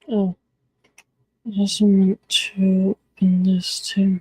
Oh, I also meant to open this too.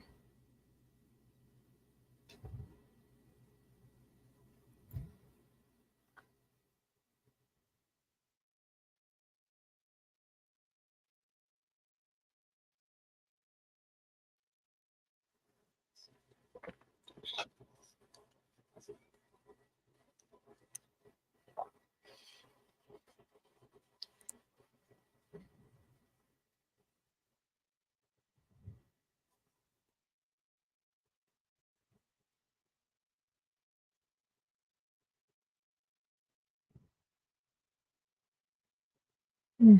Hmm.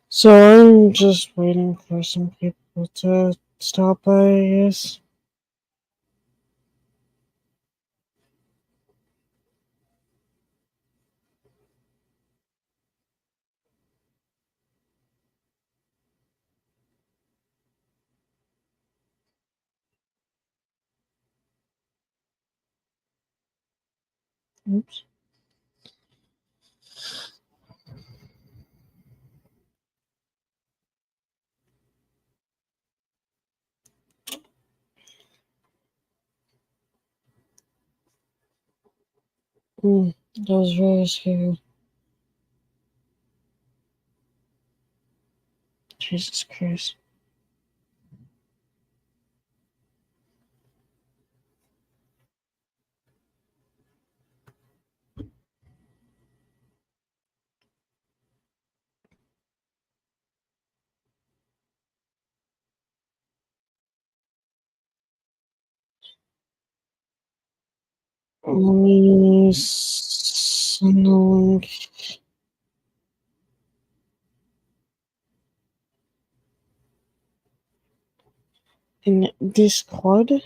So I'm just waiting for some people to stop by, I guess. Oops. That was very scary. Jesus Christ. Let me send the link in Discord.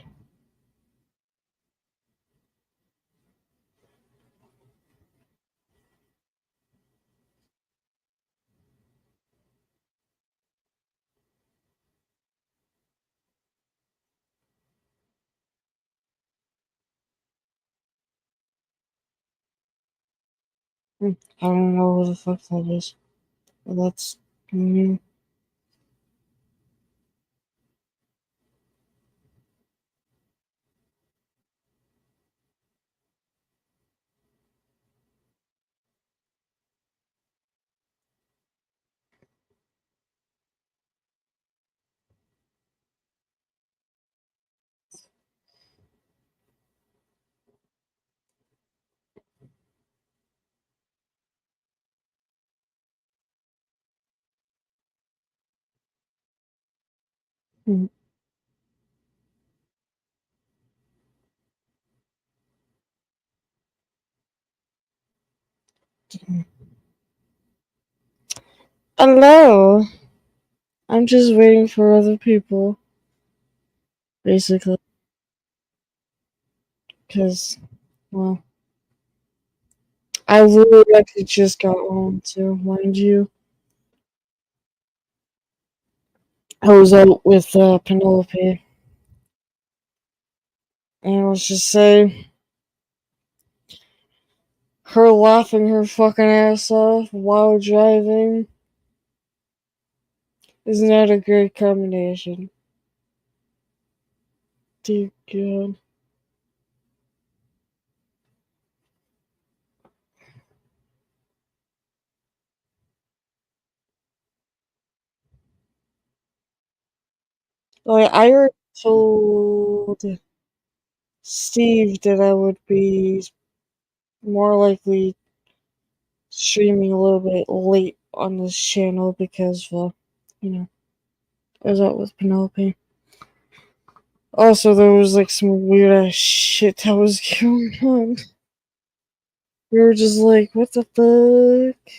I don't know what the fuck that is. But that's new. Mm. Hello. I'm just waiting for other people, basically, because, well, I literally actually just got home too, mind you. I was out with Penelope, and let's just say her laughing her fucking ass off while driving is not a great combination. Dear God. Like, I already told Steve that I would be more likely streaming a little bit late on this channel because, well, you know, I was out with Penelope. Also, there was like some weird ass shit that was going on. We were just like, what the fuck?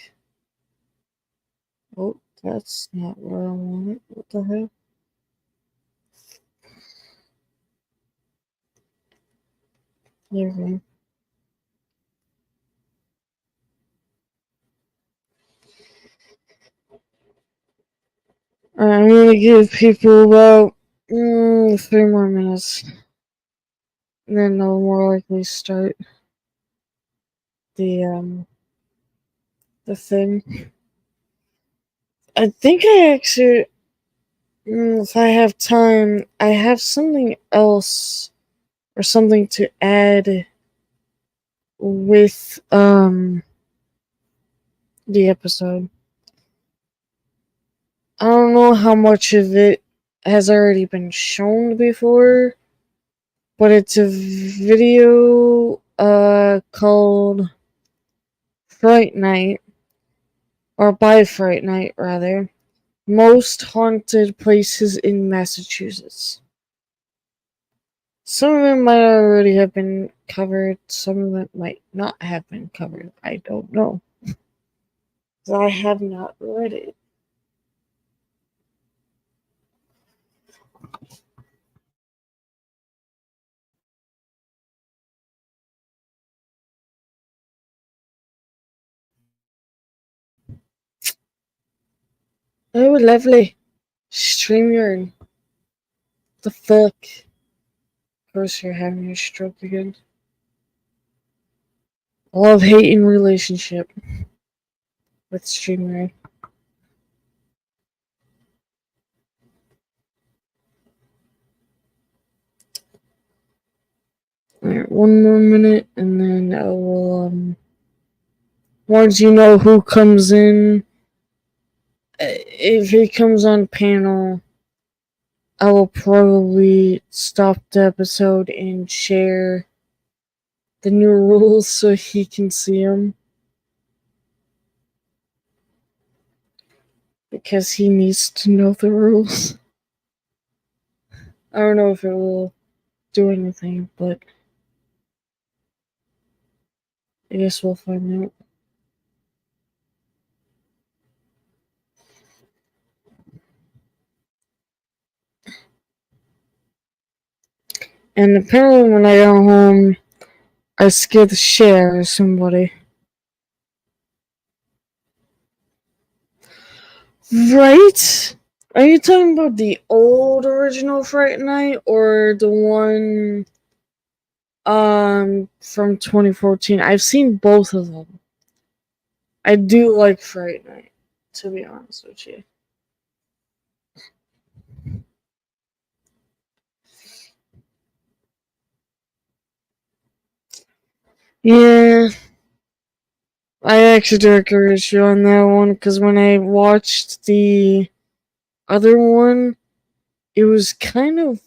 Oh, that's not where I want it. What the hell? There we go. Alright, I'm gonna give people about 3 more minutes. And then they'll more likely start the the thing. I think I actually, if I have time, I have something else or something to add with the episode. I don't know how much of it has already been shown before, but it's a video called Fright Night, or by Fright Night rather. Most haunted places in Massachusetts. Some of them might already have been covered, some of them might not have been covered. I don't know. I have not read it. Oh, lovely. StreamYard. The fuck? Of course you're having your stroke again. Love-hate relationship with StreamYard. Alright, 1 more minute and then I will, once you know who comes in, if he comes on panel, I will probably stop the episode and share the new rules so he can see them. Because he needs to know the rules. I don't know if it will do anything, but I guess we'll find out. And apparently when I go home, I scared the shit out of somebody. Right? Are you talking about the old original Fright Night or the one from 2014? I've seen both of them. I do like Fright Night, to be honest with you. Yeah, I actually do agree with you on that one because when I watched the other one, it was kind of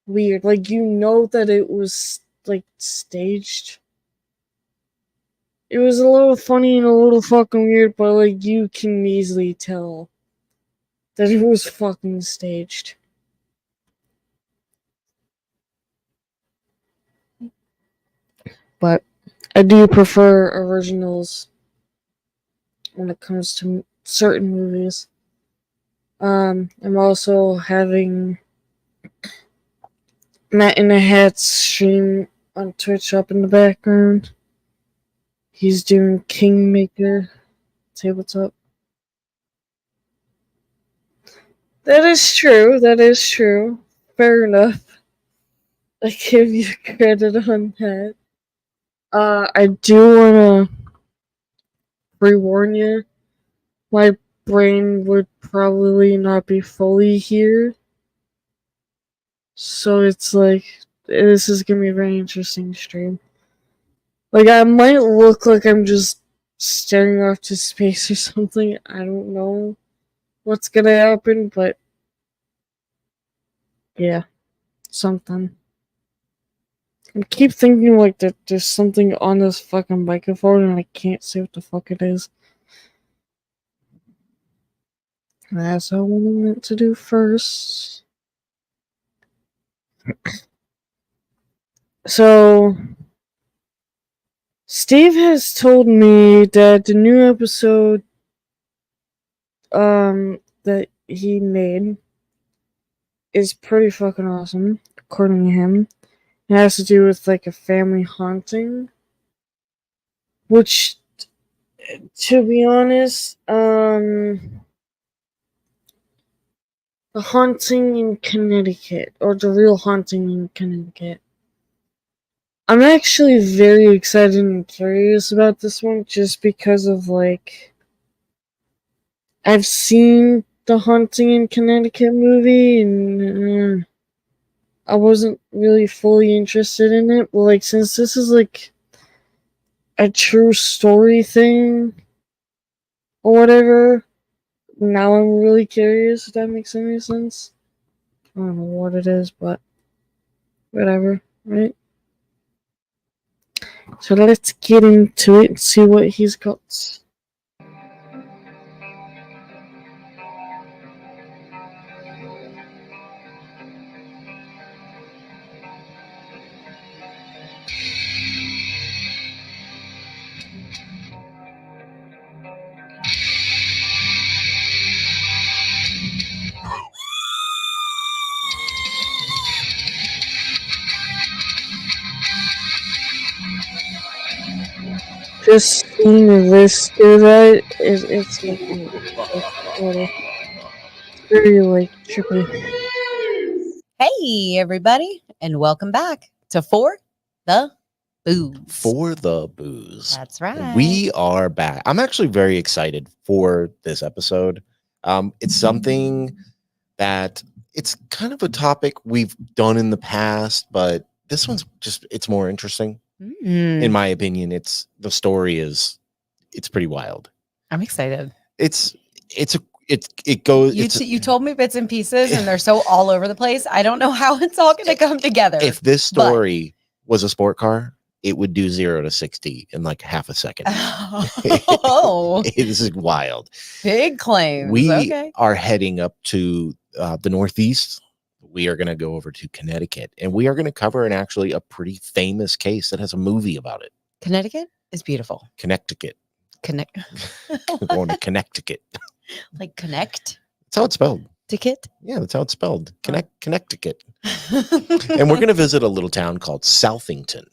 weird. Like, you know that it was, like, staged. It was a little funny and a little fucking weird, but, like, you can easily tell that it was fucking staged. But I do prefer originals when it comes to certain movies. I'm also having Matt in a Hat stream on Twitch up in the background. He's doing Kingmaker. Say what's up. That is true. That is true. Fair enough. I give you credit on that. I do wanna pre-warn you. My brain would probably not be fully here. So it's like, this is gonna be a very interesting stream. Like, I might look like I'm just staring off to space or something. I don't know what's gonna happen, but yeah, something. I keep thinking like that there's something on this fucking microphone and I can't see what the fuck it is. That's what I meant to do first. So, Steve has told me that the new episode that he made is pretty fucking awesome, according to him. It has to do with like a family haunting, which, to be honest, The Haunting in Connecticut, or The Real Haunting in Connecticut. I'm actually very excited and curious about this one just because of, like, I've seen the Haunting in Connecticut movie and I wasn't really fully interested in it, but, like, since this is, like, a true story thing or whatever, now I'm really curious if that makes any sense. I don't know what it is, but whatever, right? So let's get into it and see what he's got. Just seeing this do that, it's making me very, like, trippy. Hey, everybody, and welcome back to For the Booze. For the Booze. That's right. We are back. I'm actually very excited for this episode. It's something that it's kind of a topic we've done in the past, but this one's just, it's more interesting. In my opinion. The story is, it's pretty wild. I'm excited. It goes. You told me bits and pieces, and they're so all over the place. I don't know how it's all going to come together. If this story was a sport car, it would do 0 to 60 in like half a second. Oh, this is wild. Big claims. We are heading up to the Northeast. We are going to go over to Connecticut, and we are going to cover a pretty famous case that has a movie about it. Connecticut is beautiful. Connecticut. We're going to Connecticut. Like connect? That's how it's spelled. Ticket? Yeah, that's how it's spelled. Connecticut. And we're going to visit a little town called Southington.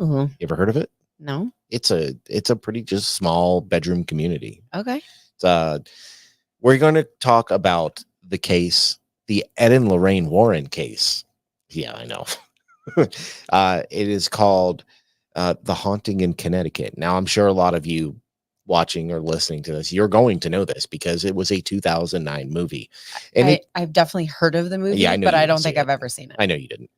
Ooh. You ever heard of it? No. It's a pretty just small bedroom community. Okay. We're going to talk about the case, the Ed and Lorraine Warren case. Yeah, I know. It is called The Haunting in Connecticut. Now, I'm sure a lot of you watching or listening to this, you're going to know this because it was a 2009 movie. And I've definitely heard of the movie, yeah, but I don't think I've ever seen it. I know you didn't.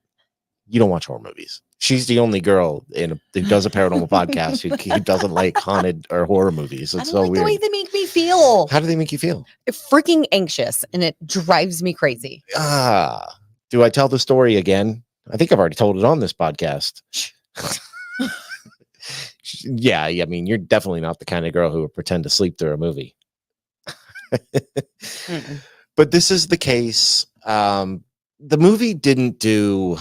You don't watch horror movies. She's the only girl who does a paranormal podcast who doesn't like haunted or horror movies. It's so weird. The way they make me feel. How do they make you feel? Freaking anxious, and it drives me crazy. Do I tell the story again? I think I've already told it on this podcast. Yeah, I mean, you're definitely not the kind of girl who would pretend to sleep through a movie. But this is the case. The movie didn't do.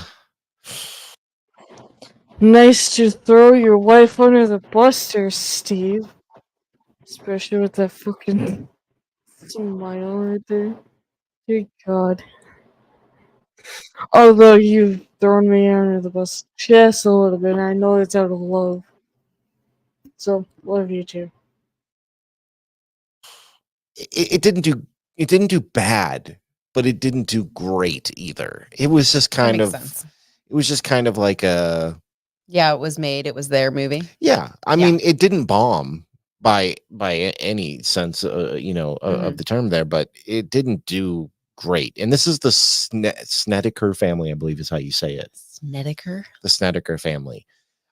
Nice to throw your wife under the bus there, Steve. Especially with that fucking smile right there. Dear God. Although you've thrown me under the bus just a little bit, I know it's out of love. So, love you too. It didn't do bad, but it didn't do great either. It was just kind of sense. It was just kind of like a it was made. It was their movie. Yeah, I mean, it didn't bomb by any sense, of the term there, but it didn't do great. And this is the Snedeker family, I believe is how you say it. Snedeker? The Snedeker family.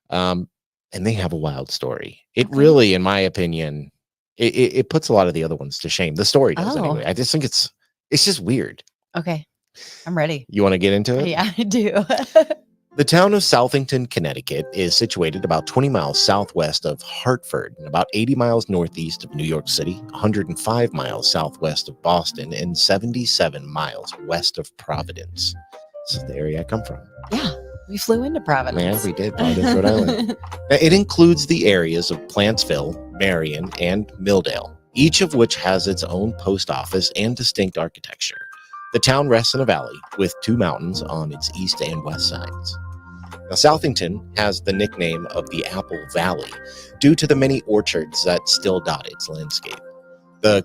And they have a wild story. It really, in my opinion, it puts a lot of the other ones to shame. The story does anyway. I just think it's just weird. Okay. I'm ready. You want to get into it? Yeah, I do. The town of Southington, Connecticut is situated about 20 miles southwest of Hartford and about 80 miles northeast of New York City, 105 miles southwest of Boston, and 77 miles west of Providence. This is the area I come from. Yeah, we flew into Providence. Yeah, we did. Providence, Rhode Island. It includes the areas of Plantsville, Marion, and Milldale, each of which has its own post office and distinct architecture. The town rests in a valley with two mountains on its east and west sides. Now, Southington has the nickname of the Apple Valley due to the many orchards that still dot its landscape. The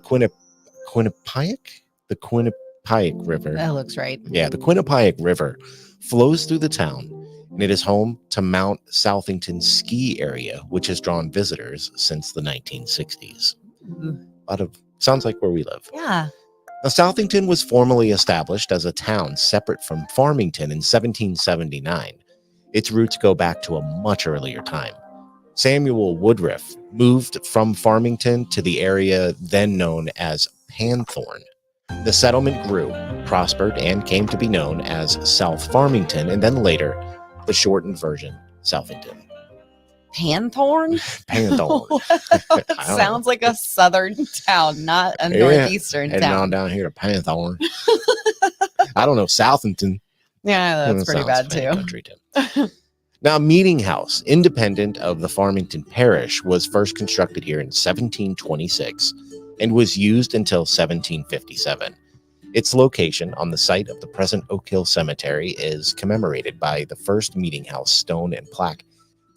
Quinnipiac River. That looks right. Yeah, the Quinnipiac River flows through the town, and it is home to Mount Southington ski area, which has drawn visitors since the 1960s. Sounds like where we live. Yeah. Now, Southington was formally established as a town separate from Farmington in 1779. Its roots go back to a much earlier time. Samuel Woodruff moved from Farmington to the area then known as Panthorn. The settlement grew, prospered, and came to be known as South Farmington, and then later, the shortened version, Southington. Panthorn? Panthorn. Sounds like a southern town, not a northeastern Heading on town. down here to Panthorn. I don't know, Southington. Yeah, that's pretty bad too. Country too. Now, a meeting house, independent of the Farmington Parish, was first constructed here in 1726 and was used until 1757. Its location on the site of the present Oak Hill Cemetery is commemorated by the first meeting house stone and plaque.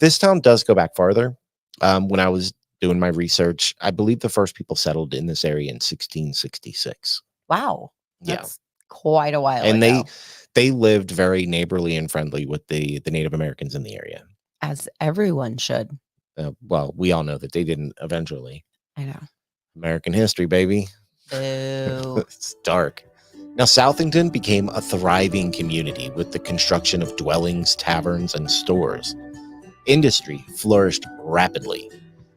This town does go back farther. When I was doing my research, I believe the first people settled in this area in 1666. Wow. Yeah. That's quite a while And ago. they lived very neighborly and friendly with the Native Americans in the area. As everyone should. Well, we all know that they didn't eventually. I know. American history, baby. Boo. It's dark. Now, Southington became a thriving community with the construction of dwellings, taverns, and stores. Industry flourished rapidly.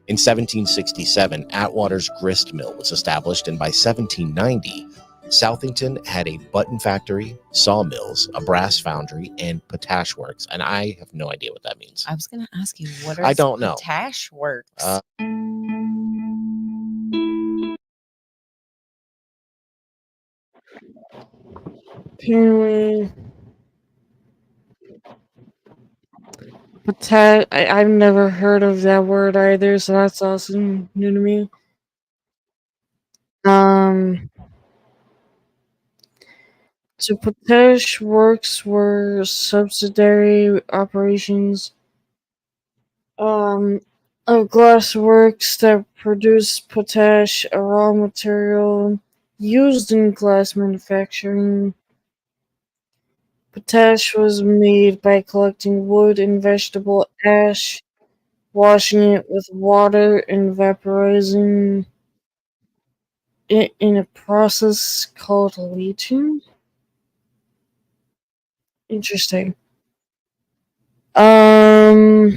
In 1767, Atwater's grist mill was established, and by 1790, Southington had a button factory, sawmills, a brass foundry, and potash works. And I have no idea what that means. I was going to ask you, what are I don't know. potash works? Apparently, I've never heard of that word either, so that's also new to me. So potash works were subsidiary operations of glass works that produced potash, a raw material used in glass manufacturing. Potash was made by collecting wood and vegetable ash, washing it with water, and vaporizing it in a process called leaching. Interesting. I'm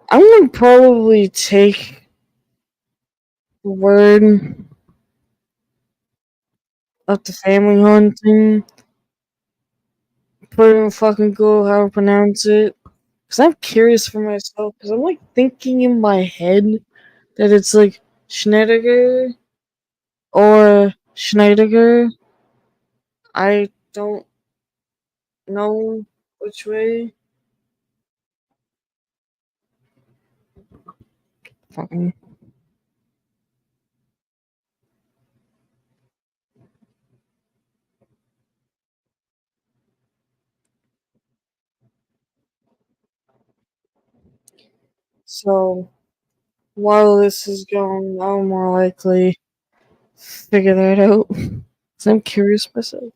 gonna probably take the word of the family hunting, put in fucking Google how to pronounce it, because I'm curious for myself, because I'm like thinking in my head that it's like Schneider or Schneider. I don't know which way. Fucking. So, while this is going, I'll more likely figure that out. Because I'm curious myself.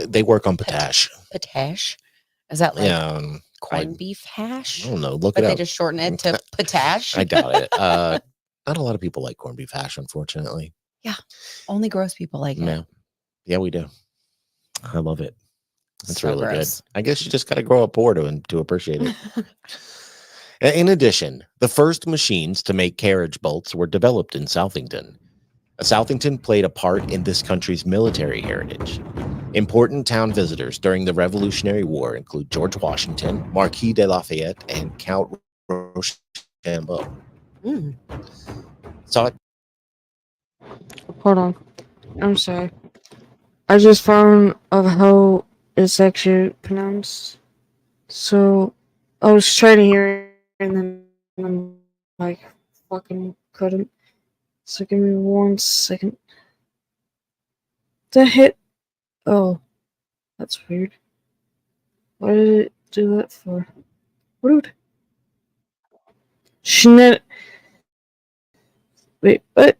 They work on potash. Potash? Is that like Yeah, corned beef hash? I don't know. Look But it they up. just shorten it to potash? I doubt it. Not a lot of people like corned beef hash, unfortunately. Only gross people like it. No. Yeah, we do. I love it. That's So really gross. good. I guess you just got to grow up poor to appreciate it. In addition, the first machines to make carriage bolts were developed in Southington. Southington played a part in this country's military heritage. Important town visitors during the Revolutionary War include George Washington, Marquis de Lafayette, and Count Rochambeau. Mm. Saw it. Hold on. I'm sorry. I just found of how it's actually pronounced. So, I was trying to hear it, and then I'm like, fucking couldn't. So give me 1 second. The hit. Oh, That's weird. Why did it do that for? Rude. Schnet. Wait, what?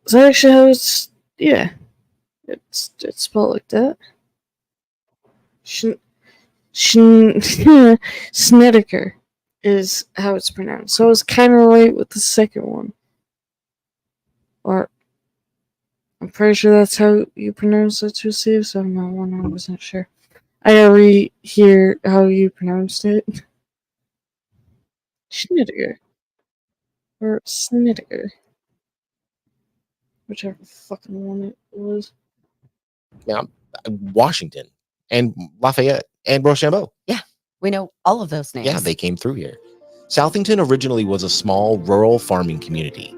Is that actually how it's? Yeah, it's spelled like that. Snedeker is how it's pronounced. So I was kind of right with the second one. Or I'm pretty sure that's how you pronounce it too, Steve, so I'm not 100% sure. I gotta re-hear how you pronounced it. Schnittiger. Or Snittiger. Whichever fucking one it was. Washington and Lafayette and Rochambeau. We know all of those names. Yeah, they came through here. Southington originally was a small rural farming community.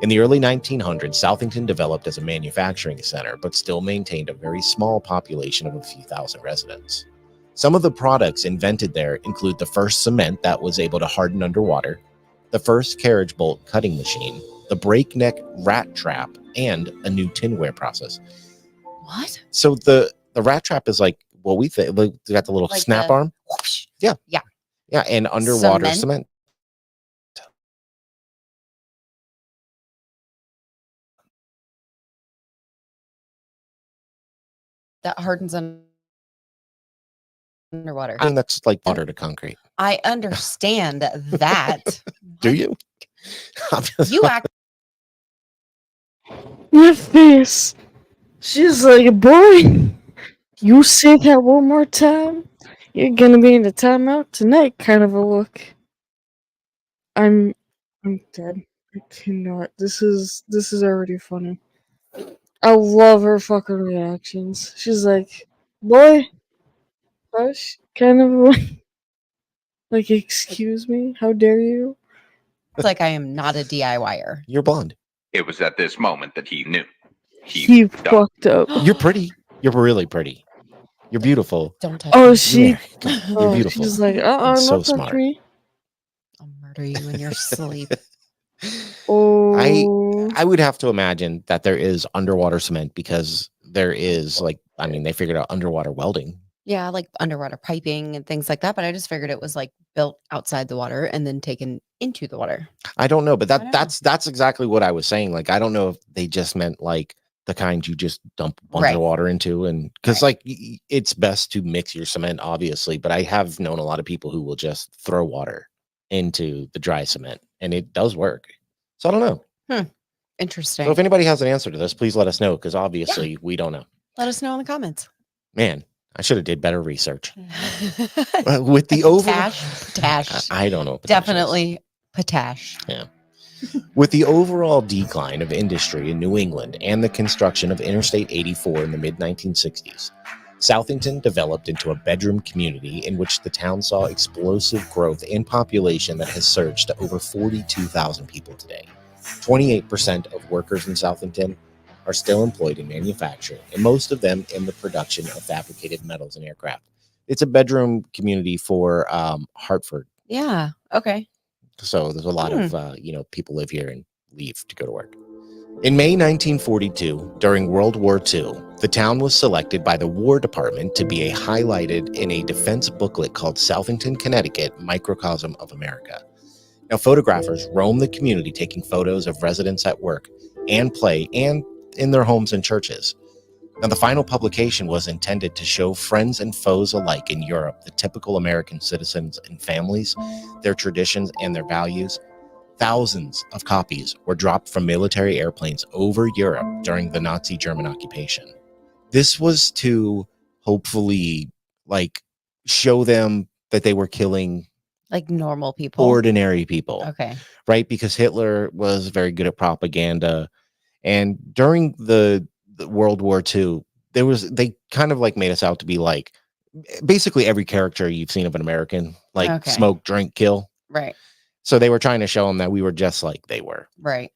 In the early 1900s, Southington developed as a manufacturing center, but still maintained a very small population of a few thousand residents. Some of the products invented there include the first cement that was able to harden underwater, the first carriage bolt cutting machine, the breakneck rat trap, and a new tinware process. What? So the rat trap is like what we think. Like, they got the little Like snap the- arm. Whoosh. Yeah, and underwater Cement? cement. That hardens underwater. I mean, that's like water to concrete. I understand that. Do you? You act Your face! She's like, boy, you say that one more time, you're gonna be in the timeout tonight kind of a look. I'm dead. I cannot. This is already funny. I love her fucking reactions. She's like, boy, hush, kind of like, excuse me, how dare you? like I am not a DIYer. You're blonde. It was at this moment that he knew. He fucked up. fucked up. You're pretty. You're really pretty. You're beautiful. Don't touch Oh, me. she. You're Oh, beautiful. she's like, And so not touch smart. me. I'll murder you in your sleep. Oh, I would have to imagine that there is underwater cement because there is like, I mean, they figured out underwater welding. Yeah, like underwater piping and things like that. But I just figured it was like built outside the water and then taken into the water. I don't know, but I don't know. that's exactly what I was saying. Like, I don't know if they just meant like the kind you just dump a bunch Right. of water into, and because Right. like it's best to mix your cement, obviously. But I have known a lot of people who will just throw water into the dry cement, and it does work. So I don't know. Interesting. So if anybody has an answer to this, please let us know, because obviously we don't know. Let us know in the comments. Man, I should have did better research. With the over, Potash. I don't know. what potash is. Definitely potash. With the overall decline of industry in New England and the construction of Interstate 84 in the mid 1960s, Southington developed into a bedroom community in which the town saw explosive growth in population that has surged to over 42,000 people today. 28% of workers in Southington are still employed in manufacturing, and most of them in the production of fabricated metals and aircraft. It's a bedroom community for Hartford. Yeah. Okay. So there's a lot of people live here and leave to go to work. In May 1942, during World War II, the town was selected by the War Department to be highlighted in a defense booklet called Southington, Connecticut, Microcosm of America. Now, photographers roam the community taking photos of residents at work and play and in their homes and churches. Now, the final publication was intended to show friends and foes alike in Europe the typical American citizens and families, their traditions, and their values. Thousands of copies were dropped from military airplanes over Europe during the Nazi German occupation. This was to hopefully show them that they were killing Like normal people. ordinary people, Okay. right? Because Hitler was very good at propaganda. And during the World War II, they kind of made us out to be like basically every character you've seen of an American, like Okay. smoke, drink, kill. Right. So they were trying to show them that we were just like they were. Right.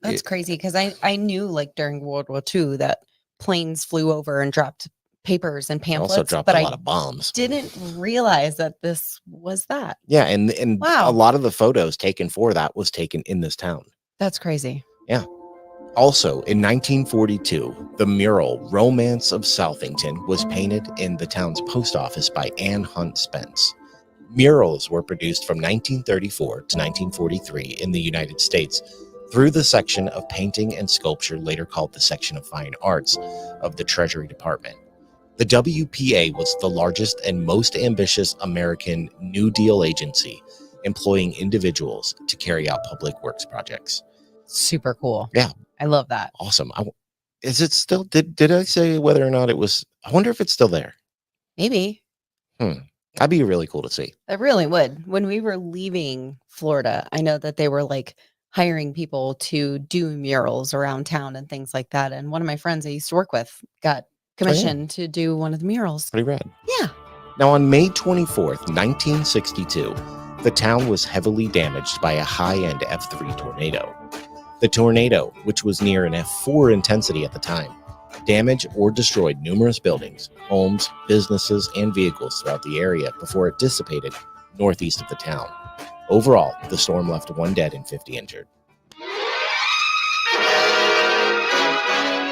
That's crazy because I knew during World War II that planes flew over and dropped papers and They pamphlets, also dropped but a I lot of bombs. didn't realize that this was that. Yeah, and Wow. a lot of the photos taken for that was taken in this town. That's crazy. Also, in 1942, the mural Romance of Southington was painted in the town's post office by Anne Hunt Spence. Murals were produced from 1934 to 1943 in the United States through the section of painting and sculpture, later called the section of fine arts, of the Treasury Department. The WPA was the largest and most ambitious American New Deal agency, employing individuals to carry out public works projects. Super cool. Yeah. I love that. Awesome. Is it still, did I say whether or not it was, I wonder if it's still there. Maybe. That'd be really cool to see. That really would. When we were leaving Florida, I know that they were like hiring people to do murals around town and things like that. And one of my friends I used to work with got commissioned to do one of the murals. Pretty rad. Yeah. Now, on May 24th, 1962, the town was heavily damaged by a high-end F3 tornado. The tornado, which was near an F4 intensity at the time, damaged or destroyed numerous buildings, homes, businesses, and vehicles throughout the area before it dissipated northeast of the town. Overall, the storm left 1 dead and 50 injured.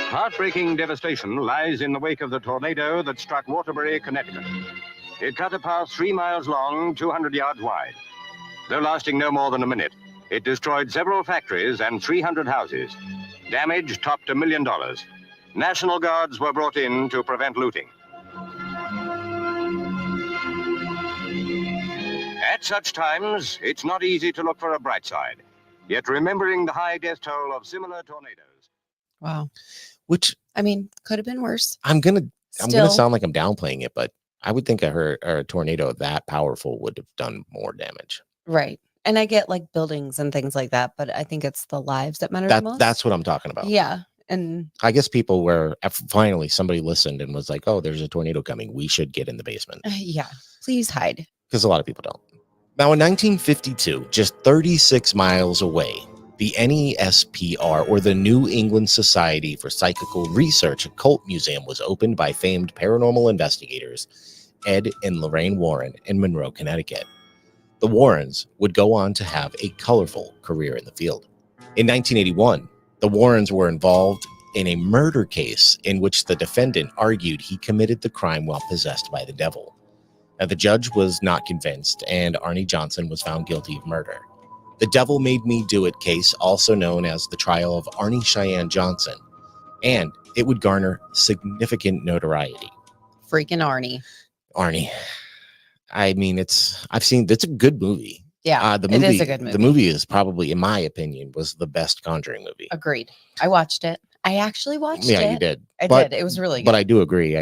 Heartbreaking devastation lies in the wake of the tornado that struck Waterbury, Connecticut. It cut a path 3 miles long, 200 yards wide. Though lasting no more than a minute, it destroyed several factories and 300 houses. Damage topped $1 million. National Guards were brought in to prevent looting. At such times, it's not easy to look for a bright side. Yet remembering the high death toll of similar tornadoes. Wow. Which, I mean, could have been worse. I'm gonna Still, sound like I'm downplaying it, but I would think a tornado that powerful would have done more damage. right. And I get like buildings and things like that, but I think it's the lives that matter the most. That's what I'm talking about. Yeah. And I guess people were finally somebody listened and was like, "Oh, there's a tornado coming. We should get in the basement." yeah, please hide. Because a lot of people don't. Now, in 1952, just 36 miles away, the NESPR, or the New England Society for Psychical Research Occult Museum, was opened by famed paranormal investigators Ed and Lorraine Warren in Monroe, Connecticut. The Warrens would go on to have a colorful career in the field. In 1981, the Warrens were involved in a murder case in which the defendant argued he committed the crime while possessed by the devil. Now, the judge was not convinced, and Arnie Johnson was found guilty of murder. The Devil Made Me Do It case, also known as the trial of Arnie Cheyenne Johnson, and it would garner significant notoriety. Freaking Arnie. Arnie. I mean, it's a good movie. Yeah, The it movie, is a good movie. The movie is probably, in my opinion, was the best Conjuring movie. Agreed. I watched it. I actually watched it. Yeah, you did. I did. It was really good. But I do agree.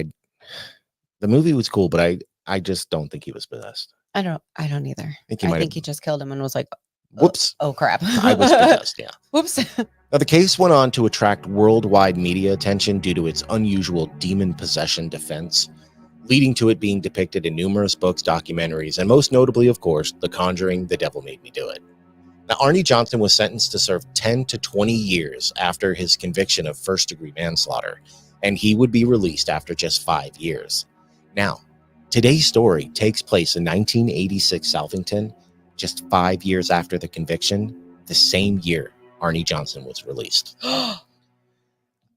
The movie was cool, but I just don't think he was possessed. I don't either. I think I think he just killed him and was like, whoops. oh crap. I was possessed, yeah. Whoops. Now, the case went on to attract worldwide media attention due to its unusual demon possession defense, leading to it being depicted in numerous books, documentaries, and most notably, of course, The Conjuring, The Devil Made Me Do It. Now, Arnie Johnson was sentenced to serve 10 to 20 years after his conviction of first-degree manslaughter, and he would be released after just 5 years. Now, today's story takes place in 1986 Southington, just 5 years after the conviction, the same year Arnie Johnson was released.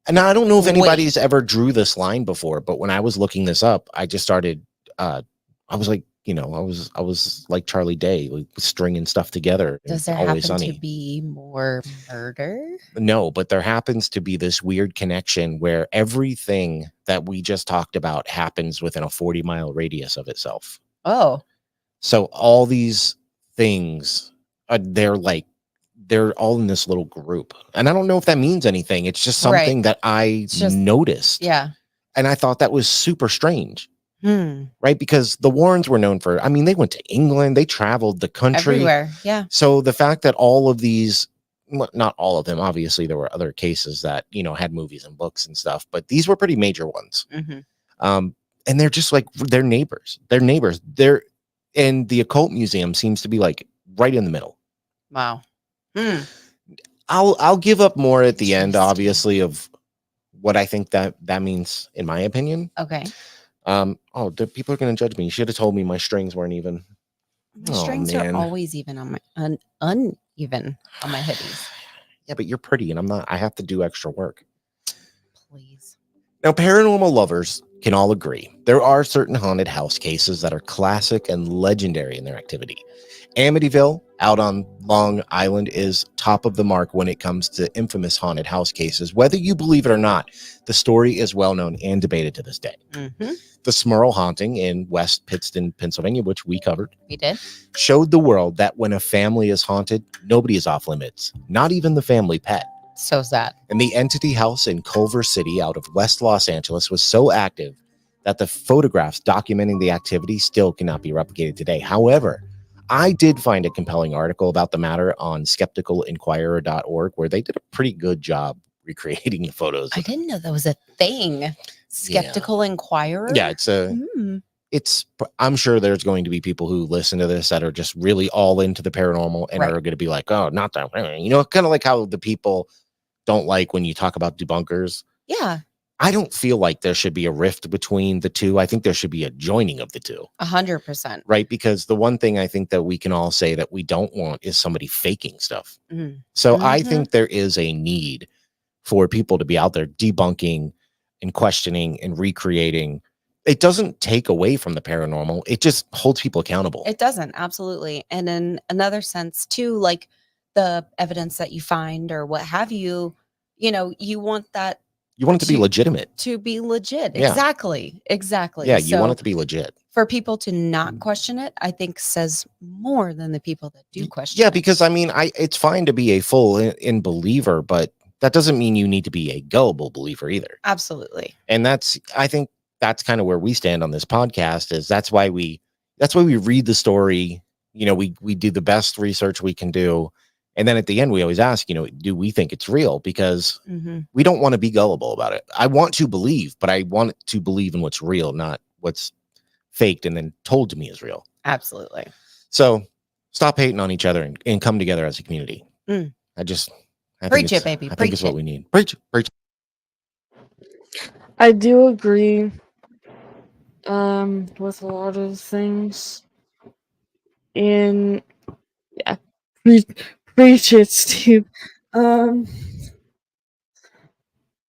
And I don't know if anybody's ever drew this line before, but when I was looking this up, I just started, I was like, I was like Charlie Day, like stringing stuff together. Does there happen to be more murder? No, but there happens to be this weird connection where everything that we just talked about happens within a 40-mile radius of itself. Oh. So all these things, they're all in this little group. And I don't know if that means anything. It's just something that I noticed. Yeah. And I thought that was super strange. Hmm. Right? Because the Warrens were known for, they went to England, they traveled the country. Everywhere. Yeah. So the fact that all of these, not all of them, obviously there were other cases that, had movies and books and stuff, but these were pretty major ones. Mm-hmm. And they're just like, they're neighbors. And the occult museum seems to be like right in the middle. Wow. Hmm. I'll give up more at the end, obviously, of what I think that means, in my opinion. Okay. The people are going to judge me. You should have told me my strings weren't even. My strings are always even on my uneven on my hoodies. Yeah, but you're pretty and I'm not. I have to do extra work. Please. Now, paranormal lovers can all agree there are certain haunted house cases that are classic and legendary in their activity. Amityville, out on Long Island, is top of the mark when it comes to infamous haunted house cases. Whether you believe it or not, the story is well known and debated to this day. Mm-hmm. The Smurl haunting in West Pittston, Pennsylvania, which we covered, We did. showed the world that when a family is haunted, nobody is off limits, not even the family pet. So sad. And the Entity House in Culver City out of West Los Angeles was so active that the photographs documenting the activity still cannot be replicated today. However, I did find a compelling article about the matter on skepticalinquirer.org where they did a pretty good job recreating the photos. I didn't know that was a thing. Skeptical Inquirer? Yeah, it's I'm sure there's going to be people who listen to this that are just really all into the paranormal and Right. are going to be like, oh, not that, kind of like how the people don't like when you talk about debunkers. Yeah. I don't feel like there should be a rift between the two. I think there should be a joining of the two, 100%. right? Because the one thing I think that we can all say that we don't want is somebody faking stuff. Mm. So I Mhm. think there is a need for people to be out there debunking and questioning and recreating. It doesn't take away from the paranormal. It just holds people accountable. It doesn't, absolutely. And in another sense, too, like the evidence that you find or what have you, you want that You want it to be legitimate. to be legit. Yeah. Exactly. Exactly. Yeah, you want So it to be legit. for people to not question it, I think says more than the people that do question Yeah, it. because I mean, it's fine to be a full in believer, but that doesn't mean you need to be a gullible believer either. Absolutely. And I think that's kind of where we stand on this podcast. Is that's why we read the story. We do the best research we can do, and then at the end we always ask, do we think it's real? Because Mm-hmm. we don't want to be gullible about it. I want to believe, but I want to believe in what's real, not what's faked and then told to me is real. Absolutely. So stop hating on each other and come together as a community. Mm. I think Preach it, it's- baby. I think Preach it's what it. we need. Preach. I do agree with a lot of things. And yeah, preach it, Steve.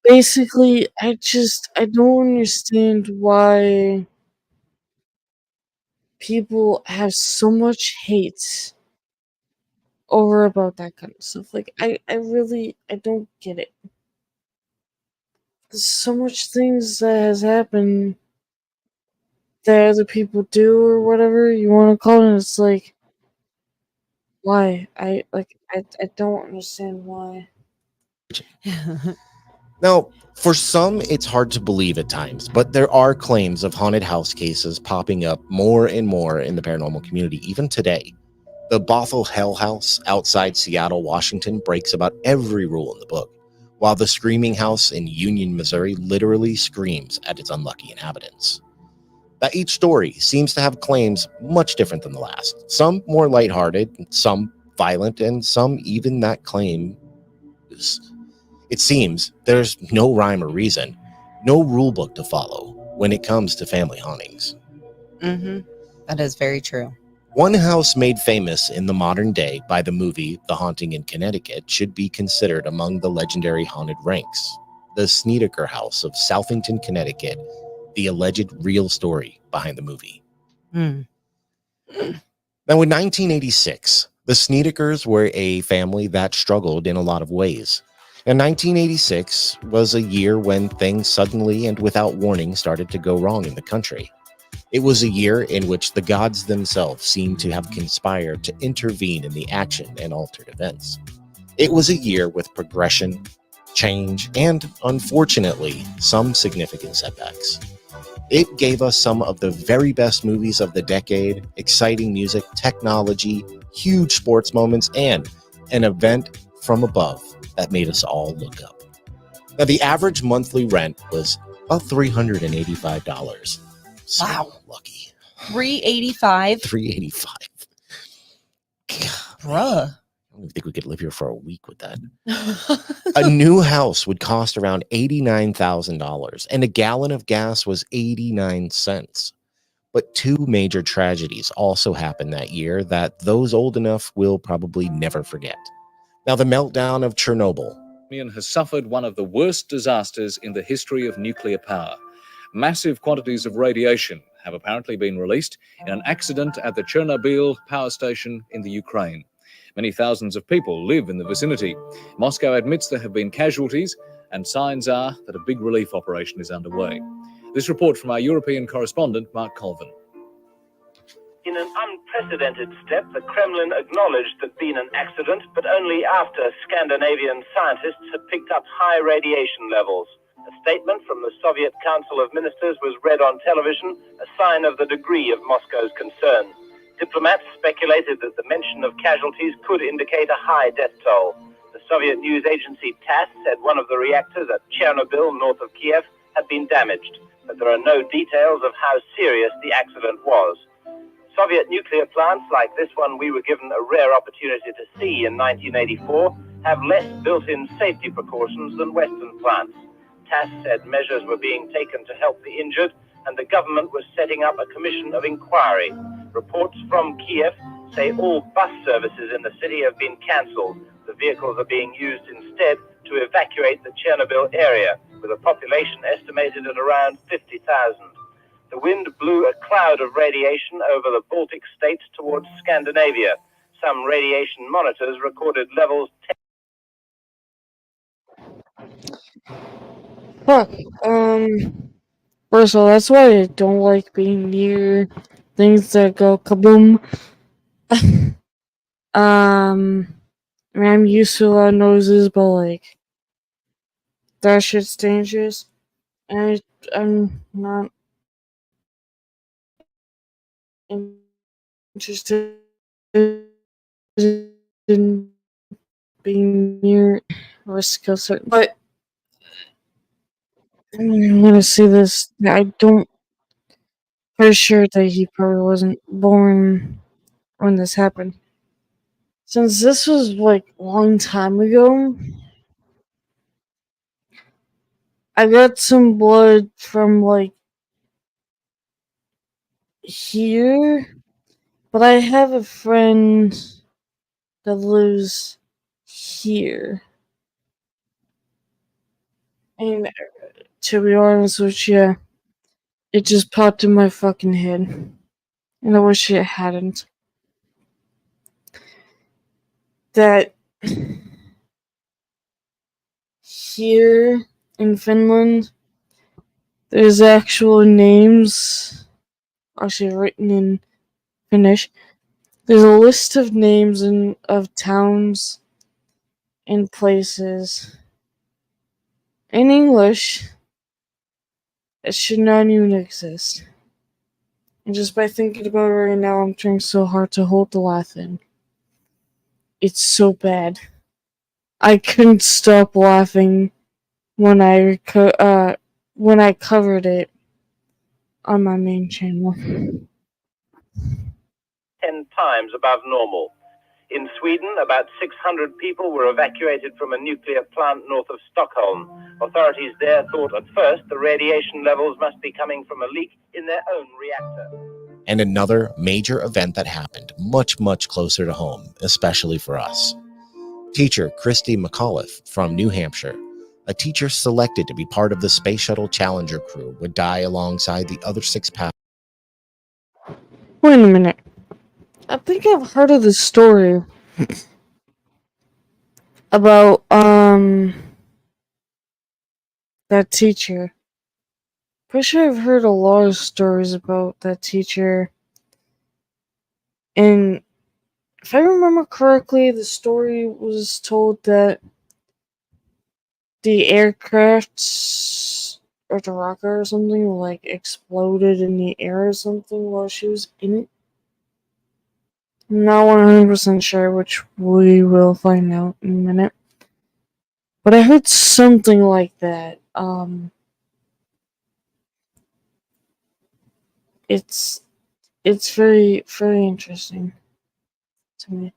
Basically, I don't understand why people have so much hate over about that kind of stuff. Like, I don't get it. There's so much things that has happened that other people do or whatever you want to call it. It's like, why? I don't understand why. Now, for some, it's hard to believe at times, but there are claims of haunted house cases popping up more and more in the paranormal community, even today. The Bothell Hell House outside Seattle, Washington, breaks about every rule in the book, while the Screaming House in Union, Missouri, literally screams at its unlucky inhabitants. That each story seems to have claims much different than the last, some more lighthearted, some violent, and some even that claim is. It seems there's no rhyme or reason, no rule book to follow when it comes to family hauntings. Mm-hmm. That is very true. One house made famous in the modern day by the movie The Haunting in Connecticut should be considered among the legendary haunted ranks. The Snedeker House of Southington, Connecticut, the alleged real story behind the movie. Mm. Now, in 1986, the Snedekers were a family that struggled in a lot of ways. And 1986 was a year when things suddenly and without warning started to go wrong in the country. It was a year in which the gods themselves seemed to have conspired to intervene in the action and altered events. It was a year with progression, change, and, unfortunately, some significant setbacks. It gave us some of the very best movies of the decade, exciting music, technology, huge sports moments, and an event from above that made us all look up. Now, the average monthly rent was about $385. So Wow. lucky. 385. $385. Bruh. I don't think we could live here for a week with that. A new house would cost around $89,000, and a gallon of gas was 89 cents. But two major tragedies also happened that year that those old enough will probably never forget. Now, the meltdown of Chernobyl. Has suffered one of the worst disasters in the history of nuclear power. Massive quantities of radiation have apparently been released in an accident at the Chernobyl power station in the Ukraine. Many thousands of people live in the vicinity. Moscow admits there have been casualties, and signs are that a big relief operation is underway. This report from our European correspondent, Mark Colvin. In an unprecedented step, the Kremlin acknowledged there'd been an accident, but only after Scandinavian scientists had picked up high radiation levels. A statement from the Soviet Council of Ministers was read on television, a sign of the degree of Moscow's concern. Diplomats speculated that the mention of casualties could indicate a high death toll. The Soviet news agency TASS said one of the reactors at Chernobyl, north of Kiev, had been damaged, but there are no details of how serious the accident was. Soviet nuclear plants like this one we were given a rare opportunity to see in 1984 have less built-in safety precautions than Western plants. TASS said measures were being taken to help the injured, and the government was setting up a commission of inquiry. Reports from Kiev say all bus services in the city have been cancelled. The vehicles are being used instead to evacuate the Chernobyl area, with a population estimated at around 50,000. The wind blew a cloud of radiation over the Baltic states towards Scandinavia. Some radiation monitors recorded levels. Fuck. First of all, that's why I don't like being near things that go kaboom. I mean, I'm used to a lot of noises, but like, that shit's dangerous. And I'm not interested in being near risk of certain. But I mean, I'm gonna say this. I don't. For sure that he probably wasn't born when this happened. Since this was like a long time ago, I got some blood from like here, but I have a friend that lives here. And to be honest with you, it just popped in my fucking head. And I wish it hadn't. That here in Finland, there's actual names actually written in Finnish. There's a list of names of towns and places in English that should not even exist. And just by thinking about it right now, I'm trying so hard to hold the laugh in. It's so bad. I couldn't stop laughing when I covered it on my main channel. 10 times above normal. In Sweden, about 600 people were evacuated from a nuclear plant north of Stockholm. Authorities there thought at first the radiation levels must be coming from a leak in their own reactor. And another major event that happened much, much closer to home, especially for us. Teacher Christy McAuliffe from New Hampshire, a teacher selected to be part of the Space Shuttle Challenger crew, would die alongside the other 6 passengers. Wait a minute. I think I've heard of this story about that teacher. Pretty sure I've heard a lot of stories about that teacher. And if I remember correctly, the story was told that the aircraft or the rocket or something like exploded in the air or something while she was in it. I'm not 100% sure, which we will find out in a minute. But I heard something like that. It's very, very interesting to me.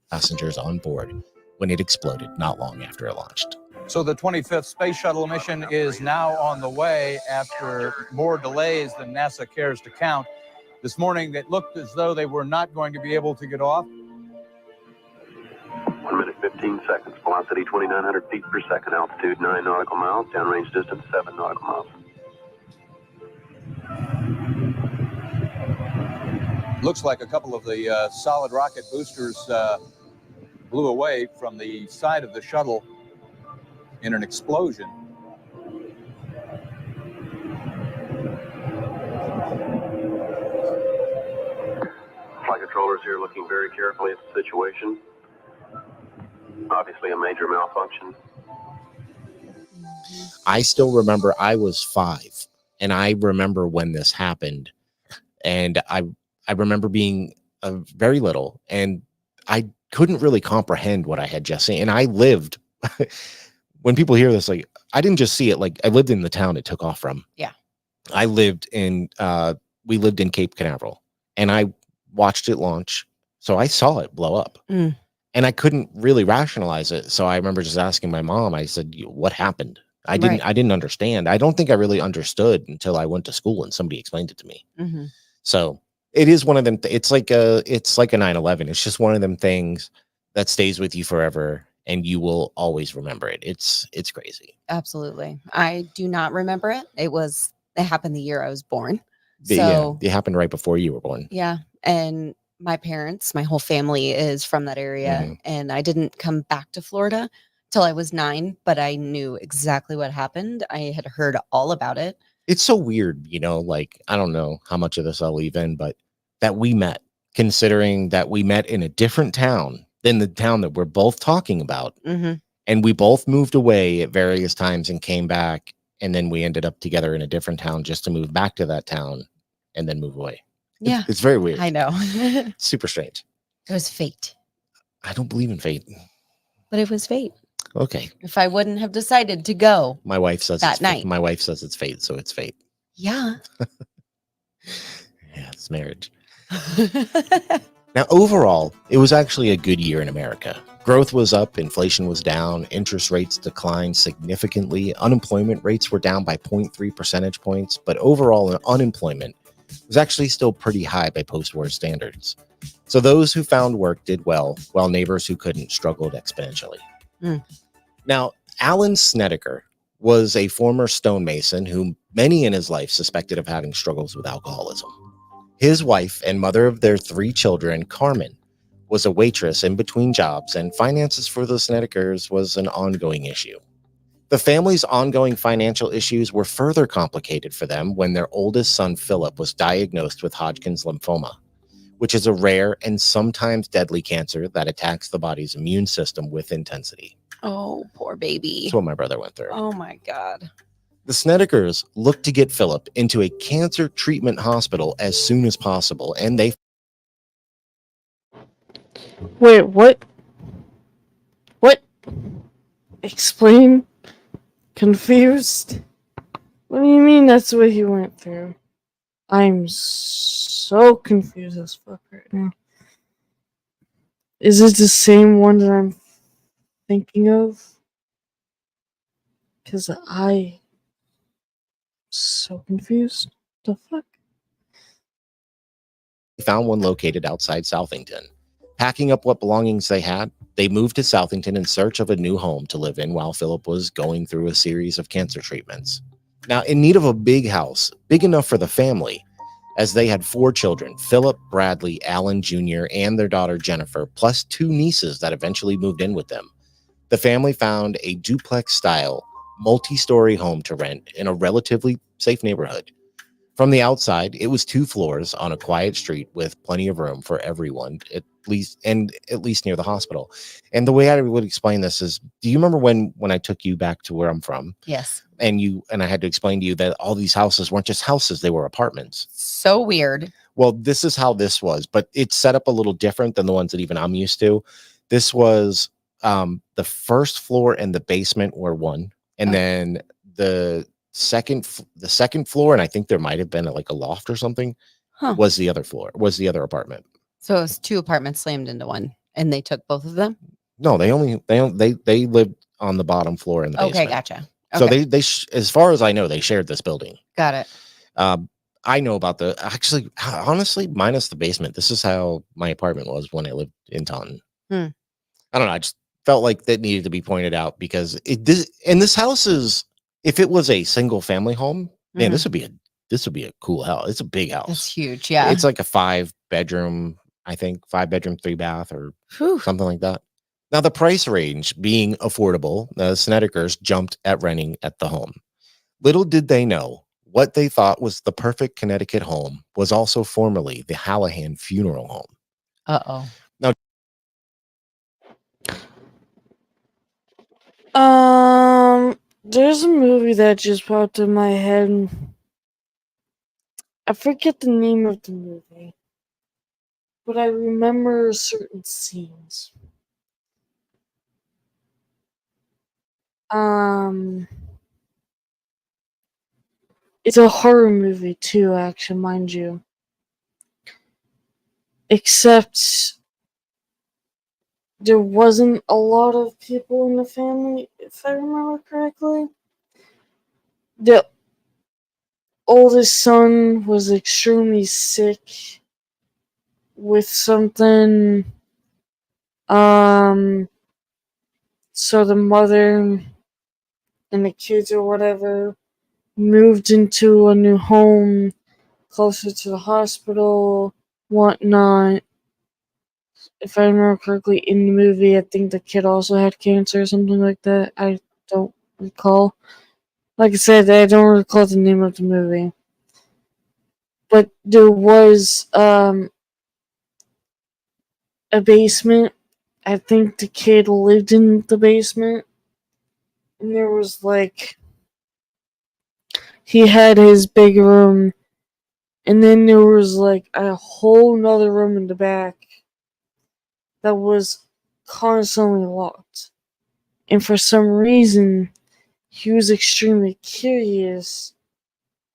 Passengers on board when it exploded not long after it launched. So the 25th Space Shuttle mission is now on the way after more delays than NASA cares to count. This morning, it looked as though they were not going to be able to get off. 1 minute, 50 15 seconds. Velocity 2,900 feet per second. Altitude 9 nautical miles. Downrange distance 7 nautical miles. Looks like a couple of the solid rocket boosters blew away from the side of the shuttle in an explosion. Flight controllers here looking very carefully at the situation. Obviously a major malfunction. I still remember I was 5, and I remember when this happened, and I remember being very little, and I couldn't really comprehend what I had just seen. And I lived when people hear this, like, I didn't just see it, like, I lived in the town it took off from. Yeah. I lived in we lived in Cape Canaveral, and I watched it launch, so I saw it blow up. And I couldn't really rationalize it. So I remember just asking my mom, I said, what happened? I didn't understand. I don't think I really understood until I went to school and somebody explained it to me. Mm-hmm. So it is one of them. It's like a 9/11. It's just one of them things that stays with you forever, and you will always remember it. It's crazy. Absolutely. I do not remember it. It happened the year I was born. But So yeah, it happened right before you were born. yeah. And my parents, my whole family is from that area. Mhm. And I didn't come back to Florida till I was 9, but I knew exactly what happened. I had heard all about it. It's so weird, like, I don't know how much of this I'll leave in, but that we met, considering that we met in a different town than the town that we're both talking about. Mm-hmm. And we both moved away at various times and came back. And then we ended up together in a different town just to move back to that town and then move away. Yeah. It's very weird. I know. It's super strange. It was fate, I don't believe in fate. but it was fate. Okay. If I wouldn't have decided to go, My wife says That it's fate. night. My wife says it's fate, so it's fate. yeah. Yeah, it's marriage. Now, overall, it was actually a good year in America. Growth was up, inflation was down, interest rates declined significantly, unemployment rates were down by 0.3 percentage points, but overall unemployment was actually still pretty high by post-war standards. So those who found work did well, while neighbors who couldn't struggled exponentially. Now, Alan Snedeker was a former stonemason who many in his life suspected of having struggles with alcoholism. His wife and mother of their 3 children, Carmen, was a waitress in between jobs, and finances for the Snedekers was an ongoing issue. The family's ongoing financial issues were further complicated for them when their oldest son, Philip, was diagnosed with Hodgkin's lymphoma, which is a rare and sometimes deadly cancer that attacks the body's immune system with intensity. Oh, poor baby. That's what my brother went through. Oh my God. The Snedekers looked to get Philip into a cancer treatment hospital as soon as possible, and they Wait, what? What? Explain? Confused? What do you mean that's what he went through? I'm so confused as fuck right now. Is it the same one that I'm thinking of? Because I'm so confused. The fuck? found one located outside Southington. Packing up what belongings they had, they moved to Southington in search of a new home to live in while Philip was going through a series of cancer treatments. Now, in need of a big house, big enough for the family, as they had 4 children, Philip, Bradley, Alan Jr., and their daughter Jennifer, plus 2 nieces that eventually moved in with them. The family found a duplex-style, multi-story home to rent in a relatively safe neighborhood. From the outside, it was 2 floors on a quiet street with plenty of room for everyone, at least near the hospital. And the way I would explain this is, do you remember when I took you back to where I'm from? Yes. And I had to explain to you that all these houses weren't just houses, they were apartments. So weird. Well, this is how this was, but it's set up a little different than the ones that even I'm used to. This was the first floor and the basement were one, and then the second floor, and I think there might have been like a loft or something, was the other floor, was the other apartment. So it was 2 apartments slammed into one, and they took both of them. No, they lived on the bottom floor in the basement. Okay, gotcha. So Okay. they as far as I know, they shared this building. Got it. I know about honestly, minus the basement. This is how my apartment was when I lived in Taunton. Hmm. I don't know. felt like that needed to be pointed out because this house is, if it was a single family home, man, this would be a cool house. It's a big house. It's huge. Yeah. It's like a 5-bedroom, I think 5-bedroom, 3-bath or Whew. something like that. Now, the price range being affordable, the Snedekers jumped at renting at the home. Little did they know what they thought was the perfect Connecticut home was also formerly the Hallahan Funeral Home. Uh-oh. There's a movie that just popped in my head. I forget the name of the movie, but I remember certain scenes. It's a horror movie too, actually, mind you. Except there wasn't a lot of people in the family, if I remember correctly. The oldest son was extremely sick with something. So the mother and the kids or whatever moved into a new home closer to the hospital, whatnot. If I remember correctly, in the movie, I think the kid also had cancer or something like that. I don't recall. Like I said, I don't recall the name of the movie. But there was a basement. I think the kid lived in the basement. And there was he had his big room. And then there was a whole nother room in the back that was constantly locked. And for some reason, he was extremely curious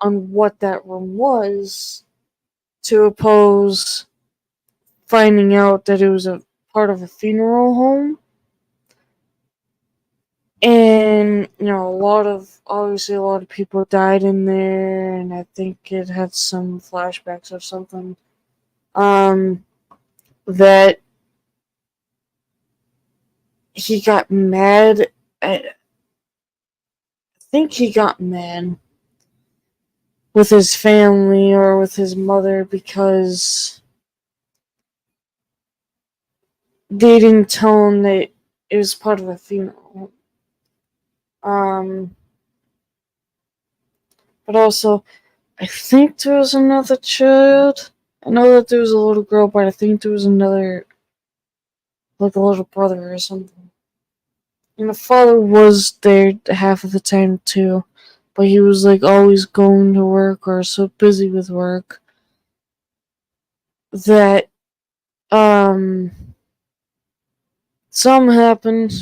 on what that room was, to oppose finding out that it was a part of a funeral home. And, obviously a lot of people died in there, and I think it had some flashbacks or something. That he got mad. I think he got mad with his family or with his mother because they didn't tell him that it was part of a funeral. But also, I think there was another child. I know that there was a little girl, but I think there was another, a little brother or something. And the father was there half of the time too, but he was always going to work or so busy with work that something happened.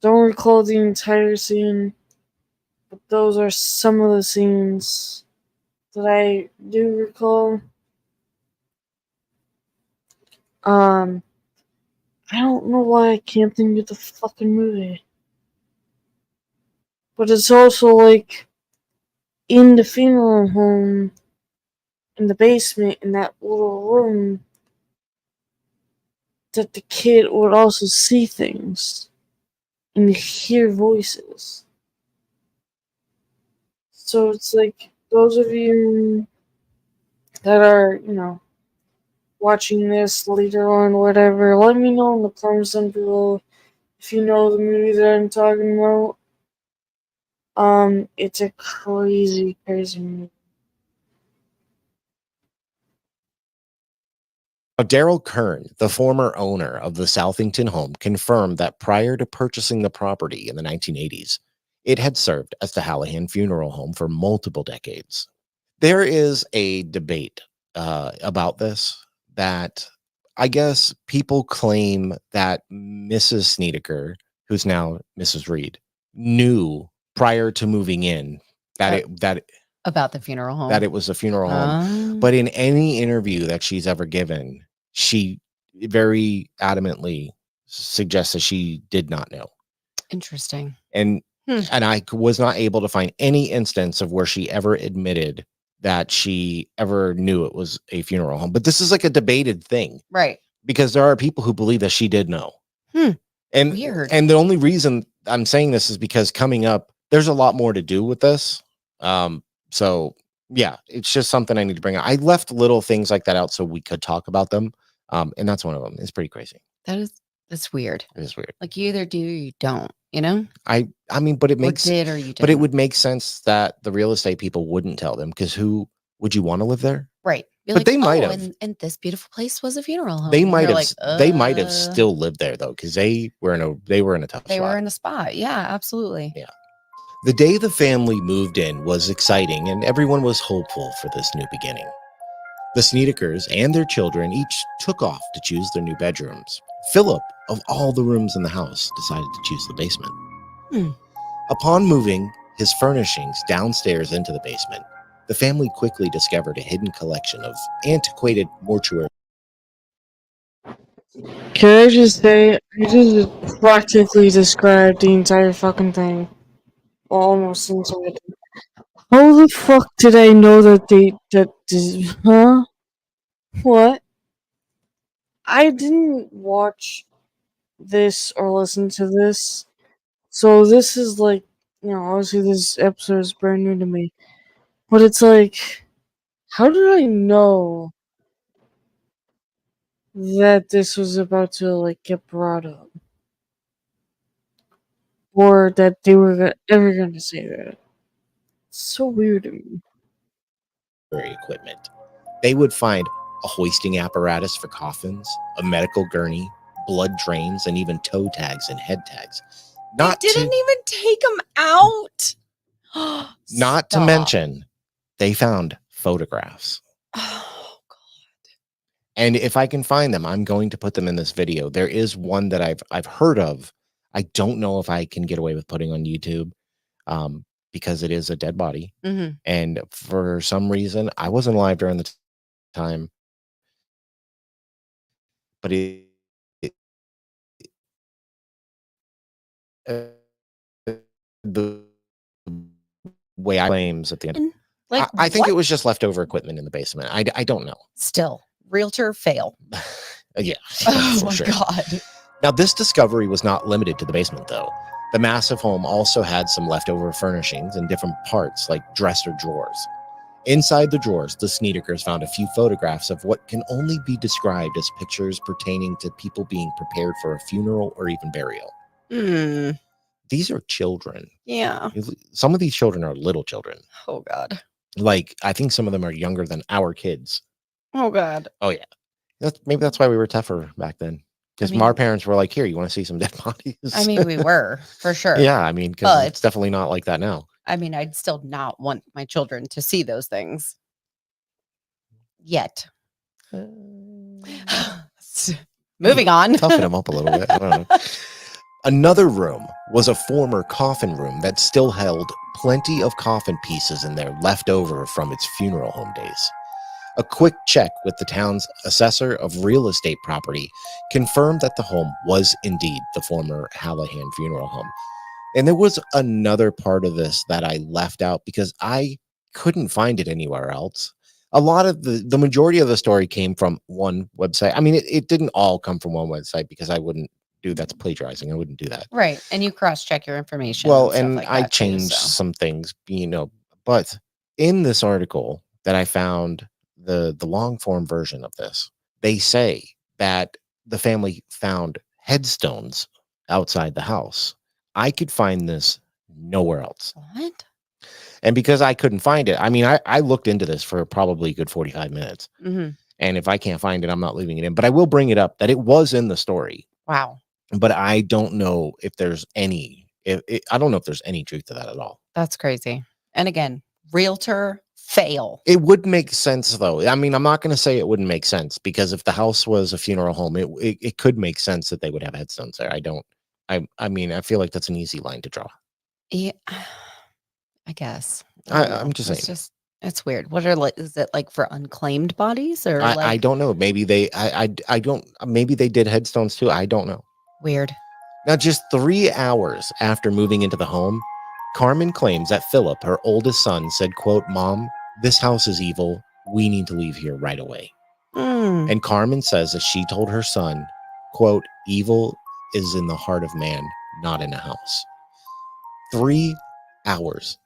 Don't recall the entire scene, but those are some of the scenes that I do recall. I don't know why I can't think of the fucking movie. But it's also in the funeral home, in the basement, in that little room, that the kid would also see things and hear voices. So it's those of you that are, watching this later on, whatever, let me know in the comments down below if you know the movie that I'm talking about. It's a crazy, crazy movie. Daryl Kern, the former owner of the Southington home, confirmed that prior to purchasing the property in the 1980s, it had served as the Hallahan Funeral Home for multiple decades. There is a debate about this, that I guess people claim that Mrs. Snedeker, who's now Mrs. Reed, knew prior to moving in that about the funeral home, that it was a funeral home. But in any interview that she's ever given, she very adamantly suggests that she did not know. Interesting. And I was not able to find any instance of where she ever admitted that she ever knew it was a funeral home. But this is a debated thing. Right. Because there are people who believe that she did know. And Weird. And the only reason I'm saying this is because coming up, there's a lot more to do with this. So yeah, it's just something I need to bring up. I left little things like that out so we could talk about them. And that's one of them. It's pretty crazy. That's weird. It is weird. Like you either do or you don't, you know? I mean, but it Or makes did or you didn't. but it would make sense that the real estate people wouldn't tell them, because who would you want to live there? Right. Be But like, they might "Oh, have. and this beautiful place was a funeral home. They And might you're have like, they might have still lived there though, because they were in a tough They spot. were in a spot. Yeah, absolutely. Yeah. The day the family moved in was exciting, and everyone was hopeful for this new beginning. The Sneedekers and their children each took off to choose their new bedrooms. Philip, of all the rooms in the house, decided to choose the basement. Upon moving his furnishings downstairs into the basement, the family quickly discovered a hidden collection of antiquated mortuary. Can I just say, I just practically described the entire fucking thing. Almost inside. How the fuck did I know huh? What? I didn't watch this or listen to this. So this is like, obviously this episode is brand new to me. But it's like, how did I know that this was about to, like, get brought up? Or that they were ever gonna say that? It's so weird to me. Equipment. They would find a hoisting apparatus for coffins, a medical gurney, blood drains, and even toe tags and head tags. They didn't even take them out. Not to Stop. mention, they found photographs. Oh, God. And if I can find them, I'm going to put them in this video. There is one that I've heard of. I don't know if I can get away with putting on YouTube, because it is a dead body. Mhm. And for some reason, I wasn't alive during the time, but the way I claims at the end, Like, I think it what? was just leftover equipment in the basement. I don't know. Still, realtor fail. Yeah, Oh for my sure. God. Now, this discovery was not limited to the basement, though. The massive home also had some leftover furnishings and different parts, like dresser drawers. Inside the drawers, the Sneedekers found a few photographs of what can only be described as pictures pertaining to people being prepared for a funeral or even burial. Hmm. These are children. Yeah. Some of these children are little children. Oh, God. Like, I think some of them are younger than our kids. Oh, God. Oh, yeah. Maybe that's why we were tougher back then. Because mean- our parents were like, here, you want to see some dead bodies? I mean, we were, for sure. Yeah, I mean, because it's But- definitely not like that now. I mean, I'd still not want my children to see those things. Yet. Moving on. Toughen them up a little bit. I don't know. Another room was a former coffin room that still held plenty of coffin pieces in there left over from its funeral home days. A quick check with the town's assessor of real estate property confirmed that the home was indeed the former Hallahan funeral home. And there was another part of this that I left out because I couldn't find it anywhere else. A lot of the majority of the story came from one website. I mean, it didn't all come from one website, because I wouldn't do that's plagiarizing. I wouldn't do that. Right. And you cross-check your information. Well, stuff and like I that too, changed so. some things, but in this article that I found, the long form version of this, they say that the family found headstones outside the house. I could find this nowhere else. What? And because I couldn't find it, I mean, I looked into this for probably a good 45 minutes. Mm-hmm. And if I can't find it, I'm not leaving it in. But I will bring it up that it was in the story. Wow. But I don't know if there's any, I don't know if there's any truth to that at all. That's crazy. And again, realtor fail. It would make sense, though. I mean, I'm not going to say it wouldn't make sense, because if the house was a funeral home, it could make sense that they would have headstones there. I mean, I feel like that's an easy line to draw. Yeah, I guess. I don't I'm know. just It's saying. just, it's weird. What are is it like for unclaimed bodies or I like don't know. Maybe I don't, maybe they did headstones too. I don't know. weird? Now, just 3 hours after moving into the home, Carmen claims that Philip, her oldest son, said, quote, "Mom, this house is evil. We need to leave here right away." Mm. And Carmen says that she told her son, quote, "Evil is in the heart of man, not in a house. 3 hours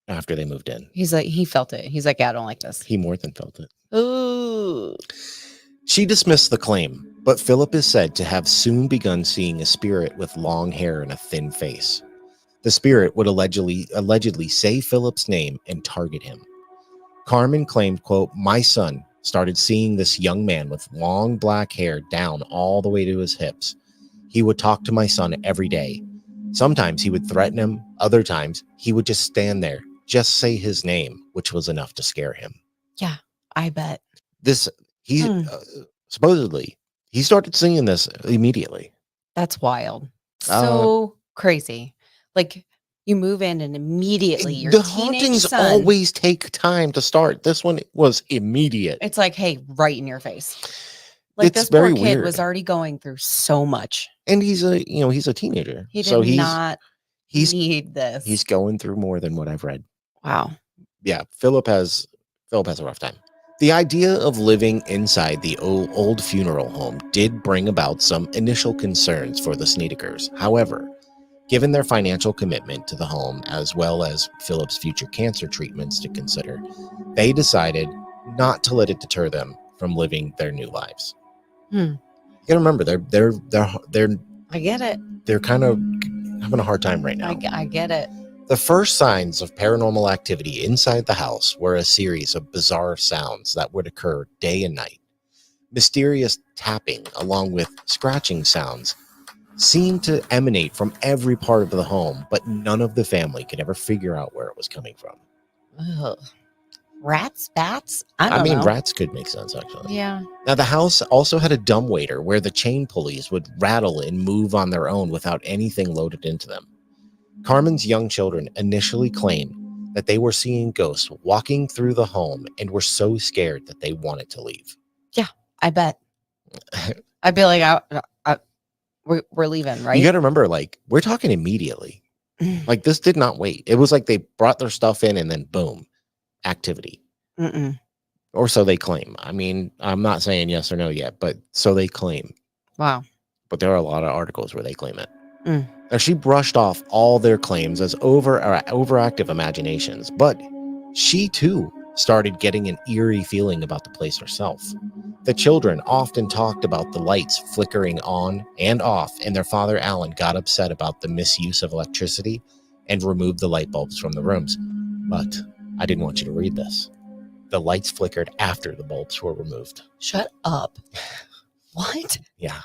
after they moved in, He's like, he felt it. He's like, yeah, I don't like this. he more than felt it. Ooh. She dismissed the claim, but Philip is said to have soon begun seeing a spirit with long hair and a thin face. The spirit would allegedly say Philip's name and target him. Carmen claimed, quote, "My son started seeing this young man with long black hair down all the way to his hips. He would talk to my son every day. Sometimes he would threaten him. Other times he would just stand there, just say his name, which was enough to scare him." Yeah, I bet. Supposedly he started seeing this immediately. That's wild. So crazy. Like, you move in and immediately your The teenage hauntings son, always take time to start. This one was immediate. it's like, hey, right in your face. Like, It's this poor very kid weird. was already going through so much. And he's a teenager. He did so not he's need this. he's going through more than what I've read. Wow. Yeah, Philip has a rough time. The idea of living inside the old funeral home did bring about some initial concerns for the Snedekers. However, given their financial commitment to the home, as well as Philip's future cancer treatments to consider, they decided not to let it deter them from living their new lives. You gotta remember, they're I get it. they're kind of having a hard time right now. I get it. The first signs of paranormal activity inside the house were a series of bizarre sounds that would occur day and night. Mysterious tapping, along with scratching sounds, seemed to emanate from every part of the home, but none of the family could ever figure out where it was coming from. Ugh. Rats? Bats? I don't know. Rats could make sense, actually. Yeah. Now, the house also had a dumbwaiter where the chain pulleys would rattle and move on their own without anything loaded into them. Carmen's young children initially claimed that they were seeing ghosts walking through the home and were so scared that they wanted to leave. Yeah, I bet. I'd be like, we're leaving, right? You got to remember, like, we're talking immediately. Like, this did not wait. It was like they brought their stuff in and then boom, activity. Or so they claim. I mean, I'm not saying yes or no yet, but so they claim. Wow. But there are a lot of articles where they claim it. Now, she brushed off all their claims as overactive imaginations, but she too started getting an eerie feeling about the place herself. The children often talked about the lights flickering on and off, and their father, Alan, got upset about the misuse of electricity and removed the light bulbs from the rooms. But I didn't want you to read this. The lights flickered after the bulbs were removed. Shut up. What? Yeah.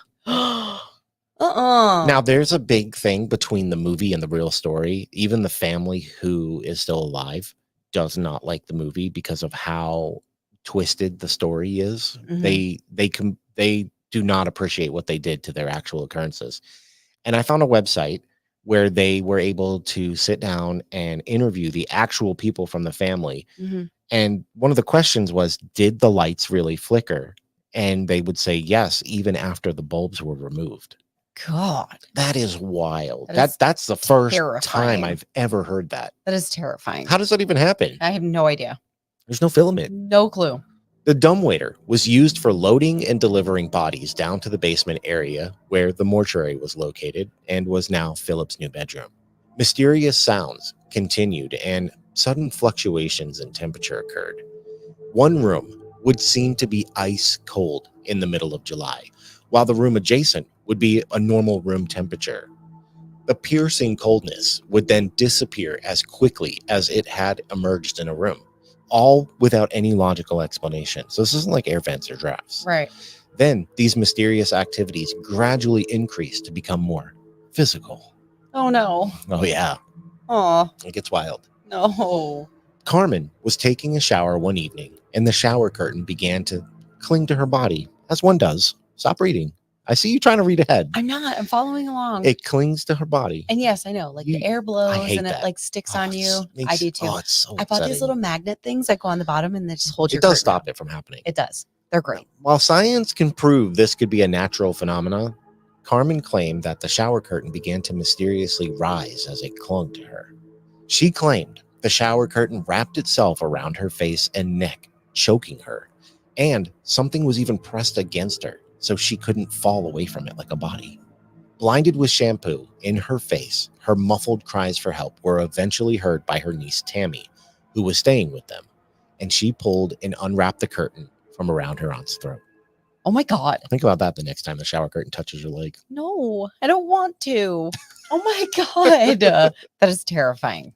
Now, there's a big thing between the movie and the real story. Even the family who is still alive does not like the movie because of how twisted the story is. They do not appreciate what they did to their actual occurrences. And I found a website where they were able to sit down and interview the actual people from the family. And one of the questions was, did the lights really flicker? And they would say yes, even after the bulbs were removed. God, that is wild. That is That's the first terrifying. time I've ever heard that. That is terrifying. How does that even happen? I have no idea. There's no filament. No clue. The dumbwaiter was used for loading and delivering bodies down to the basement area where the mortuary was located and was now Philip's new bedroom. Mysterious sounds continued and sudden fluctuations in temperature occurred. One room would seem to be ice cold in the middle of July, while the room adjacent would be a normal room temperature. The piercing coldness would then disappear as quickly as it had emerged in a room, all without any logical explanation. So this isn't like air vents or drafts. Right. Then these mysterious activities gradually increased to become more physical. Oh, no. Oh, yeah. Oh, It gets wild. no. Carmen was taking a shower one evening, and the shower curtain began to cling to her body, as one does. Stop reading. I see you trying to read ahead. I'm not. I'm following along. It clings to her body. And yes, I know. Like, the air I blows hate and it that. like sticks Oh, on you. makes- I do too. Oh, it's so I bought these upsetting. little magnet things that go on the bottom and they just hold your It does curtain stop up. it from happening. It does. They're great. While science can prove this could be a natural phenomena, Carmen claimed that the shower curtain began to mysteriously rise as it clung to her. She claimed the shower curtain wrapped itself around her face and neck, choking her, and something was even pressed against her so she couldn't fall away from it like a body. Blinded with shampoo in her face, her muffled cries for help were eventually heard by her niece Tammy, who was staying with them, and she pulled and unwrapped the curtain from around her aunt's throat. Oh my God. Think about that the next time the shower curtain touches your leg. No, I don't want to. Oh my God. That is terrifying.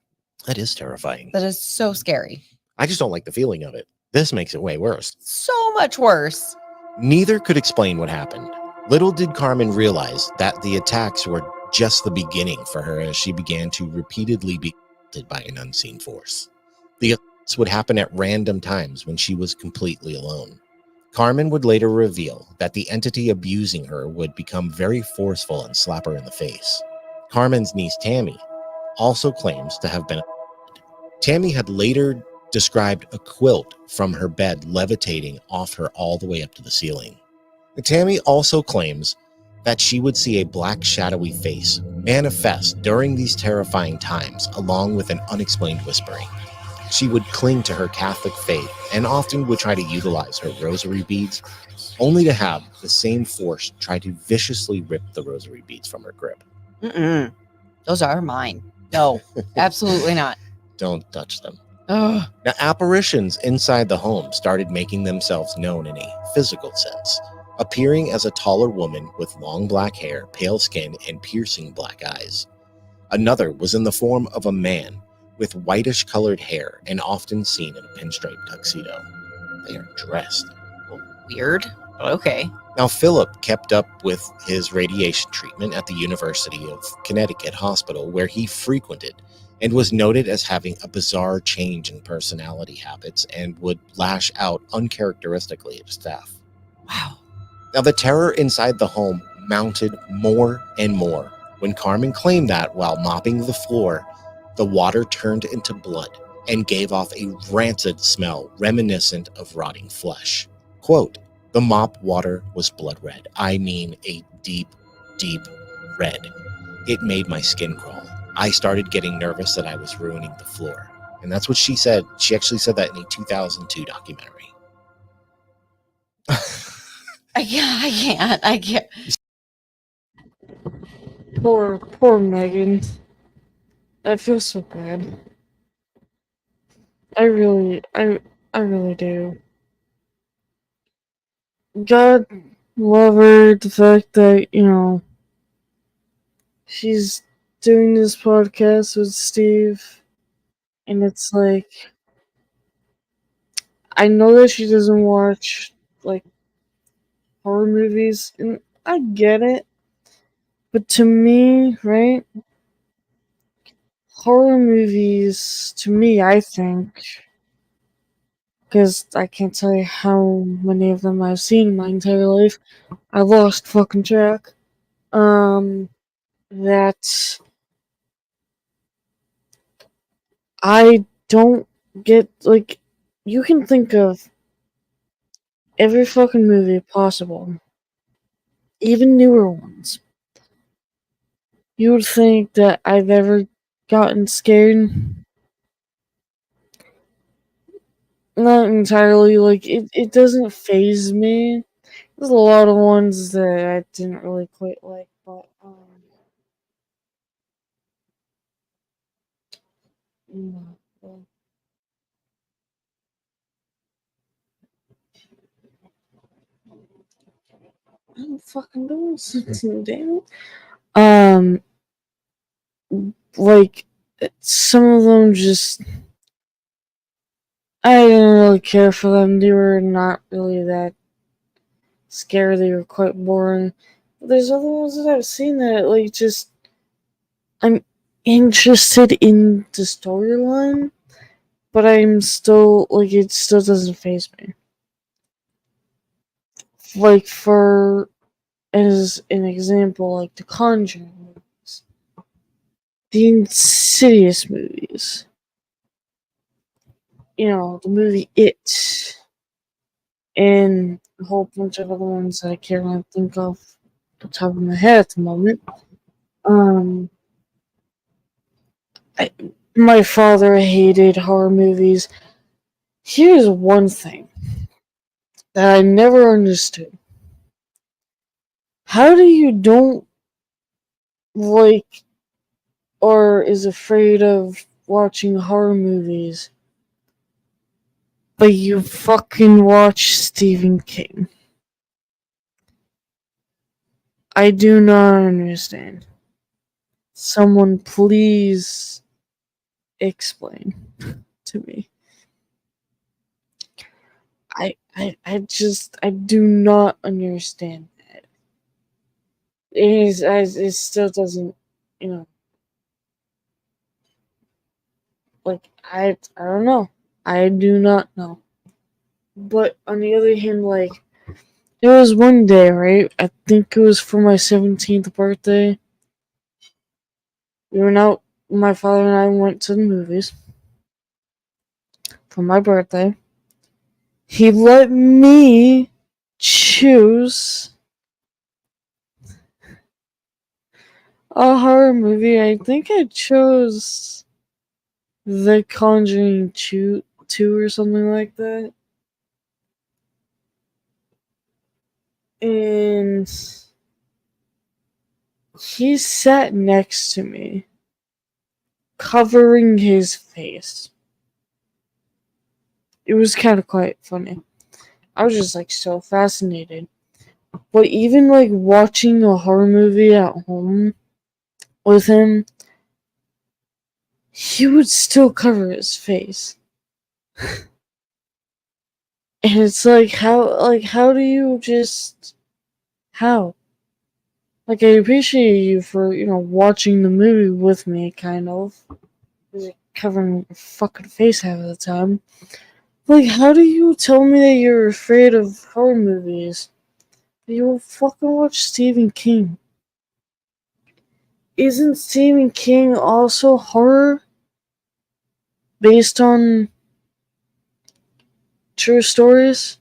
That is terrifying. That is so scary. I just don't like the feeling of it. This makes it way worse. So much worse. Neither could explain what happened. Little did Carmen realize that the attacks were just the beginning for her as she began to repeatedly be assaulted by an unseen force. The assaults would happen at random times when she was completely alone. Carmen would later reveal that the entity abusing her would become very forceful and slap her in the face. Carmen's niece Tammy also claims to have been assaulted. Tammy had later described a quilt from her bed levitating off her all the way up to the ceiling. Tammy also claims that she would see a black shadowy face manifest during these terrifying times, along with an unexplained whispering. She would cling to her Catholic faith and often would try to utilize her rosary beads, only to have the same force try to viciously rip the rosary beads from her grip. Those are mine. No, absolutely not. Don't touch them. Ugh. Now, apparitions inside the home started making themselves known in a physical sense, appearing as a taller woman with long black hair, pale skin, and piercing black eyes. Another was in the form of a man with whitish colored hair and often seen in a pinstripe tuxedo. They are dressed. Weird, but okay. Now, Philip kept up with his radiation treatment at the University of Connecticut Hospital, where he frequented, and was noted as having a bizarre change in personality habits and would lash out uncharacteristically at staff. Wow. Now, the terror inside the home mounted more and more when Carmen claimed that while mopping the floor, the water turned into blood and gave off a rancid smell reminiscent of rotting flesh. Quote, "The mop water was blood red. I mean a deep, deep red. It made my skin crawl. I started getting nervous that I was ruining the floor." And that's what she said. She actually said that in a 2002 documentary. I can't. Poor Megan. I feel so bad. I really do. God love her, the fact that, she's doing this podcast with Steve, and it's like, I know that she doesn't watch, like, horror movies, and I get it, but to me, right, horror movies, to me, I think, because I can't tell you how many of them I've seen in my entire life, I lost fucking track, that I don't get, like, you can think of every fucking movie possible, even newer ones. You would think that I've ever gotten scared. Not entirely, like, it doesn't faze me. There's a lot of ones that I didn't really quite like, but, I'm fucking doing something, damn it. Like, some of them just, I didn't really care for them. They were not really that scary. They were quite boring. But there's other ones that I've seen that, like, just, I'm interested in the storyline, but I'm still, like, it still doesn't faze me. Like, for, as an example, like, the Conjuring movies. The Insidious movies. The movie It. And a whole bunch of other ones that I can't really think of the top of my head at the moment. My father hated horror movies. Here's one thing that I never understood. How do you don't like, or is afraid of watching horror movies, but you fucking watch Stephen King. I do not understand. Someone please explain to me. I do not understand that. It still doesn't, you know, like, I don't know. I do not know. But on the other hand, like, there was one day, right? I think it was for my 17th birthday. We went out, my father and I went to the movies for my birthday. He let me choose a horror movie. I think I chose The Conjuring 2 or something like that. And he sat next to me, covering his face. It was kind of quite funny. I was just like so fascinated. But even like watching a horror movie at home with him, he would still cover his face. And it's like, how do you just, how? Like, I appreciate you for, watching the movie with me, kind of. Covering your fucking face half of the time. Like, how do you tell me that you're afraid of horror movies? You will fucking watch Stephen King. Isn't Stephen King also horror? Based on true stories?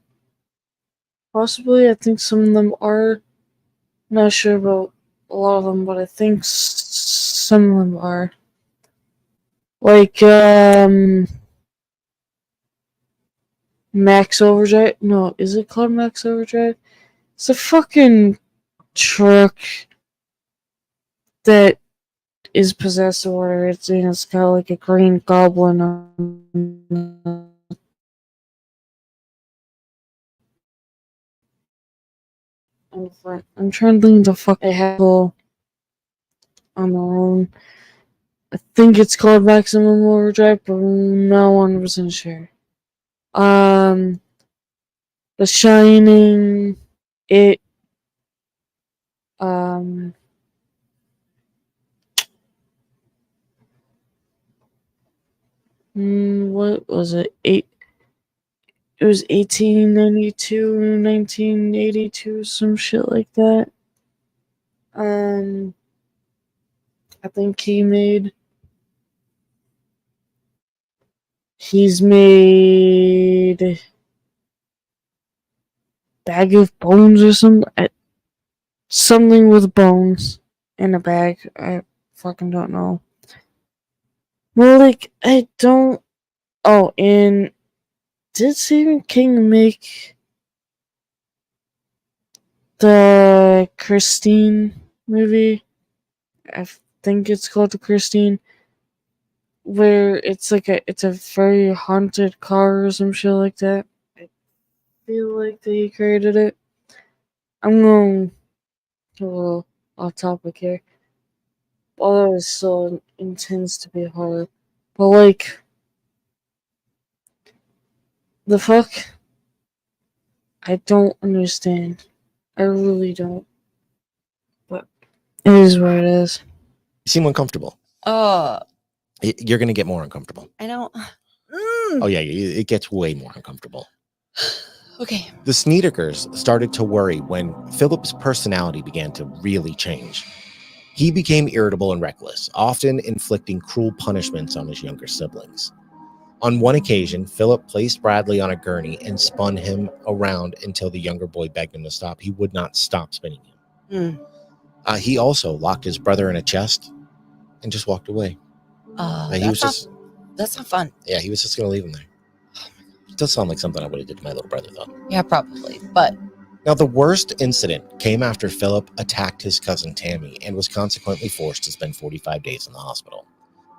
Possibly, I think some of them are. Not sure about a lot of them, but I think some of them are. Like, Max Overdrive? No, is it called Max Overdrive? It's a fucking truck that is possessed or whatever. It's got like a green goblin on. I'm trying to think the fuck they have on their own. I think it's called Maximum Overdrive, but I'm not 100% sure. The Shining, It, what was it? It was 1892, 1982, some shit like that. I think he's made Bag of Bones or something with bones in a bag. I fucking don't know. Well, like, I don't. Oh, and did Stephen King make the Christine movie? I think it's called The Christine, where it's a very haunted car or some shit like that. I feel like they created it. I'm going a little off topic here, although it still intends to be horror. But like, the fuck? I don't understand. I really don't. But it is what it is. You seem uncomfortable. You're going to get more uncomfortable. I don't. Oh, yeah, it gets way more uncomfortable. Okay. The Sneedekers started to worry when Philip's personality began to really change. He became irritable and reckless, often inflicting cruel punishments on his younger siblings. On one occasion, Philip placed Bradley on a gurney and spun him around until the younger boy begged him to stop. He would not stop spinning him. He also locked his brother in a chest and just walked away. That's not fun. Yeah, he was just going to leave him there. It does sound like something I would have did to my little brother, though. Yeah, probably. But Now, the worst incident came after Philip attacked his cousin Tammy and was consequently forced to spend 45 days in the hospital.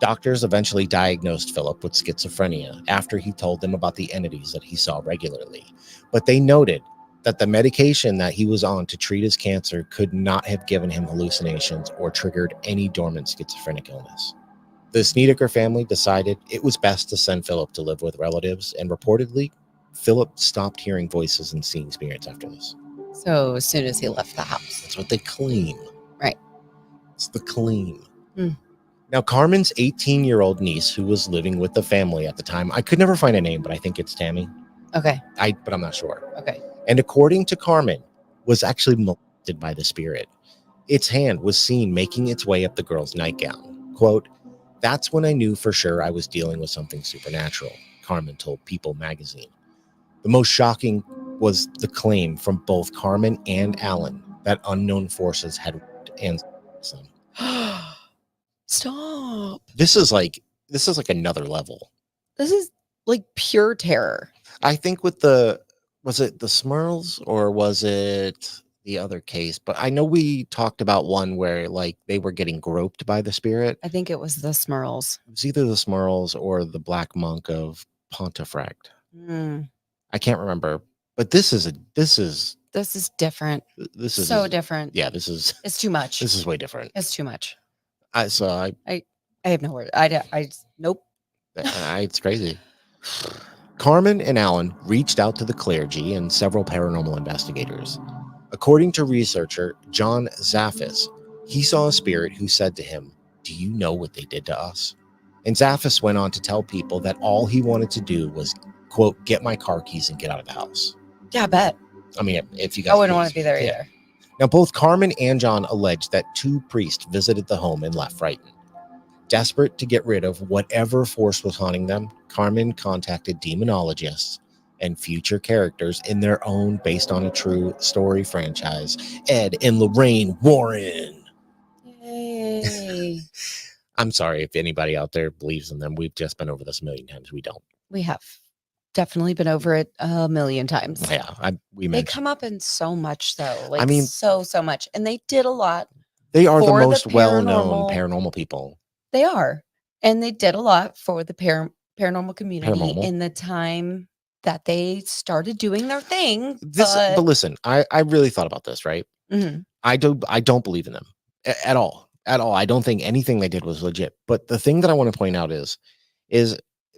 Doctors eventually diagnosed Philip with schizophrenia after he told them about the entities that he saw regularly, but they noted that the medication that he was on to treat his cancer could not have given him hallucinations or triggered any dormant schizophrenic illness. The Snedeker family decided it was best to send Philip to live with relatives, and reportedly, Philip stopped hearing voices and seeing spirits after this. So as soon as he left the house. That's what they claim. Right. It's the claim. Hmm. Now, Carmen's 18-year-old niece, who was living with the family at the time, I could never find a name, but I think it's Tammy. Okay. But I'm not sure. Okay. And according to Carmen, was actually molested by the spirit. Its hand was seen making its way up the girl's nightgown. Quote, "That's when I knew for sure I was dealing with something supernatural," Carmen told People magazine. The most shocking was the claim from both Carmen and Alan that unknown forces had and them. Stop. This is like another level. This is like pure terror. I think was it the Smurls or was it the other case? But I know we talked about one where like they were getting groped by the spirit. I think it was the Smurls. It was either the Smurls or the Black Monk of Pontefract. Mm, I can't remember. But this is different. this is So different. Yeah, this is It's too much. this is way different. It's too much. I have no word. I nope. it's crazy. Carmen and Alan reached out to the clergy and several paranormal investigators. According to researcher John Zaffis, he saw a spirit who said to him, "Do you know what they did to us?" And Zaffis went on to tell people that all he wanted to do was, quote, "get my car keys and get out of the house." Yeah, I bet. I mean, if you guys I wouldn't want to be there either. Now, both Carmen and John alleged that 2 priests visited the home and left frightened. Desperate to get rid of whatever force was haunting them, Carmen contacted demonologists and future characters in their own based on a true story franchise, Ed and Lorraine Warren. Yay. I'm sorry if anybody out there believes in them. We've just been over this a million times. We don't. We have definitely been over it a million times. Yeah, They mentioned come up in so much though. Like I mean, so much. And they did a lot. they are the for the most well-known paranormal- paranormal people. They are. And they did a lot for the paranormal community Paranormal. in the time that they started doing their thing. But listen, I really thought about this, right? Mhm. I don't believe in them at all. At all. I don't think anything they did was legit. But the thing that I want to point out is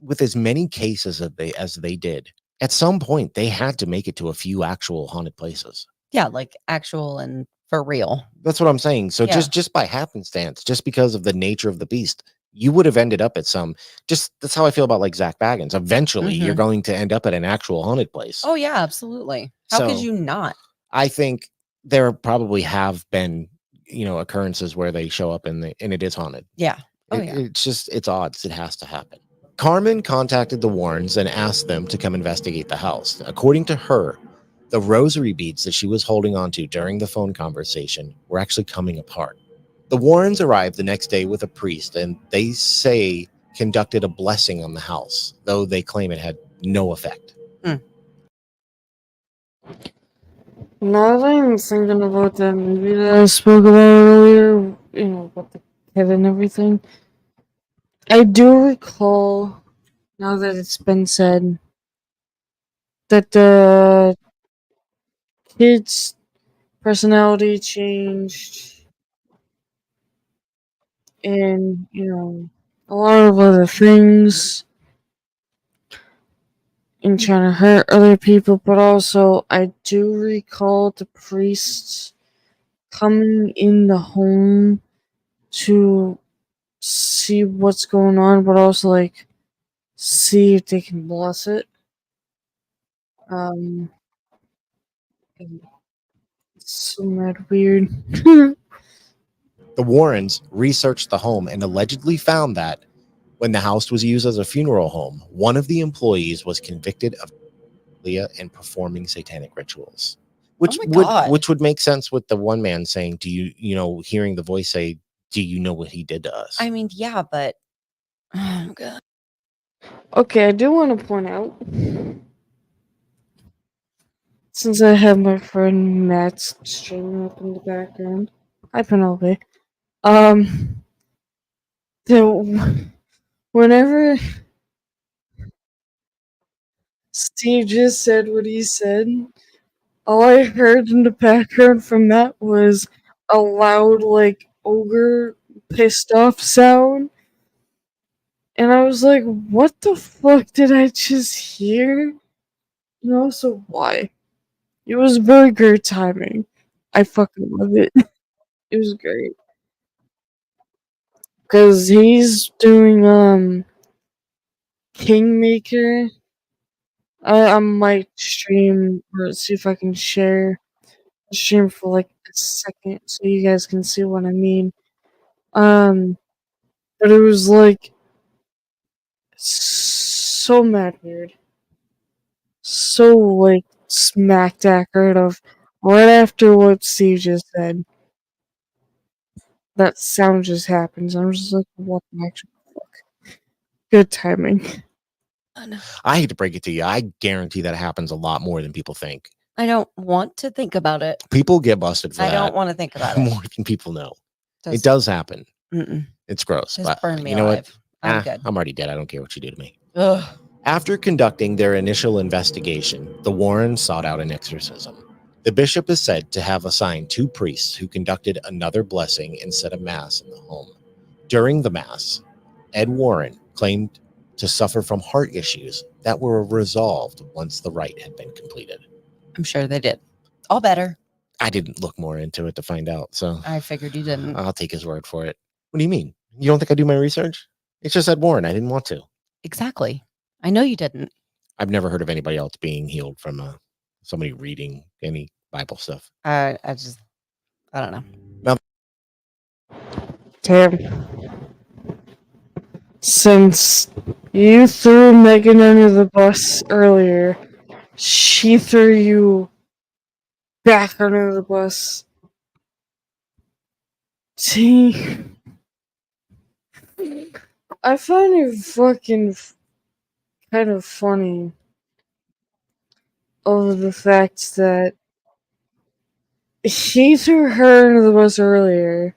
with as many cases as they did, at some point they had to make it to a few actual haunted places. Yeah, like actual and for real. That's what I'm saying. So Yeah. just by happenstance, just because of the nature of the beast, you would have ended up at that's how I feel about like Zach Baggins. Eventually you're Mhm. going to end up at an actual haunted place. Oh yeah, absolutely. How could So- you not? I think there probably have been, occurrences where they show up and it is haunted. Yeah. Oh yeah. It's odds. It has to happen. Carmen contacted the Warrens and asked them to come investigate the house. According to her, the rosary beads that she was holding onto during the phone conversation were actually coming apart. The Warrens arrived the next day with a priest, and they say conducted a blessing on the house, though they claim it had no effect. Now that I'm thinking about that movie that I spoke about earlier, about the kid and everything, I do recall, now that it's been said, that the kid's personality changed, and, a lot of other things, and trying to hurt other people, but also I do recall the priests coming in the home to see what's going on, but also like see if they can bless it. It's so mad weird. The Warrens researched the home and allegedly found that when the house was used as a funeral home, one of the employees was convicted of Leah and performing satanic rituals, which Oh my God. which would make sense with the one man saying, "Do you hearing the voice say, do you know what he did to us?" I mean, yeah, but oh god. Okay, I do want to point out since I have my friend Matt's streaming up in the background. Hi, Penelope. Whenever Steve just said what he said, all I heard in the background from that was a loud, like, ogre pissed off sound. And I was like, what the fuck did I just hear? And also, why? It was very great timing. I fucking love it. It was great. Because he's doing, Kingmaker. I might stream or see if I can share the stream for like a second so you guys can see what I mean. But it was like so mad weird. So like smacked accurate of right after what Steve just said. That sound just happens. I'm just like, what the actual fuck? Good timing. I hate to break it to you. I guarantee that happens a lot more than people think. I don't want to think about it. People get busted for I that don't want to think about it. more than people know. It Just- does happen. Mm-mm. It's gross. Just But burn me you know alive. what? I'm good. I'm already dead. I don't care what you do to me. Ugh. After conducting their initial investigation, the Warrens sought out an exorcism. The bishop is said to have assigned 2 priests who conducted another blessing and said a mass in the home. During the mass, Ed Warren claimed to suffer from heart issues that were resolved once the rite had been completed. I'm sure they did. All better. I didn't look more into it to find out, so I figured you didn't. I'll take his word for it. What do you mean? You don't think I do my research? It's just Ed Warren. I didn't want to. Exactly. I know you didn't. I've never heard of anybody else being healed from somebody reading any Bible stuff. I don't know. Damn. Since you threw Megan under the bus earlier, she threw you back under the bus. See, I find it fucking kind of funny over the fact that he threw her under the bus earlier,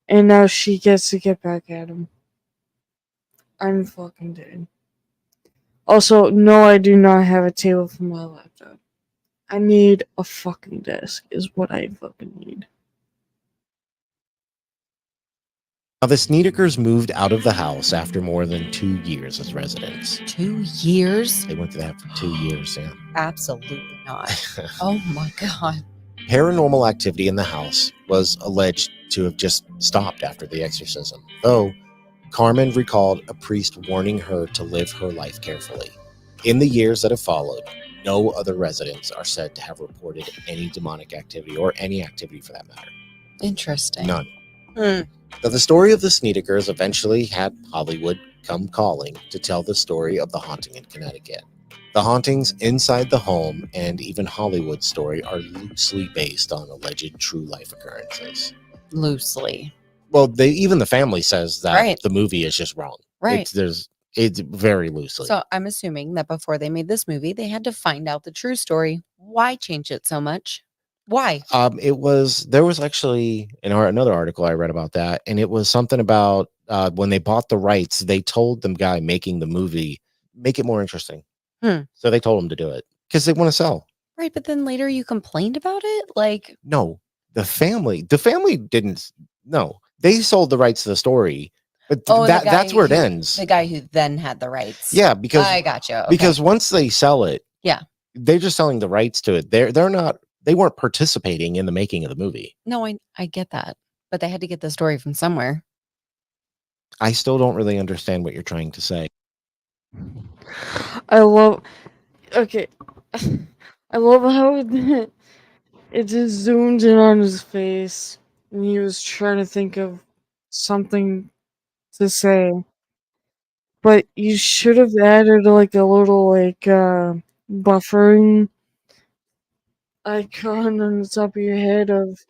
and now she gets to get back at him. I'm fucking dead. Also, no, I do not have a table for my laptop. I need a fucking desk, is what I fucking need. Now, the Sneedekers moved out of the house after more than 2 years as residents. 2 years? They went through that for 2 years, yeah. Absolutely not. Oh my god. Paranormal activity in the house was alleged to have just stopped after the exorcism, though Carmen recalled a priest warning her to live her life carefully. In the years that have followed, no other residents are said to have reported any demonic activity or any activity for that matter. Interesting. None. Hmm. Now, the story of the Sneedekers eventually had Hollywood come calling to tell the story of the haunting in Connecticut. The hauntings inside the home and even Hollywood's story are loosely based on alleged true life occurrences. Loosely. Well, even the family says that Right. the movie is just wrong. Right. It's very loosely. So I'm assuming that before they made this movie, they had to find out the true story. Why change it so much? Why? There was actually another article I read about that, and it was something about when they bought the rights, they told the guy making the movie, make it more interesting. So they told him to do it because they want to sell. Right, but then later you complained about it? Like, No, the family didn't. No, they sold the rights to the story, but oh, that's where it ends. The guy who then had the rights. Yeah, because I gotcha. Okay. because once they sell it, Yeah. they're just selling the rights to it. They weren't participating in the making of the movie. No, I get that. But they had to get the story from somewhere. I still don't really understand what you're trying to say. I love how it just zoomed in on his face and he was trying to think of something to say. But you should have added like a little buffering icon on the top of your head of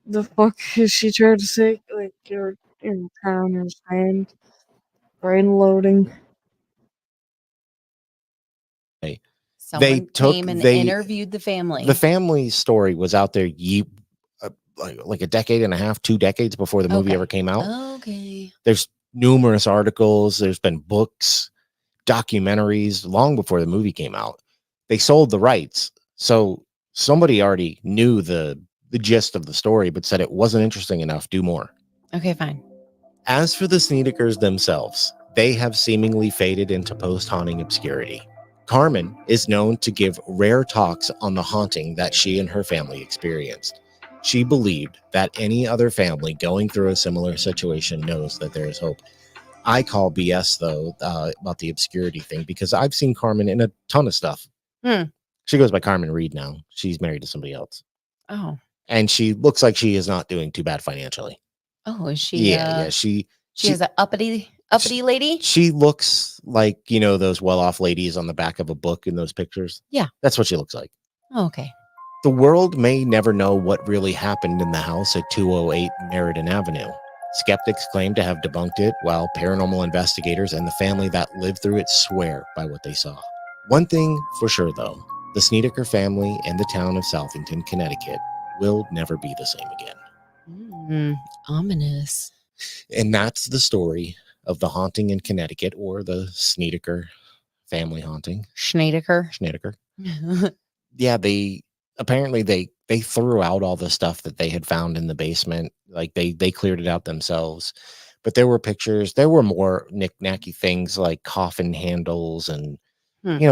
the fuck is she trying to say? Like you're trying to understand. Brain loading. Someone took- came and they- interviewed the family. The family's story was out there like a decade and a half, 2 decades before the movie Okay. ever came out. Okay. There's numerous articles. There's been books, documentaries long before the movie came out. They sold the rights. So somebody already knew the gist of the story, but said it wasn't interesting enough. Do more. Okay, fine. As for the Sneedekers themselves, they have seemingly faded into post-haunting obscurity. Carmen is known to give rare talks on the haunting that she and her family experienced. She believed that any other family going through a similar situation knows that there is hope. I call BS, though, about the obscurity thing, because I've seen Carmen in a ton of stuff. She goes by Carmen Reed now. She's married to somebody else. Oh. And she looks like she is not doing too bad financially. Oh, is she? Yeah. She is an uppity lady. She looks like, those well-off ladies on the back of a book in those pictures. Yeah. That's what she looks like. Oh, okay. The world may never know what really happened in the house at 208 Meriden Avenue. Skeptics claim to have debunked it, while paranormal investigators and the family that lived through it swear by what they saw. One thing for sure, though, the Snedeker family and the town of Southington, Connecticut will never be the same again. Ominous. And that's the story of the haunting in Connecticut, or the Snedeker family haunting. Schnedeker. Yeah, apparently they threw out all the stuff that they had found in the basement. Like they cleared it out themselves. But there were pictures. There were more knick-knacky things like coffin handles and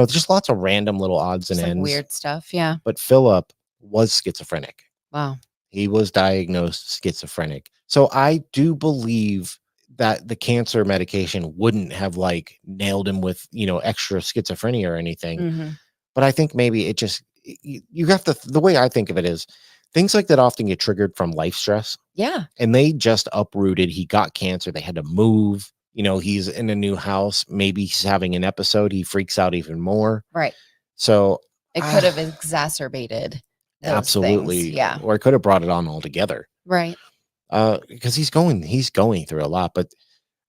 just lots of random little odds and Just like ends. weird stuff. Yeah. But Philip was schizophrenic. Wow. He was diagnosed schizophrenic. So I do believe that the cancer medication wouldn't have nailed him with, extra schizophrenia or anything. Mm-hmm. But I think maybe it just, you have to, the way I think of it is things like that often get triggered from life stress. Yeah. And they just uprooted. He got cancer. They had to move. He's in a new house. Maybe he's having an episode. He freaks out even more. Right. So it could have exacerbated. Absolutely. Things. Yeah. Or it could have brought it on altogether. Right. Because he's going through a lot. But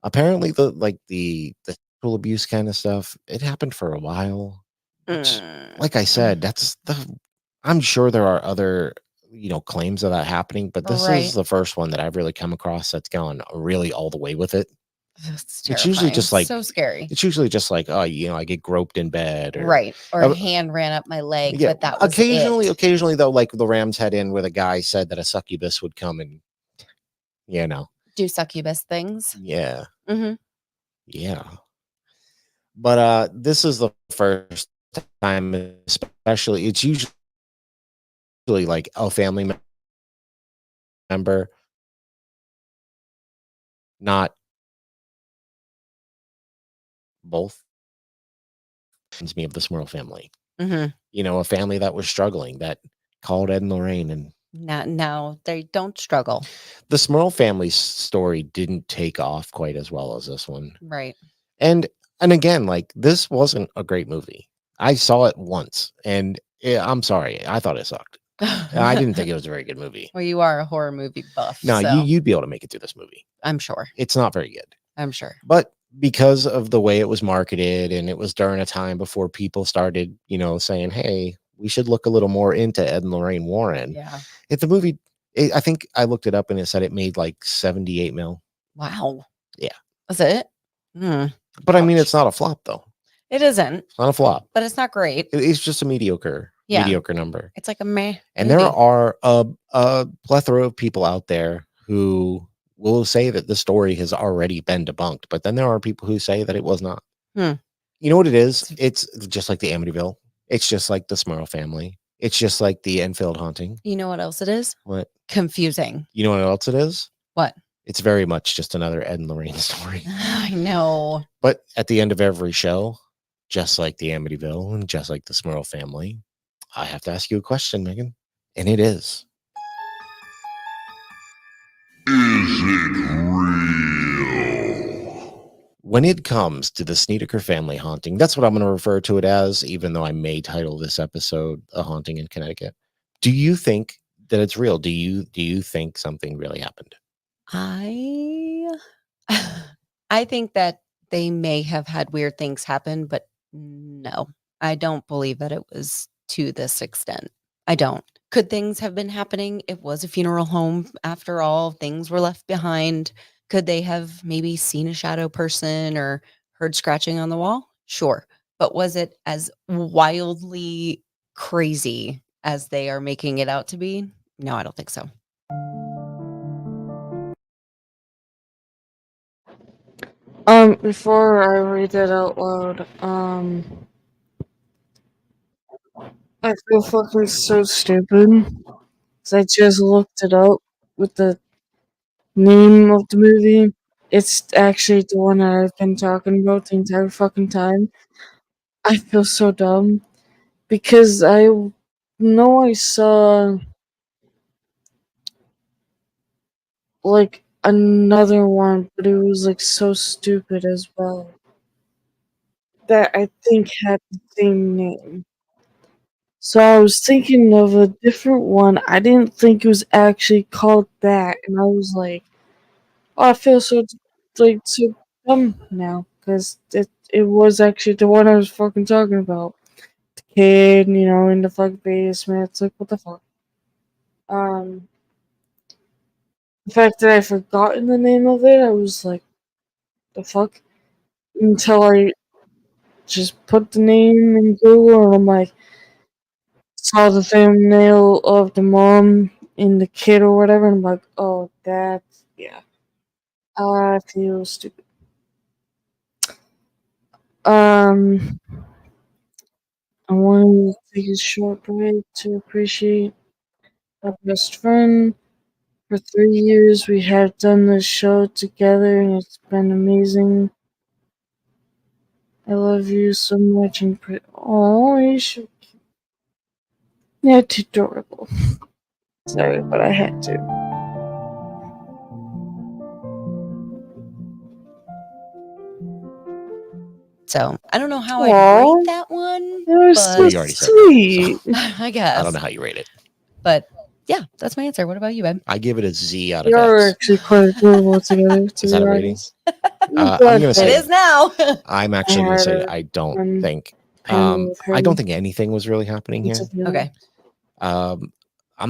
apparently the sexual abuse kind of stuff, it happened for a while. Which, like I said, I'm sure there are other claims of that happening, but this is the first one that I've really come across that's gone really all the way with it. It's usually just so scary. It's usually just like, oh, I get groped in bed, or or a hand ran up my leg. Yeah, but that was occasionally though, like the Rams Head in where the guy said that a succubus would come and do succubus things. Yeah. Mm-hmm. Yeah. But this is the first time, especially it's usually like a family member, not both. Reminds me of the Smurl family. Mm-hmm. A family that was struggling, that called Ed and Lorraine, and now they don't struggle. The Smurl family's story didn't take off quite as well as this one. Right. And again, this wasn't a great movie. I saw it once, and I'm sorry, I thought it sucked. I didn't think it was a very good movie. Well, you are a horror movie buff. No, so you'd be able to make it through this movie. I'm sure. It's not very good. I'm sure. But because of the way it was marketed, and it was during a time before people started, saying, hey, we should look a little more into Ed and Lorraine Warren. Yeah. If the movie, I think I looked it up and it said it made like 78 mil. Wow. Yeah. That's it? Mm. But I mean, it's not a flop though. It isn't. It's not a flop. But it's not great. It's just a mediocre number. It's like a meh. And movie. there are a plethora of people out there who will say that the story has already been debunked, but then there are people who say that it was not. You know what it is? It's just like the Amityville. It's just like the Smurl family. It's just like the Enfield haunting. You know what else it is? What? Confusing. You know what else it is? What? It's very much just another Ed and Lorraine story. I know. But at the end of every show, just like the Amityville and just like the Smurl family, I have to ask you a question, Megan. And it is it real? When it comes to the Snedeker family haunting, that's what I'm going to refer to it as, even though I may title this episode A Haunting in Connecticut. Do you think that it's real? Do you think something really happened? I think that they may have had weird things happen, but no. I don't believe that it was to this extent. I don't. Could things have been happening? It was a funeral home after all. Things were left behind. Could they have maybe seen a shadow person or heard scratching on the wall? Sure. But was it as wildly crazy as they are making it out to be? No, I don't think so. Before I read that out loud, I feel fucking so stupid. 'Cause I just looked it up with the name of the movie. It's actually the one that I've been talking about the entire fucking time. I feel so dumb. Because I know I saw like another one, but it was like so stupid as well. That I think had the same name. So I was thinking of a different one. I didn't think it was actually called that, and I was like, "Oh, I feel so so dumb now," because it was actually the one I was fucking talking about. The kid, in the fucking basement. It's like, what the fuck? Um, the fact that I forgotten the name of it, I was like, the fuck? Until I just put the name in Google, and I'm like, saw the thumbnail of the mom and the kid or whatever, and I'm like, oh, that's, yeah. I feel stupid. I want to take a short break to appreciate our best friend. For 3 years, we have done this show together, and it's been amazing. I love you so much, and oh, you should. That's adorable. Sorry, but I had to. So I don't know how I'd Aw, rate that one. That was but so you already said that, sweet. I guess. I don't know how you rate it. But yeah, that's my answer. What about you, babe? I give it a Z out of We are X. actually quite adorable together. To Is be that a rating? honest. I'm Glad gonna It say is now. I'm actually going to say had I don't one think. panel with her. I don't think anything was really happening here. Okay. I'm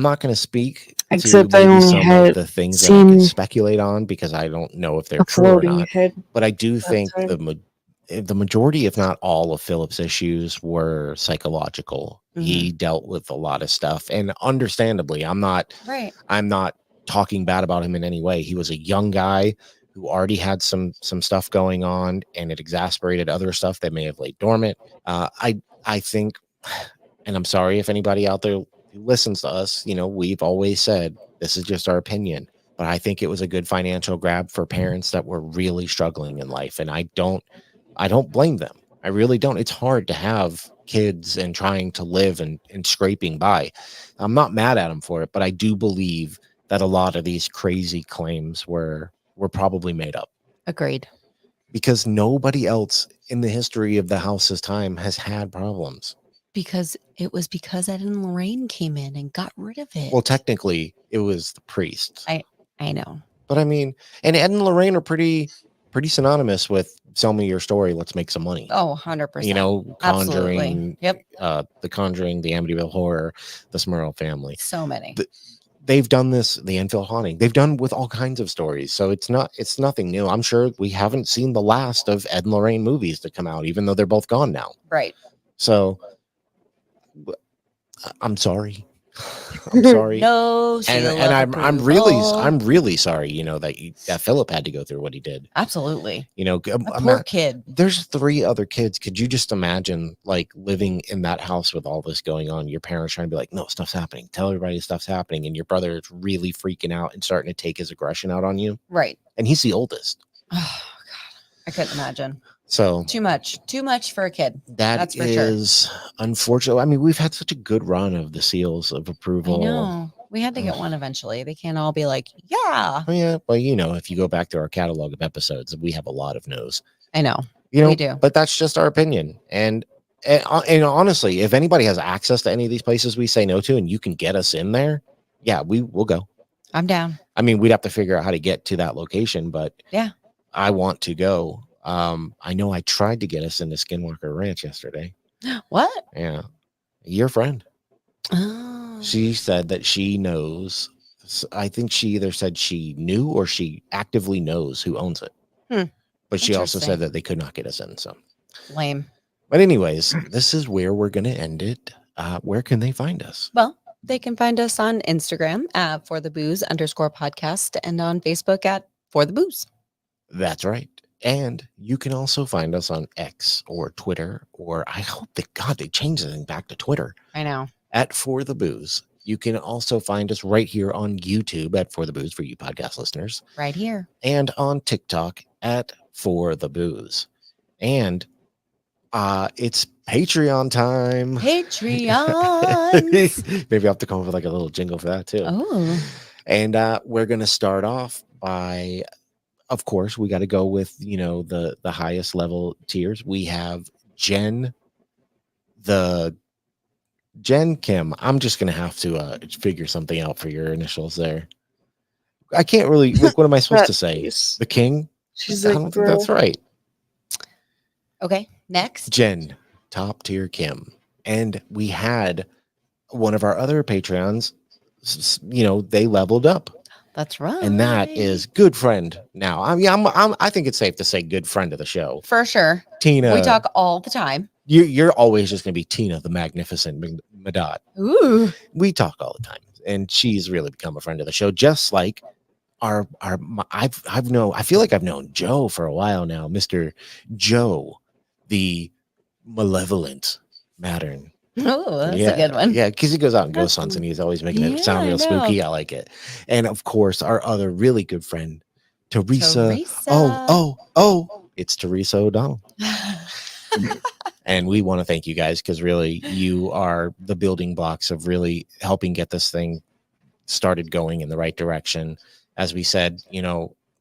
not going to speak to Except I maybe only some had of the things that I seen could speculate on because I don't know if they're a true or floating not. head. But I do think time. the majority, if not all, of Philip's issues were psychological. He dealt with a lot of stuff, and understandably, I'm not talking bad about him in any way. He was a young guy who already had some stuff going on, and it exasperated other stuff that may have laid dormant. I think, and I'm sorry if anybody out there who listens to us, we've always said this is just our opinion, but I think it was a good financial grab for parents that were really struggling in life, and I don't blame them. I really don't. It's hard to have kids and trying to live and scraping by. I'm not mad at them for it, but I do believe that a lot of these crazy claims were probably made up. Agreed. Because nobody else in the history of the house's time has had problems. Because Ed and Lorraine came in and got rid of it. Well, technically, it was the priest. I know. But I mean, and Ed and Lorraine are pretty synonymous with sell me your story, let's make some money. Oh, 100%. Conjuring. Absolutely. Yep. The Conjuring, the Amityville Horror, the Smurl family. So many. They've done this, the Enfield Haunting. They've done with all kinds of stories. So it's nothing new. I'm sure we haven't seen the last of Ed and Lorraine movies to come out, even though they're both gone now. Right. So I'm sorry. I'm sorry. No, and I'm really sorry, that Philip had to go through what he did. Absolutely. Poor kid. There's 3 other kids. Could you just imagine living in that house with all this going on? Your parents trying to be like, no, stuff's happening. Tell everybody stuff's happening. And your brother is really freaking out and starting to take his aggression out on you. Right. And he's the oldest. Oh God. I couldn't imagine. So too much for a kid. That's for sure. Unfortunate. I mean, we've had such a good run of the seals of approval. I know. We had to get one eventually. They can't all be like, yeah. Oh, yeah. Well, if you go back to our catalog of episodes, we have a lot of no's. I know. We do. But that's just our opinion. And honestly, if anybody has access to any of these places we say no to and you can get us in there, yeah, we will go. I'm down. I mean, we'd have to figure out how to get to that location, but yeah, I want to go. I know I tried to get us into Skinwalker Ranch yesterday. What? Yeah. Your friend. Oh, She said that she knows. I think she either said she knew or she actively knows who owns it. Hmm. But she also Interesting. said that they could not get us in. So, lame. but anyways, this is where we're going to end it. Where can they find us? Well, they can find us on Instagram at _podcast and on Facebook at For the Booze. That's right. And you can also find us on X or Twitter, or I hope that God they changed the thing back to Twitter I know. at For the Booze. You can also find us right here on YouTube at For the Booze for you podcast listeners, Right here. and on TikTok at For the Booze. And it's Patreon time. Patreon. Maybe I'll have to come up with like a little jingle for that too. Oh, And we're gonna start off by, of course, we got to go with the highest level tiers. We have Jen Kim. I'm just gonna have to figure something out for your initials there. I can't really. Like, what am I supposed to say? Jeez. The king? She's I like, don't think that's right. okay. Next. Jen, top tier Kim, and we had one of our other Patreons. They leveled up. That's right. And that is good friend now. I think it's safe to say good friend of the show. for sure. Tina. We talk all the time. You're always just going to be Tina, the magnificent Madot. Ooh. We talk all the time, and she's really become a friend of the show. Just like I feel like I've known Joe for a while now, Mr. Joe, the malevolent Mattern. Oh, that's a good one. Yeah, because he goes out and ghost That's hunts, and he's always making it Yeah, sound I real know. spooky. I like it. And of course, our other really good friend, Teresa. Oh, it's Teresa O'Donnell. And we want to thank you guys because really you are the building blocks of really helping get this thing started going in the right direction. As we said,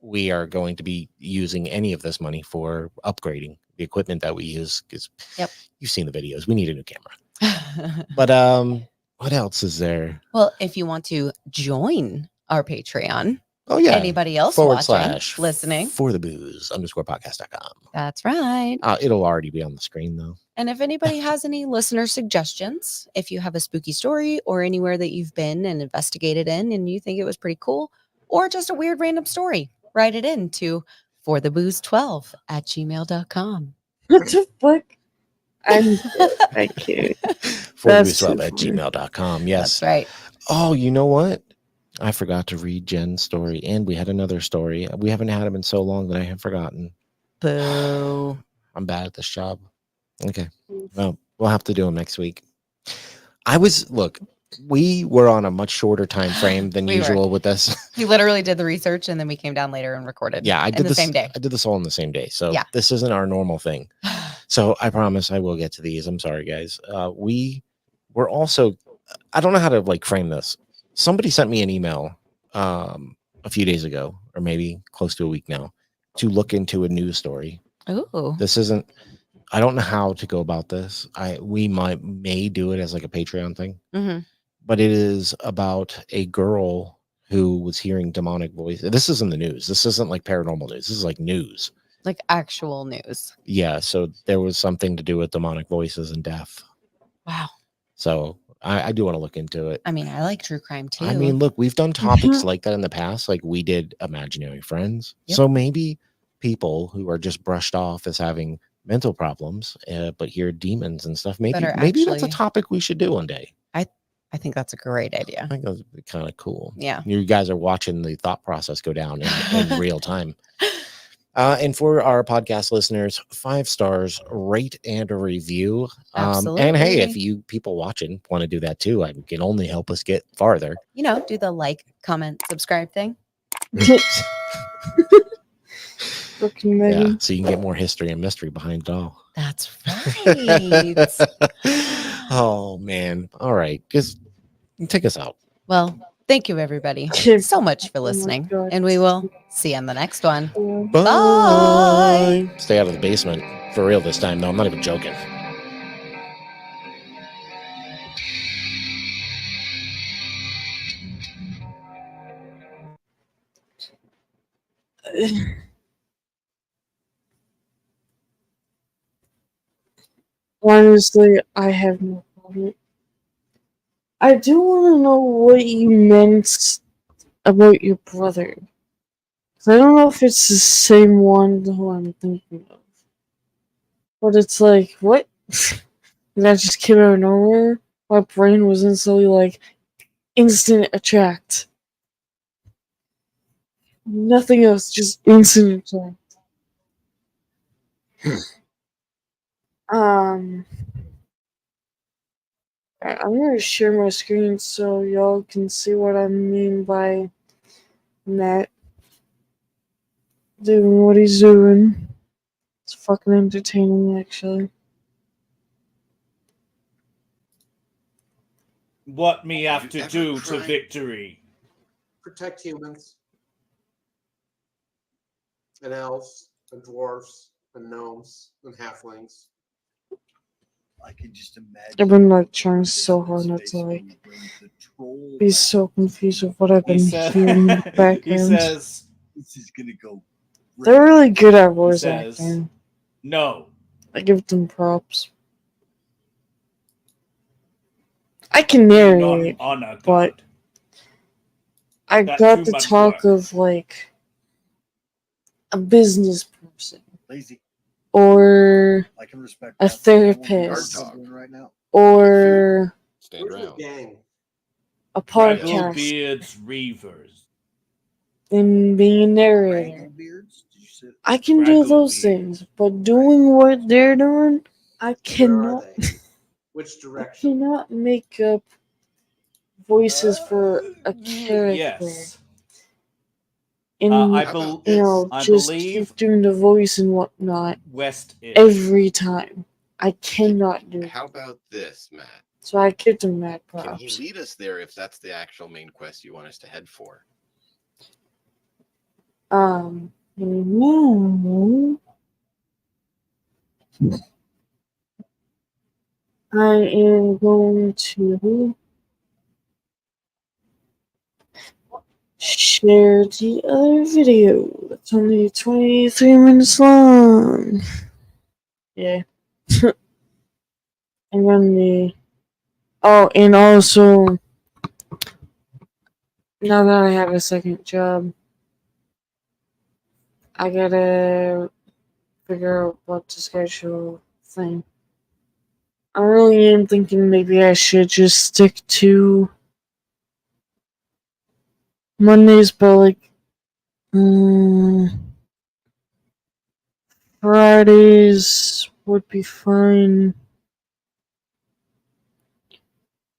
we are going to be using any of this money for upgrading the equipment that we use because Yep. you've seen the videos. We need a new camera. But what else is there? Well, if you want to join our Patreon, Oh yeah. anybody else / listening, For the Booze _podcast.com. that's right. It'll already be on the screen though. And if anybody has any listener suggestions, if you have a spooky story or anywhere that you've been and investigated in and you think it was pretty cool, or just a weird random story, write it in to forthebooze12@gmail.com. What the fuck? Thank you. For the That's Booze too 12 at funny. gmail.com. Yes. That's right. Oh, you know what? I forgot to read Jen's story, and we had another story. We haven't had them in so long that I have forgotten. Boo. I'm bad at this job. Okay. Well, we'll have to do them next week. We were on a much shorter time frame than We were. usual with this. We literally did the research and then we came down later and recorded. Yeah, I in did the this same day. I did this all in the same day. So Yeah. this isn't our normal thing. So I promise I will get to these. I'm sorry, guys. We were also, I don't know how to frame this. Somebody sent me an email a few days ago, or maybe close to a week now, to look into a news story. Ooh. I don't know how to go about this. We may do it as like a Patreon thing, Mhm. but it is about a girl who was hearing demonic voices. This isn't the news. This isn't like paranormal news. This is like news. Like actual news. Yeah. So there was something to do with demonic voices and death. Wow. So I do want to look into it. I mean, I like true crime too. I mean, look, we've done topics like that in the past. Like we did imaginary friends. Yep. So maybe people who are just brushed off as having mental problems, but hear demons and stuff. Maybe are that's a actually- topic we should do one day. I think that's a great idea. I think that would be kind of cool. Yeah. You guys are watching the thought process go down in real time. And for our podcast listeners, 5 stars, rate and a review. And hey, if Absolutely. you people watching want to do that too, it can only help us get farther. Do the like, comment, subscribe thing. Fucking Megan. Yeah, so you can get more history and mystery behind it all. That's right. Oh man. All right. Just take us out. Well, thank you everybody so much for listening. God. And we will see you on the next one. Bye. Bye. Stay out of the basement. For real this time, though. I'm not even joking. Well, honestly, I have no problem. I do want to know what you meant about your brother. 'Cause I don't know if it's the same one who I'm thinking of. But it's like, what? That just came out of nowhere? My brain was instantly like, instant attract. Nothing else, just instant attract. I'm gonna share my screen so y'all can see what I mean by Matt doing what he's doing. It's fucking entertaining, actually. What me have to do to victory? Protect humans and elves and dwarves and gnomes and halflings. I can just imagine. I've been like trying so hard not to like be so confused with what I've been hearing in the background. He says, "This is gonna go." They're really good at he voice says, acting. no. I give them props. I can Do not narrate, honor but God. I That's got too the much talk work. of like a business person Lazy. or I can respect a that. I won't do therapist what I'm doing right now. or Stand Where's your around. gang? a podcast Ragglebeard's Reavers. and being a narrator. Beards? Did you say? I can do those Ragglebeard. things, but doing what they're doing, I Where are cannot. they? Which I direction? cannot make up voices for a character. Yes. And I just believe keep doing the voice and whatnot West-ish. every time. I cannot do it. How about this, Matt? So I give them mad Can he props. lead us there if that's the actual main quest you want us to head for? I am going to share the other video. It's only 23 minutes long. Yeah. I'm gonna oh, and also now that I have a second job, I gotta figure out what the schedule thing. I really am thinking maybe I should just stick to Mondays, but like Fridays would be fine.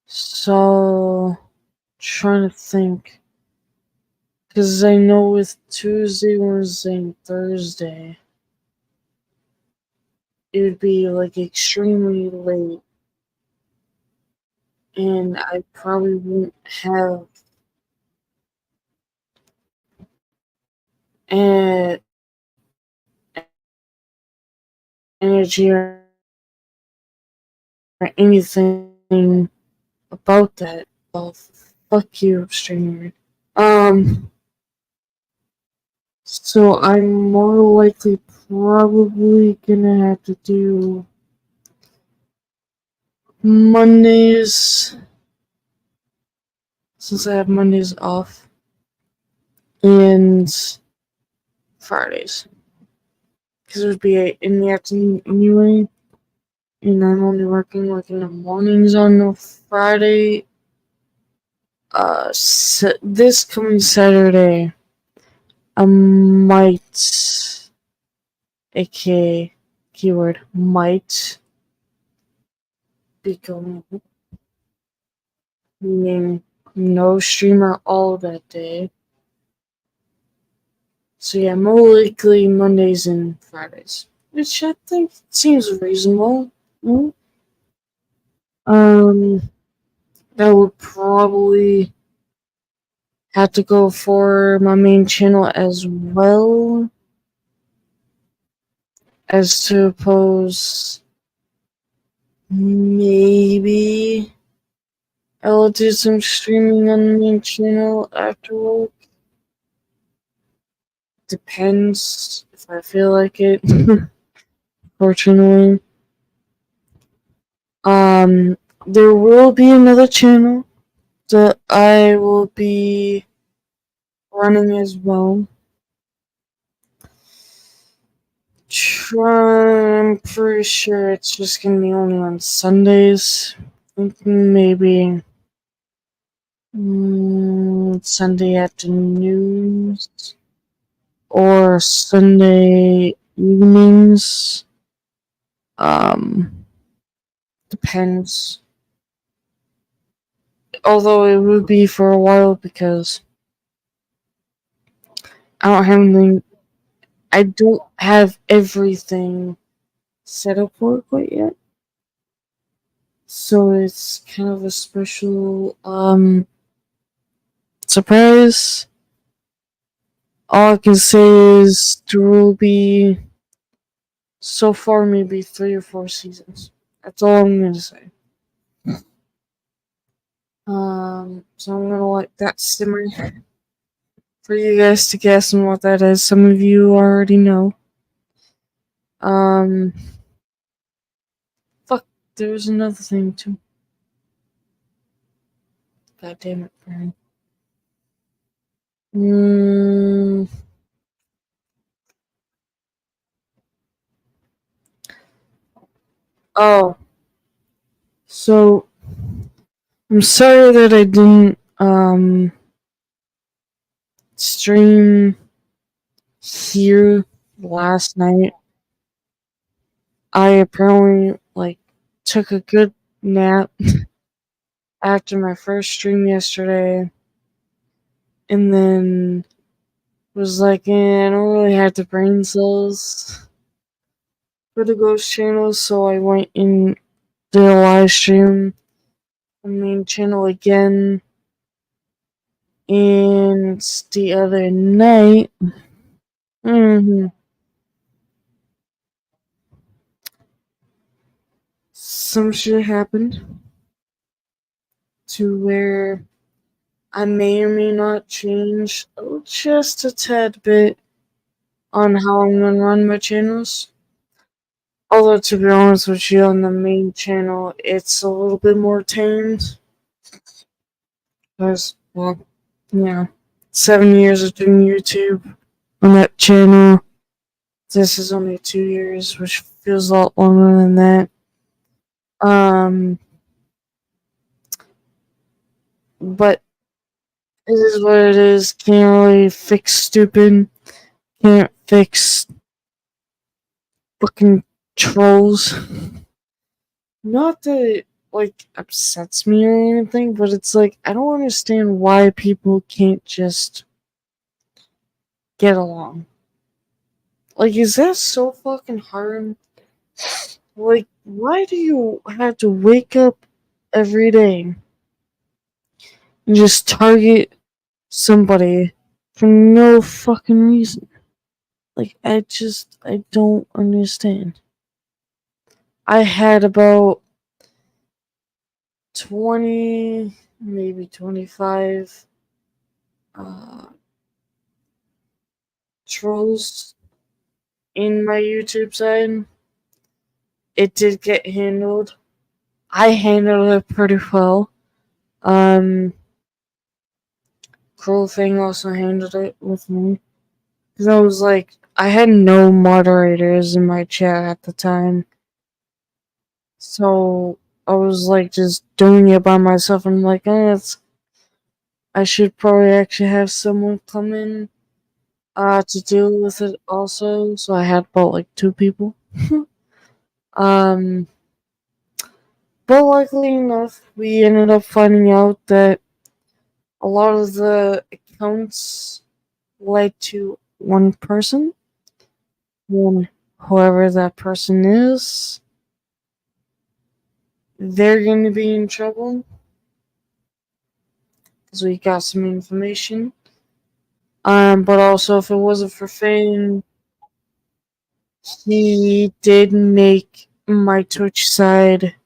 So trying to think, because I know with Tuesday, Wednesday, and Thursday, it would be like extremely late, and I probably wouldn't have energy or anything about that. Oh, fuck you, streamer. So I'm more likely probably gonna have to do Mondays, since I have Mondays off, and Fridays. Because it would be in the afternoon anyway, and I'm only working like in the mornings on a Friday. This coming Saturday, I might, aka keyword might, be going, meaning no streamer all that day. So yeah, more likely Mondays and Fridays, which I think seems reasonable. That would probably have to go for my main channel as well, as to oppose maybe I'll do some streaming on the main channel after work. Depends if I feel like it. Fortunately. There will be another channel that I will be running as well. I'm pretty sure it's just gonna be only on Sundays. Maybe Sunday afternoons or Sunday evenings. Depends. Although it would be for a while because I don't have everything set up for it quite yet. So it's kind of a special surprise. All I can say is there will be so far maybe 3 or 4 seasons. That's all I'm gonna say. So I'm gonna let that simmer for you guys to guess on what that is. Some of you already know. Fuck, there was another thing too. God damn it, Brian. Oh. So I'm sorry that I didn't stream here last night. I apparently took a good nap after my first stream yesterday, and then was like, I don't really have the brain cells for the ghost channel, so I went and did a live stream on the main channel again. And the other night, some shit happened to where I may or may not change just a tad bit on how I'm gonna run my channels. Although, to be honest with you, on the main channel, it's a little bit more tamed. Because, well, 7 years of doing YouTube on that channel. This is only 2 years, which feels a lot longer than that. But it is what it is. Can't really fix stupid. Can't fix fucking trolls. Not that it, upsets me or anything, but it's I don't understand why people can't just get along. Is that so fucking hard? Why do you have to wake up every day and just target somebody for no fucking reason? I don't understand. I had about 20, maybe 25 trolls in my YouTube side. It did get handled. I handled it pretty well. Cruel Thing also handled it with me. Because I was I had no moderators in my chat at the time. So I was just doing it by myself. I'm I should probably actually have someone come in to deal with it also. So I had about 2 people. But luckily enough, we ended up finding out that a lot of the accounts led to one person. Whoever that person is, they're going to be in trouble. Because we got some information. But also, if it wasn't for Fane, he did make my Twitch side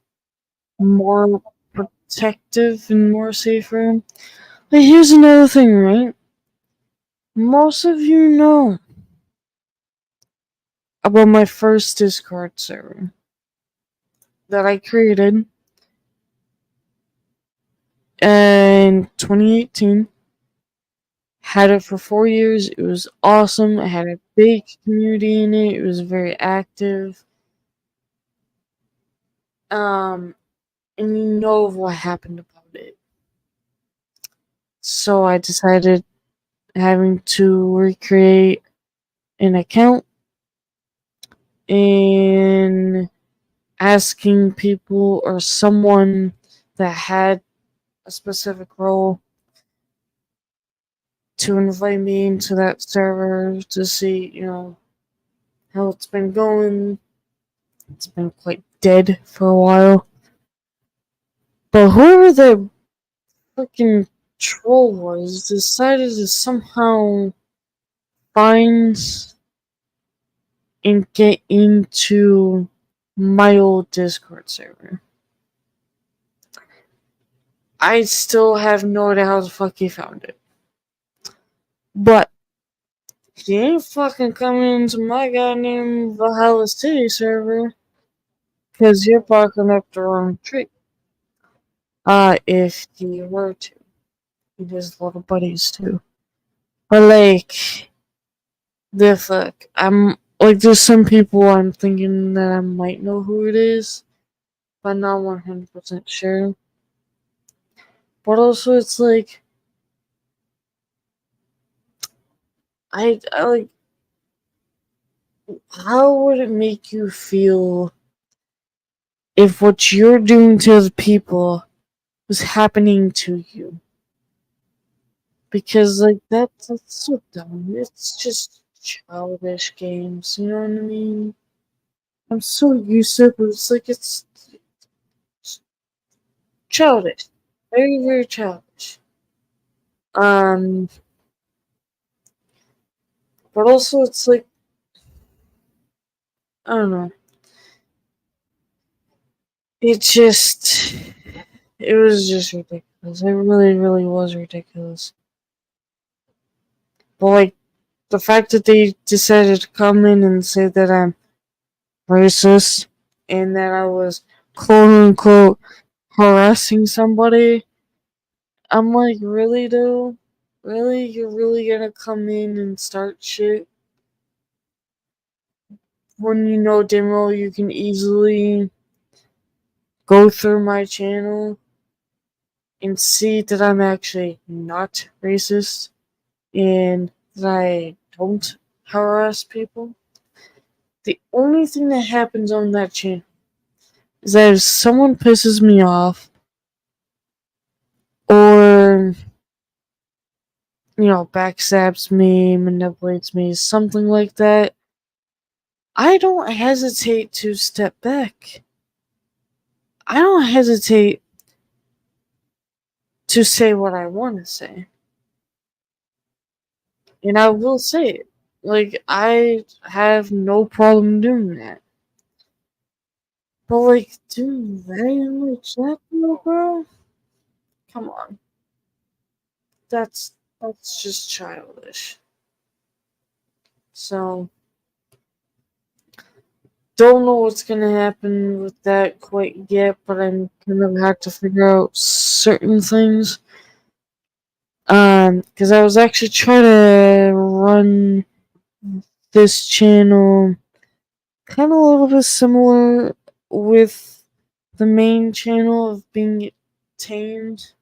more protective and more safer. But here's another thing, right? Most of you know about my first Discord server that I created in 2018. Had it for 4 years. It was awesome. I had a big community in it. It was very active. And you know what happened about it. So I decided having to recreate an account and asking people or someone that had a specific role to invite me into that server to see, how it's been going. It's been quite dead for a while. But whoever the freaking troll was decided to somehow find and get into my old Discord server. I still have no idea how the fuck he found it. But he ain't fucking coming into my goddamn Valhalla City server because you're barking up the wrong tree. If he were to. He has little buddies too. But like, the fuck? there's some people I'm thinking that I might know who it is, but not 100% sure. But also, it's like, I like, how would it make you feel if what you're doing to other people was happening to you? Because, like, that's so dumb. It's just childish games, you know what I mean? I'm so used to it, but it's like, it's childish. Very, very childish. But also, it's like, I don't know. It was just ridiculous. It really, really was ridiculous. But, like, the fact that they decided to come in and say that I'm racist and that I was quote unquote harassing somebody, I'm like, really though? Really? You're really gonna come in and start shit? When you know damn well you can easily go through my channel and see that I'm actually not racist and that I don't harass people. The only thing that happens on that channel is that if someone pisses me off or, backstabs me, manipulates me, something like that, I don't hesitate to step back. I don't hesitate to say what I want to say. And I will say it. Like, I have no problem doing that. But, like, doing that in my chat, bro? Come on. That's just childish. So, don't know what's gonna happen with that quite yet, but I'm gonna have to figure out certain things. Because I was actually trying to run this channel kind of a little bit similar with the main channel of being tamed.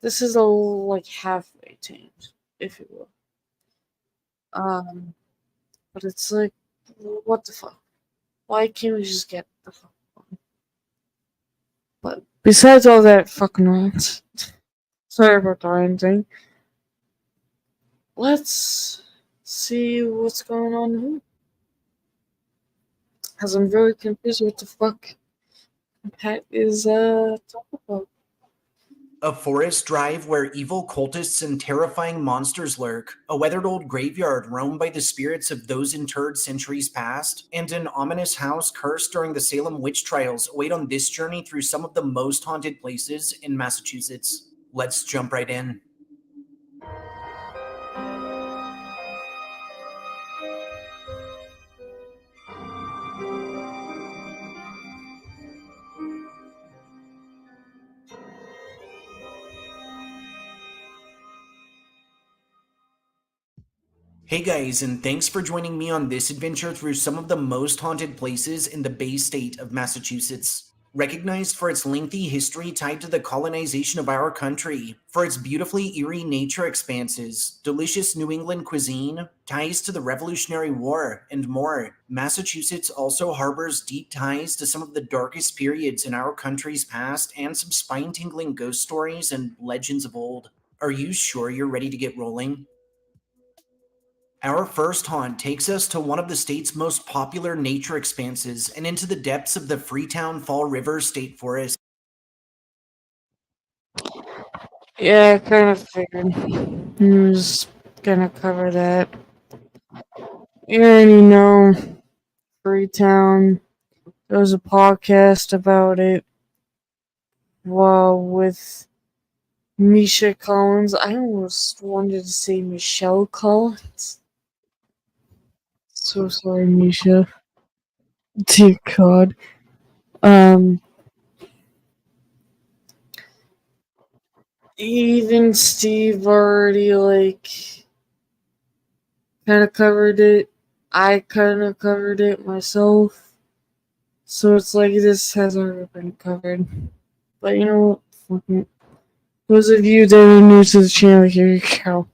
This is like halfway tamed, if you will. But it's like, what the fuck? Why can't we just get the fuck on? But besides all that fucking rant, sorry about the ranting. Let's see what's going on here. Because I'm very confused what the fuck Pat is talking about. A forest drive where evil cultists and terrifying monsters lurk, a weathered old graveyard roamed by the spirits of those interred centuries past, and an ominous house cursed during the Salem witch trials await on this journey through some of the most haunted places in Massachusetts. Let's jump right in. Hey guys, and thanks for joining me on this adventure through some of the most haunted places in the Bay State of Massachusetts. Recognized for its lengthy history tied to the colonization of our country, for its beautifully eerie nature expanses, delicious New England cuisine, ties to the Revolutionary War, and more, Massachusetts also harbors deep ties to some of the darkest periods in our country's past and some spine-tingling ghost stories and legends of old. Are you sure you're ready to get rolling? Our first haunt takes us to one of the state's most popular nature expanses and into the depths of the Freetown Fall River State Forest. Yeah, I kind of figured he was gonna cover that. You already know Freetown. There was a podcast about it. Well, with Misha Collins. I almost wanted to say Michelle Collins. So sorry, Misha. Dear God. Even Steve already, kind of covered it. I kind of covered it myself. So it's like this has already been covered. But you know what? Fuck it. Those of you that are new to the channel, here you go.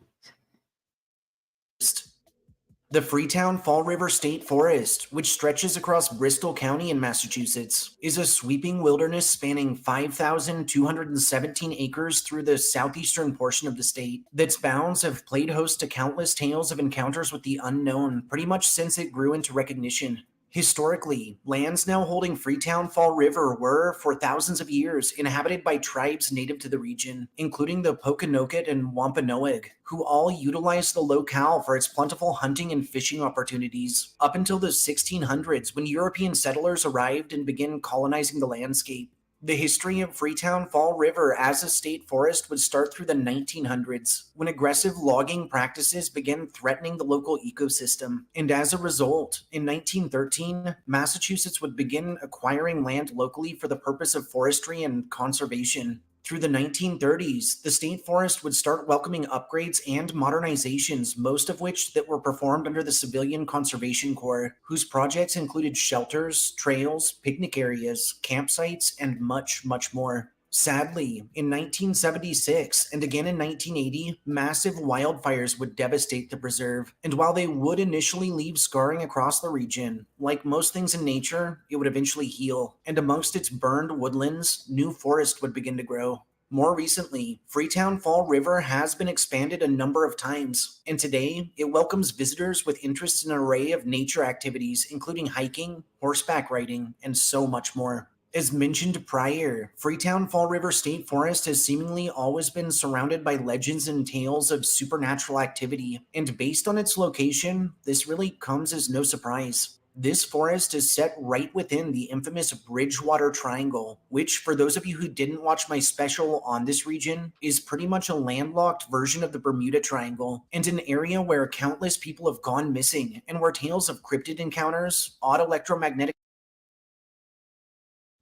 The Freetown Fall River State Forest, which stretches across Bristol County in Massachusetts, is a sweeping wilderness spanning 5,217 acres through the southeastern portion of the state. Its bounds have played host to countless tales of encounters with the unknown pretty much since it grew into recognition. Historically, lands now holding Freetown Fall River were, for thousands of years, inhabited by tribes native to the region, including the Pokanoket and Wampanoag, who all utilized the locale for its plentiful hunting and fishing opportunities, up until the 1600s when European settlers arrived and began colonizing the landscape. The history of Freetown Fall River as a state forest would start through the 1900s, when aggressive logging practices began threatening the local ecosystem. And as a result, in 1913, Massachusetts would begin acquiring land locally for the purpose of forestry and conservation. Through the 1930s, the state forest would start welcoming upgrades and modernizations, most of which that were performed under the Civilian Conservation Corps, whose projects included shelters, trails, picnic areas, campsites, and much, much more. Sadly, in 1976 and again in 1980, massive wildfires would devastate the preserve, and while they would initially leave scarring across the region, like most things in nature, it would eventually heal, and amongst its burned woodlands, new forest would begin to grow. More recently, Freetown Fall River has been expanded a number of times, and today it welcomes visitors with interests in an array of nature activities, including hiking, horseback riding, and so much more. As mentioned prior, Freetown Fall River State Forest has seemingly always been surrounded by legends and tales of supernatural activity, and based on its location, this really comes as no surprise. This forest is set right within the infamous Bridgewater Triangle, which, for those of you who didn't watch my special on this region, is pretty much a landlocked version of the Bermuda Triangle, and an area where countless people have gone missing, and where tales of cryptid encounters, odd electromagnetic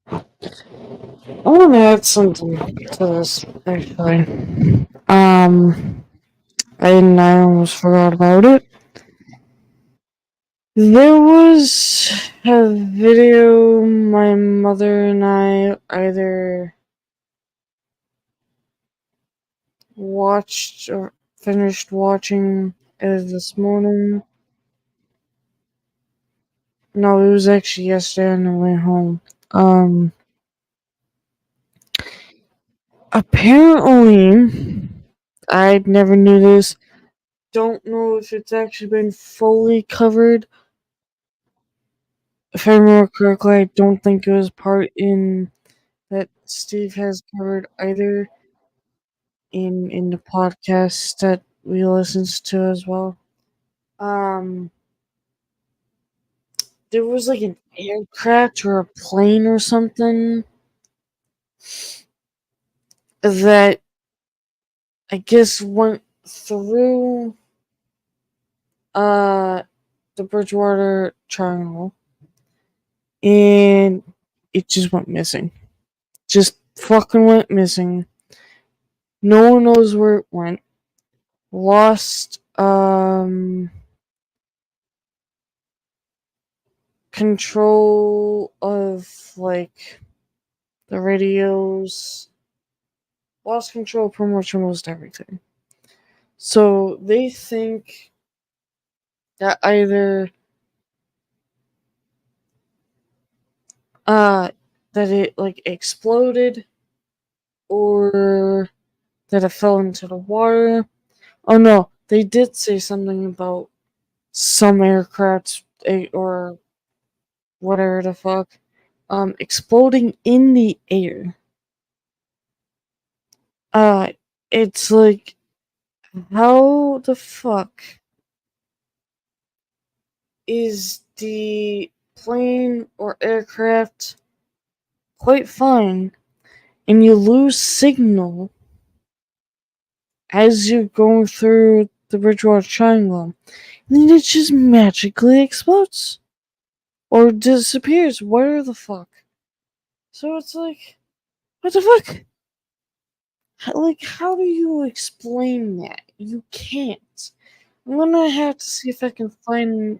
I want to add something to this, actually. I almost forgot about it. There was a video my mother and I either watched or finished watching this morning. No, it was actually yesterday on the way home. Apparently, I never knew this. Don't know if it's actually been fully covered. If I remember correctly, I don't think it was part in that Steve has covered either in the podcast that we listened to as well. There was like an aircraft or a plane or something that I guess went through the Bridgewater Triangle and it just went missing. Just fucking went missing. No one knows where it went. Lost control of like the radios, lost control pretty much almost everything. So they think that either that it like exploded or that it fell into the water. Oh no, they did say something about some aircraft or whatever the fuck exploding in the air. It's like, how the fuck is the plane or aircraft quite fine and you lose signal as you're going through the Bridgewater Triangle, and then it just magically explodes or disappears? Where the fuck? So it's like, what the fuck? Like, how do you explain that? You can't. I'm gonna have to see if I can find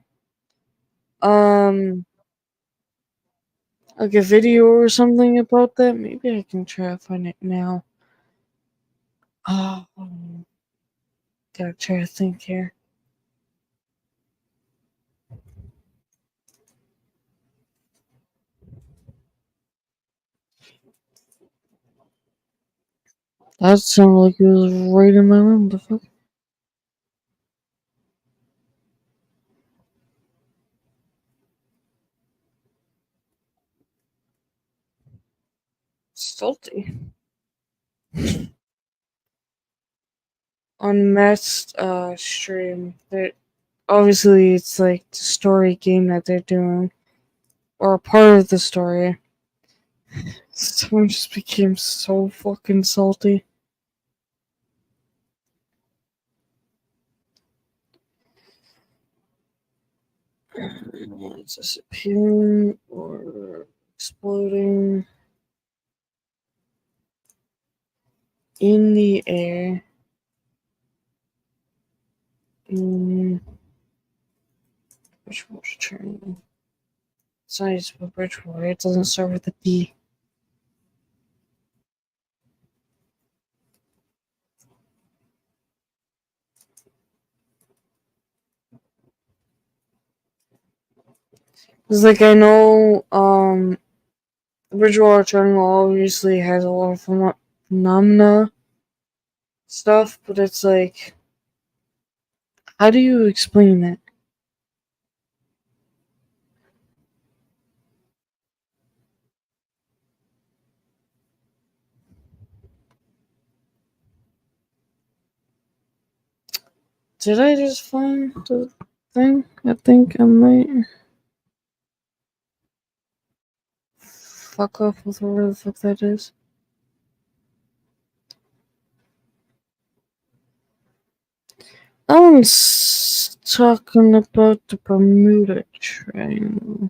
like a video or something about that. Maybe I can try to find it now. Gotta try to think here. That sounded like it was right in my room. The fuck? Salty. Unmasked stream. That obviously it's like the story game that they're doing, or a part of the story. Someone just became so fucking salty. It's disappearing or exploding in the air. Bridgewater Triangle. It's not just about Bridgewater. It doesn't start with a B. It's like, I know Bridgewater Triangle obviously has a lot of phenomena stuff, but it's like, how do you explain that? Did I just find the thing? I think I might. Fuck off with whatever the fuck that is. That one's talking about the Bermuda Triangle.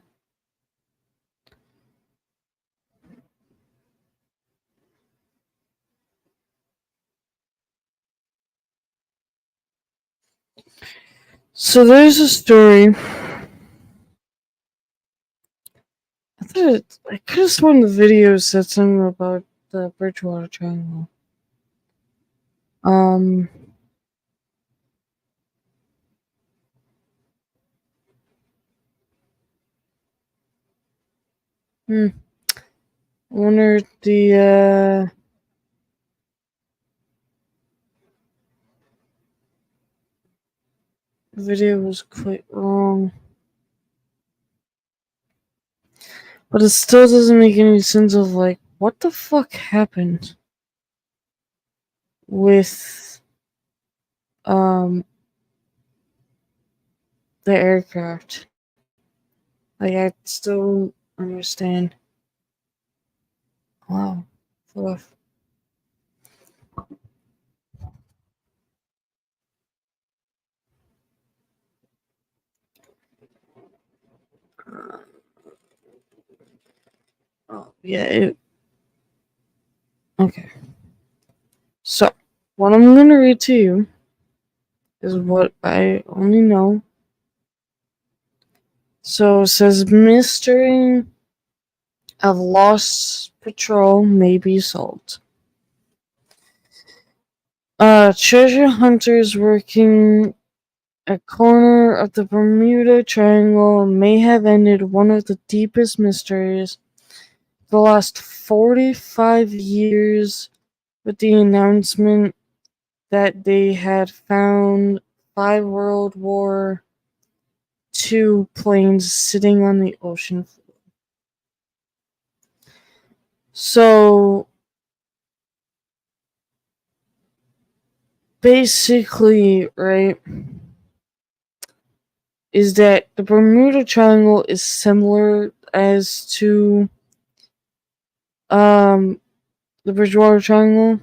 So there's a story. I could have sworn the video said something about the Bridgewater Triangle. I wonder if the video was quite wrong. But it still doesn't make any sense of like, what the fuck happened with the aircraft. Like, I still don't understand. Wow. Fluff. Oh, yeah. Okay. So, what I'm going to read to you is what I only know. So it says mystery of lost patrol may be solved. Treasure hunters working a corner of the Bermuda Triangle may have ended one of the deepest mysteries of the last 45 years with the announcement that they had found 5 World War II planes sitting on the ocean floor. So basically, right, is that the Bermuda Triangle is similar as to the Bridgewater Triangle,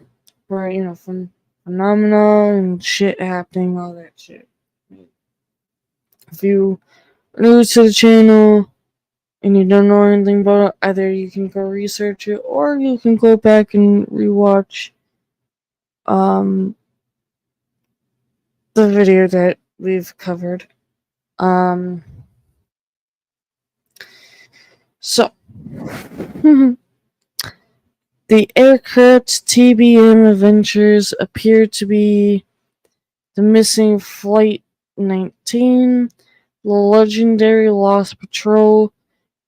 where, you know, from phenomena and shit happening, all that shit. If you are new to the channel and you don't know anything about it, either you can go research it or you can go back and rewatch the video that we've covered. So the aircraft TBM Adventures appear to be the missing Flight 19, the legendary Lost Patrol,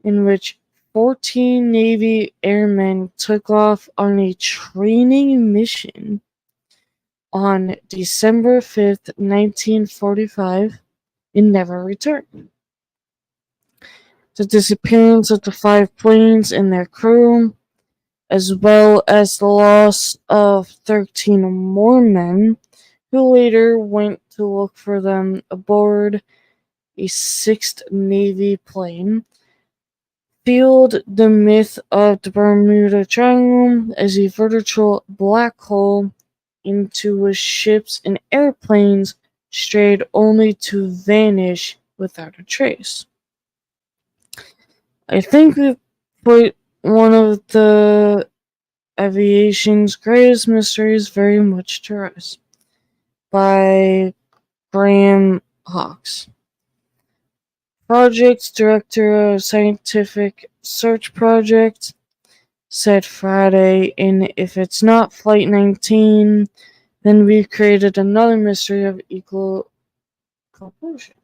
in which 14 Navy airmen took off on a training mission on December 5th, 1945, and never returned. The disappearance of the 5 planes and their crew, as well as the loss of 13 more men, who later went to look for them aboard a 6th Navy plane, fueled the myth of the Bermuda Triangle as a virtual black hole into which ships and airplanes strayed only to vanish without a trace. I think we put one of the aviation's greatest mysteries very much to rest, by Graham Hawkes, Project Director of Scientific Search Project, said Friday, and if it's not Flight 19, then we've created another mystery of equal proportion.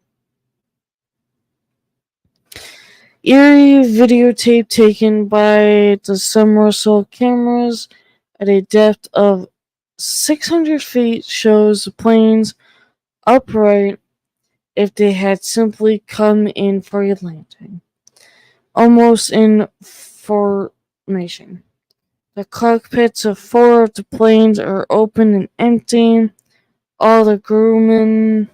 Eerie videotape taken by the submersible cameras at a depth of 600 feet shows the planes upright if they had simply come in for a landing, almost in formation. The cockpits of 4 of the planes are open and empty. All the Grumman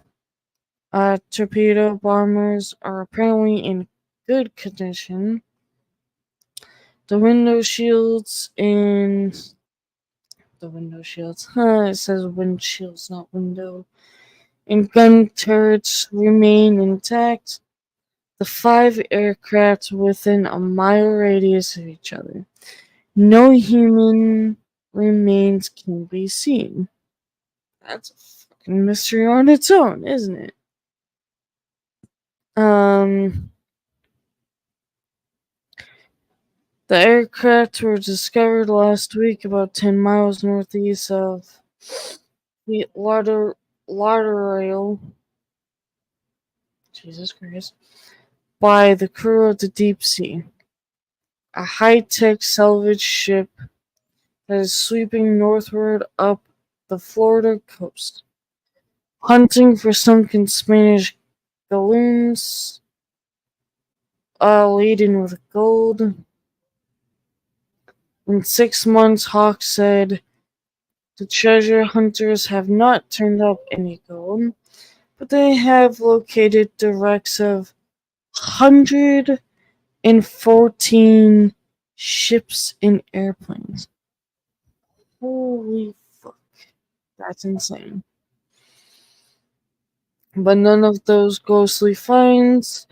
torpedo bombers are apparently in good condition. The window shields and it says windshields, not window, and gun turrets remain intact. The 5 aircraft within a mile radius of each other. No human remains can be seen. That's a fucking mystery on its own, isn't it? The aircraft were discovered last week about 10 miles northeast of the Lauderdale, Jesus Christ, by the crew of the Deep Sea, a high-tech salvage ship that is sweeping northward up the Florida coast, hunting for sunken Spanish galloons laden with gold. In 6 months, Hawk said, the treasure hunters have not turned up any gold, but they have located the wrecks of 114 ships and airplanes. Holy fuck. That's insane. But none of those ghostly finds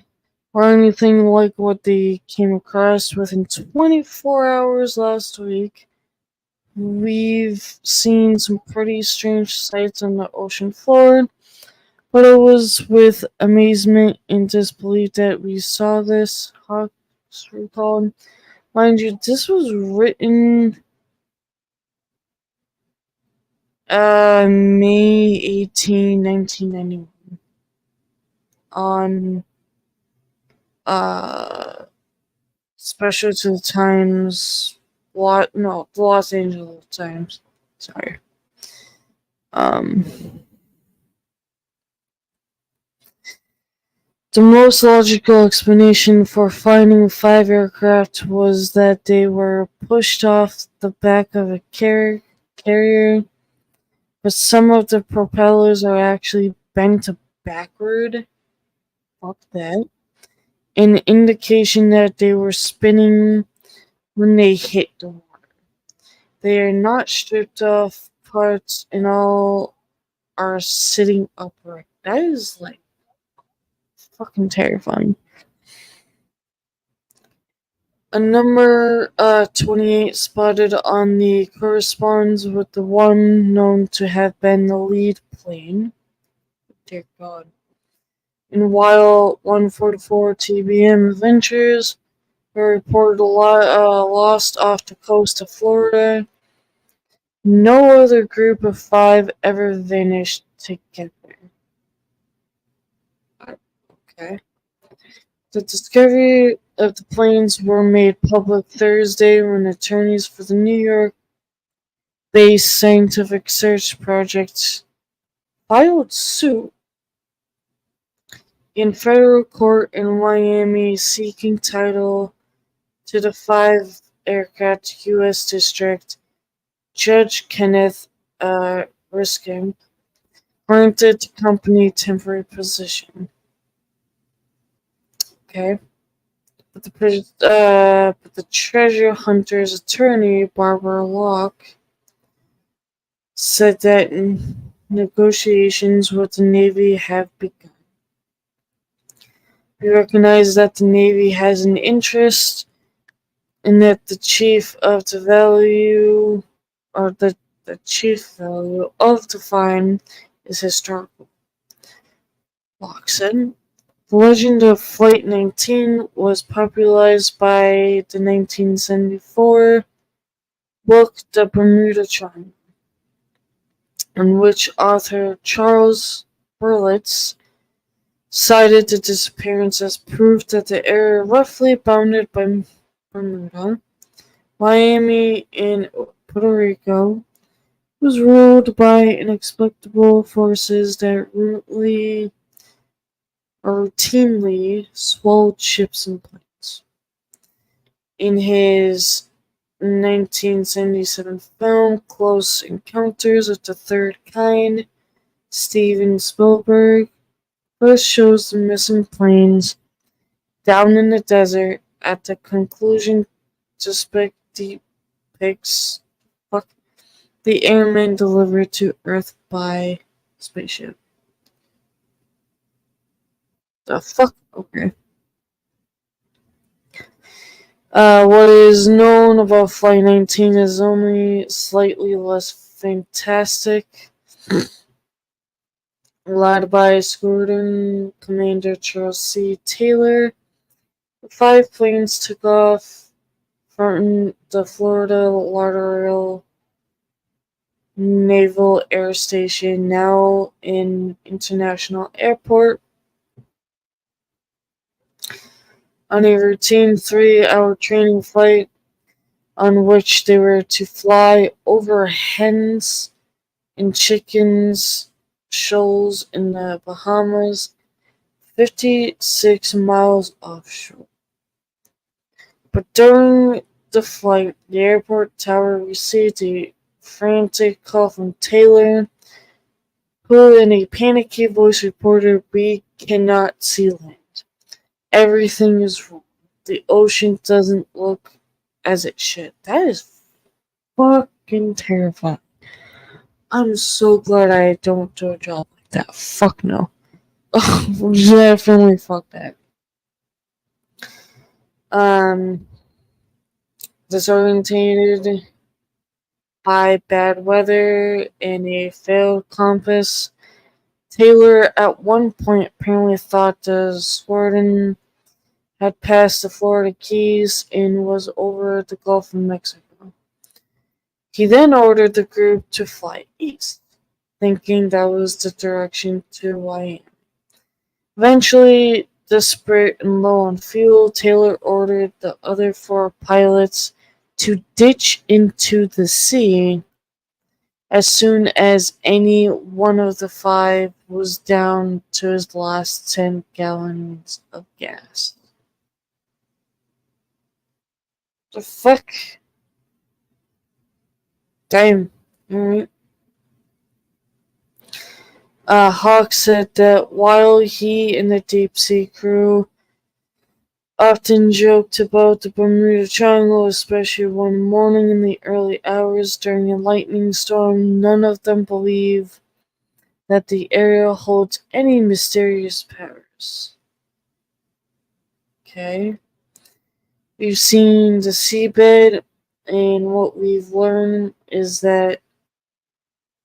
or anything like what they came across within 24 hours last week. We've seen some pretty strange sights on the ocean floor, But it was with amazement and disbelief that we saw this, Hawks recalled. Mind you, this was written May 18, 1991 on special to the Times, the Los Angeles Times. Sorry. The most logical explanation for finding 5 aircraft was that they were pushed off the back of a carrier, but some of the propellers are actually bent backward. Fuck that. An indication that they were spinning when they hit the water. They are not stripped off parts and all are sitting upright. That is like fucking terrifying. A number 28 spotted on the corresponds with the one known to have been the lead plane. Dear God. And while 144 TBM Adventures were reported lost off the coast of Florida, no other group of 5 ever vanished together. Okay. The discovery of the planes were made public Thursday when attorneys for the New York-based Scientific Search Project filed suit in federal court in Miami seeking title to the 5 aircraft. U.S. District Judge Kenneth Riskin granted the company temporary possession. Okay. But the treasure hunter's attorney, Barbara Locke, said that negotiations with the Navy have begun. We recognize that the Navy has an interest and that the chief value of the find is historical. Locke said. The legend of Flight 19 was popularized by the 1974 book The Bermuda Triangle, in which author Charles Berlitz cited the disappearance as proof that the area roughly bounded by Bermuda, Miami, and Puerto Rico was ruled by inexplicable forces that routinely swallowed ships and planes. In his 1977 film Close Encounters of the Third Kind, Steven Spielberg first shows the missing planes down in the desert. At the conclusion, depicts the airmen delivered to Earth by spaceship. The fuck? Okay. What is known about Flight 19 is only slightly less fantastic. Led by Squadron Commander Charles C. Taylor, the 5 planes took off from the Florida Lauderdale Naval Air Station, now an international airport, on a routine 3-hour training flight on which they were to fly over hens and chickens shoals in the Bahamas, 56 miles offshore. But during the flight, the airport tower received a frantic call from Taylor, who in a panicky voice reported, "We cannot see land. Everything is wrong. The ocean doesn't look as it should." That is fucking terrifying. I'm so glad I don't do a job like that. Fuck no. Definitely fuck that. Disorientated by bad weather and a failed compass, Taylor at one point apparently thought the Swarden had passed the Florida Keys and was over the Gulf of Mexico. He then ordered the group to fly east, thinking that was the direction to Miami. Eventually, desperate and low on fuel, Taylor ordered the other 4 pilots to ditch into the sea as soon as any one of the 5 was down to his last 10 gallons of gas. The fuck? Damn. Alright. Hawk said that while he and the deep sea crew often joked about the Bermuda Triangle, especially one morning in the early hours during a lightning storm, none of them believe that the area holds any mysterious powers. Okay. We've seen the seabed, and what we've learned is that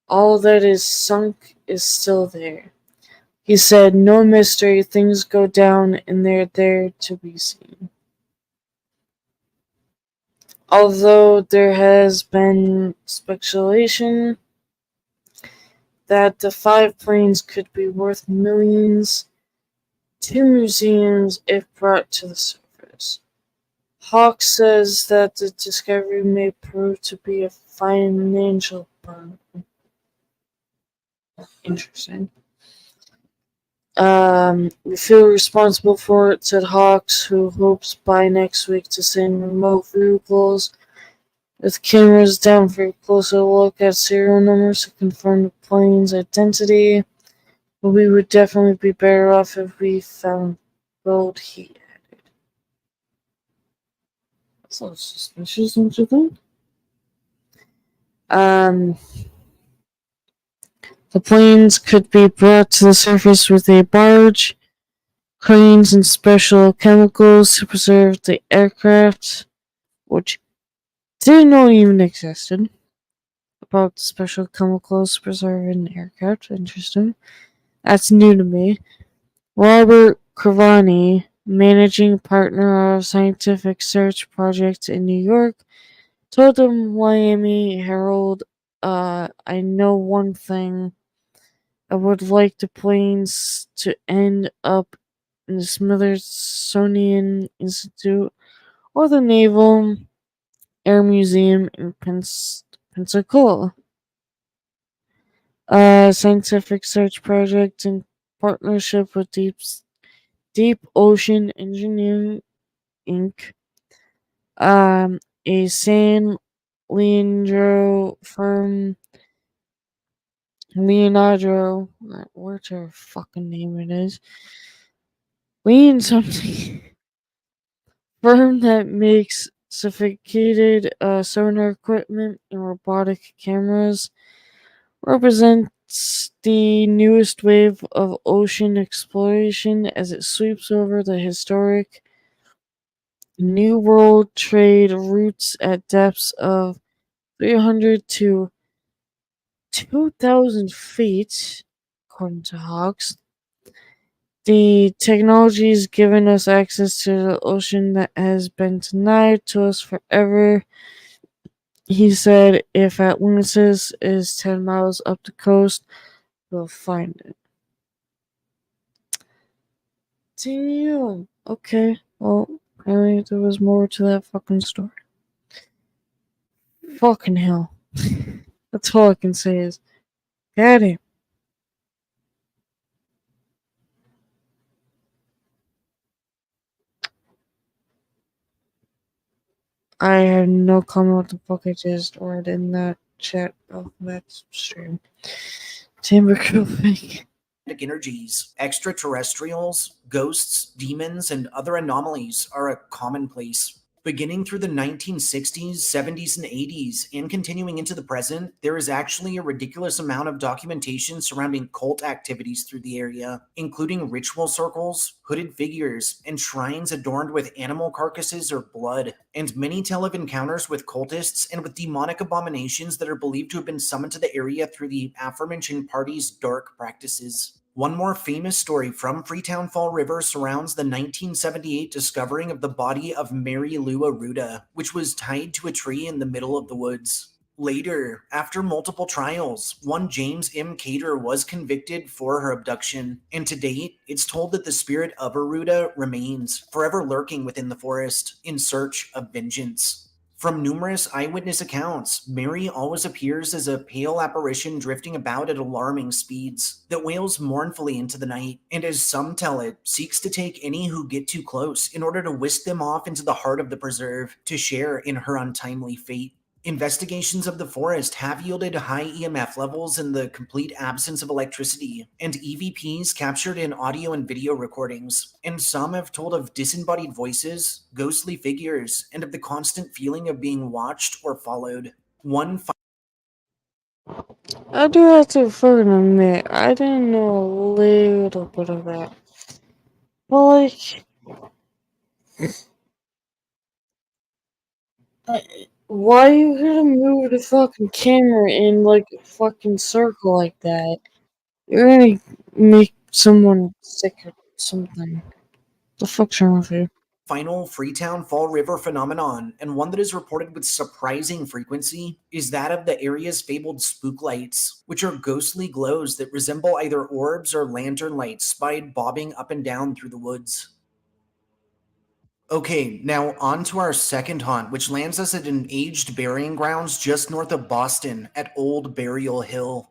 all that is sunk is still there. He said, no mystery, things go down and they're there to be seen. Although there has been speculation that the 5 planes could be worth millions to museums if brought to the surface. Hawk says that the discovery may prove to be a financial burden. Interesting. We feel responsible for it, said Hawks, who hopes by next week to send remote vehicles with cameras down for a closer look at serial numbers to confirm the plane's identity. But we would definitely be better off if we found gold, he added. That's a little suspicious, don't you think? The planes could be brought to the surface with a barge, cranes, and special chemicals to preserve the aircraft, which didn't know even existed. About special chemicals to preserve an aircraft. Interesting. That's new to me. Robert Cravani, managing partner of Scientific Search Project in New York, told the Miami Herald, I know one thing. I would like the planes to end up in the Smithsonian Institute or the Naval Air Museum in Pensacola. Scientific Search Project in partnership with Deep Ocean Engineering Inc., a San Leandro firm, Leonardo, whatever fucking name it is, Lean something, firm that makes sophisticated sonar equipment and robotic cameras, represents the newest wave of ocean exploration as it sweeps over the historic New World trade routes at depths of 300 to 2,000 feet, according to Hawks. The technology has given us access to the ocean that has been denied to us forever. He said, if Atlantis is 10 miles up the coast, we'll find it. Damn. Okay. Well, apparently there was more to that fucking story. Fucking hell. That's all I can say is, got him. I have no comment what the fuck I just read in that chat of that stream. Timber thing. Energies, extraterrestrials, ghosts, demons, and other anomalies are a commonplace. Beginning through the 1960s, 70s, and 80s, and continuing into the present, there is actually a ridiculous amount of documentation surrounding cult activities through the area, including ritual circles, hooded figures, and shrines adorned with animal carcasses or blood. And many tell of encounters with cultists and with demonic abominations that are believed to have been summoned to the area through the aforementioned party's dark practices. One more famous story from Freetown Fall River surrounds the 1978 discovering of the body of Mary Lou Arruda, which was tied to a tree in the middle of the woods. Later, after multiple trials, one James M. Cater was convicted for her abduction, and to date, it's told that the spirit of Arruda remains, forever lurking within the forest, in search of vengeance. From numerous eyewitness accounts, Mary always appears as a pale apparition drifting about at alarming speeds that wails mournfully into the night, and as some tell it, seeks to take any who get too close in order to whisk them off into the heart of the preserve to share in her untimely fate. Investigations of the forest have yielded high EMF levels in the complete absence of electricity, and EVPs captured in audio and video recordings, and some have told of disembodied voices, ghostly figures, and of the constant feeling of being watched or followed. I do have to fucking admit, I didn't know a little bit of that. But like, why you gotta move the fucking camera in like a fucking circle like that? You're gonna make someone sick or something. The fuck's wrong with you? Final Freetown Fall River phenomenon, and one that is reported with surprising frequency, is that of the area's fabled spook lights, which are ghostly glows that resemble either orbs or lantern lights spied bobbing up and down through the woods. Okay, now on to our second haunt, which lands us at an aged burying grounds just north of Boston at Old Burial Hill.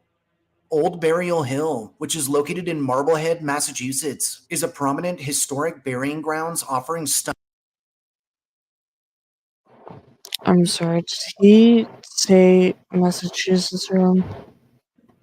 Old Burial Hill, which is located in Marblehead, Massachusetts, is a prominent historic burying grounds offering I'm sorry, did he say Massachusetts wrong?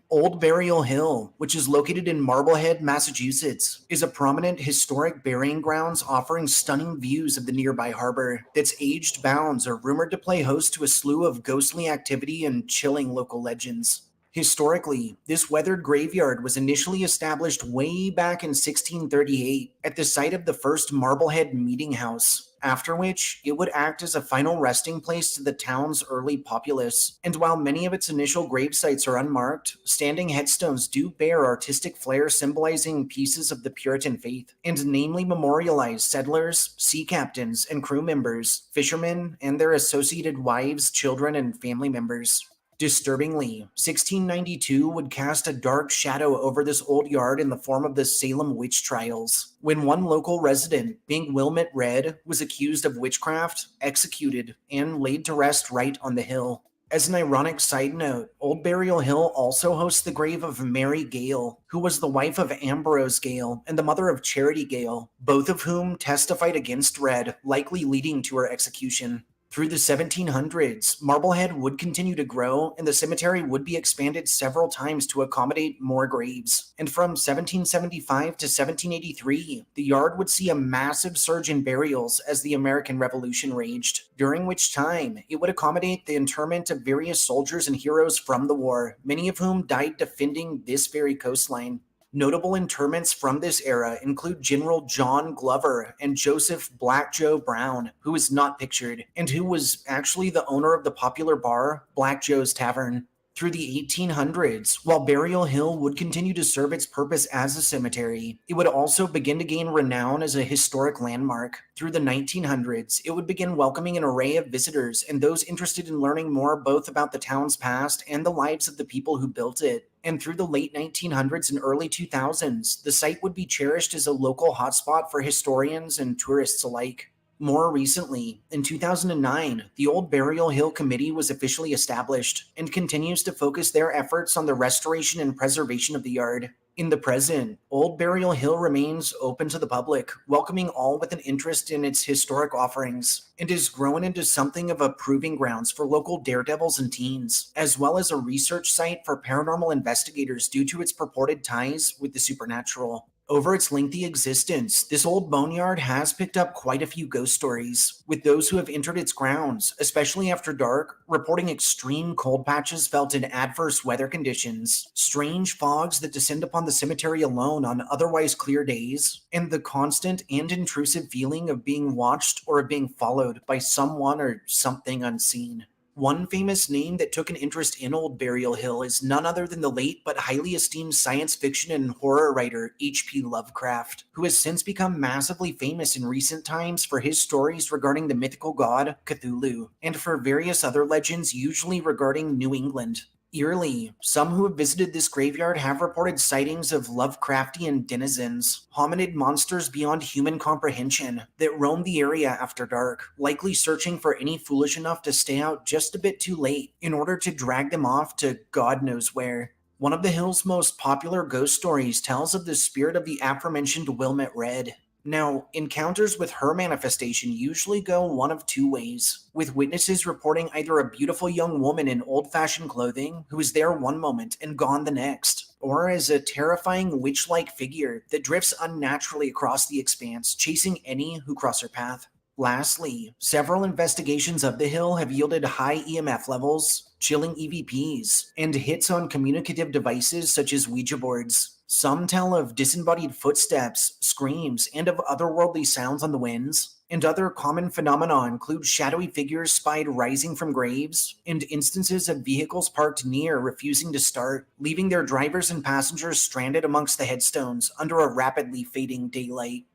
Old Burial Hill, which is located in Marblehead, Massachusetts, is a prominent historic burying grounds offering stunning views of the nearby harbor. Its aged bounds are rumored to play host to a slew of ghostly activity and chilling local legends. Historically, this weathered graveyard was initially established way back in 1638 at the site of the first Marblehead Meeting House, after which it would act as a final resting place to the town's early populace. And while many of its initial grave sites are unmarked, standing headstones do bear artistic flair symbolizing pieces of the Puritan faith, and namely memorialize settlers, sea captains, and crew members, fishermen, and their associated wives, children, and family members. Disturbingly, 1692 would cast a dark shadow over this old yard in the form of the Salem witch trials, when one local resident, being Wilmot Red, was accused of witchcraft, executed, and laid to rest right on the hill. As an ironic side note, Old Burial Hill also hosts the grave of Mary Gale, who was the wife of Ambrose Gale and the mother of Charity Gale, both of whom testified against Red, likely leading to her execution. Through the 1700s, Marblehead would continue to grow, and the cemetery would be expanded several times to accommodate more graves. And from 1775 to 1783, the yard would see a massive surge in burials as the American Revolution raged, during which time it would accommodate the interment of various soldiers and heroes from the war, many of whom died defending this very coastline. Notable interments from this era include General John Glover and Joseph Black Joe Brown, who is not pictured, and who was actually the owner of the popular bar, Black Joe's Tavern. Through the 1800s, while Burial Hill would continue to serve its purpose as a cemetery, it would also begin to gain renown as a historic landmark. Through the 1900s, it would begin welcoming an array of visitors and those interested in learning more both about the town's past and the lives of the people who built it. And through the late 1900s and early 2000s, the site would be cherished as a local hotspot for historians and tourists alike. More recently, in 2009, the Old Burial Hill Committee was officially established and continues to focus their efforts on the restoration and preservation of the yard. In the present, Old Burial Hill remains open to the public, welcoming all with an interest in its historic offerings, and is growing into something of a proving grounds for local daredevils and teens, as well as a research site for paranormal investigators due to its purported ties with the supernatural. Over its lengthy existence, this old boneyard has picked up quite a few ghost stories, with those who have entered its grounds, especially after dark, reporting extreme cold patches felt in adverse weather conditions, strange fogs that descend upon the cemetery alone on otherwise clear days, and the constant and intrusive feeling of being watched or of being followed by someone or something unseen. One famous name that took an interest in Old Burial Hill is none other than the late but highly esteemed science fiction and horror writer H.P. Lovecraft, who has since become massively famous in recent times for his stories regarding the mythical god Cthulhu, and for various other legends usually regarding New England. Eerily, some who have visited this graveyard have reported sightings of Lovecraftian denizens, hominid monsters beyond human comprehension, that roam the area after dark, likely searching for any foolish enough to stay out just a bit too late in order to drag them off to God knows where. One of the hill's most popular ghost stories tells of the spirit of the aforementioned Wilmette Red. Now, encounters with her manifestation usually go one of two ways, with witnesses reporting either a beautiful young woman in old-fashioned clothing who is there one moment and gone the next, or as a terrifying witch-like figure that drifts unnaturally across the expanse, chasing any who cross her path. Lastly, several investigations of the hill have yielded high EMF levels, chilling EVPs, and hits on communicative devices such as Ouija boards. Some tell of disembodied footsteps, screams, and of otherworldly sounds on the winds, and other common phenomena include shadowy figures spied rising from graves, and instances of vehicles parked near refusing to start, leaving their drivers and passengers stranded amongst the headstones under a rapidly fading daylight.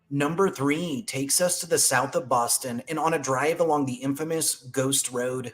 Number 3 takes us to the south of Boston and on a drive along the infamous Ghost Road.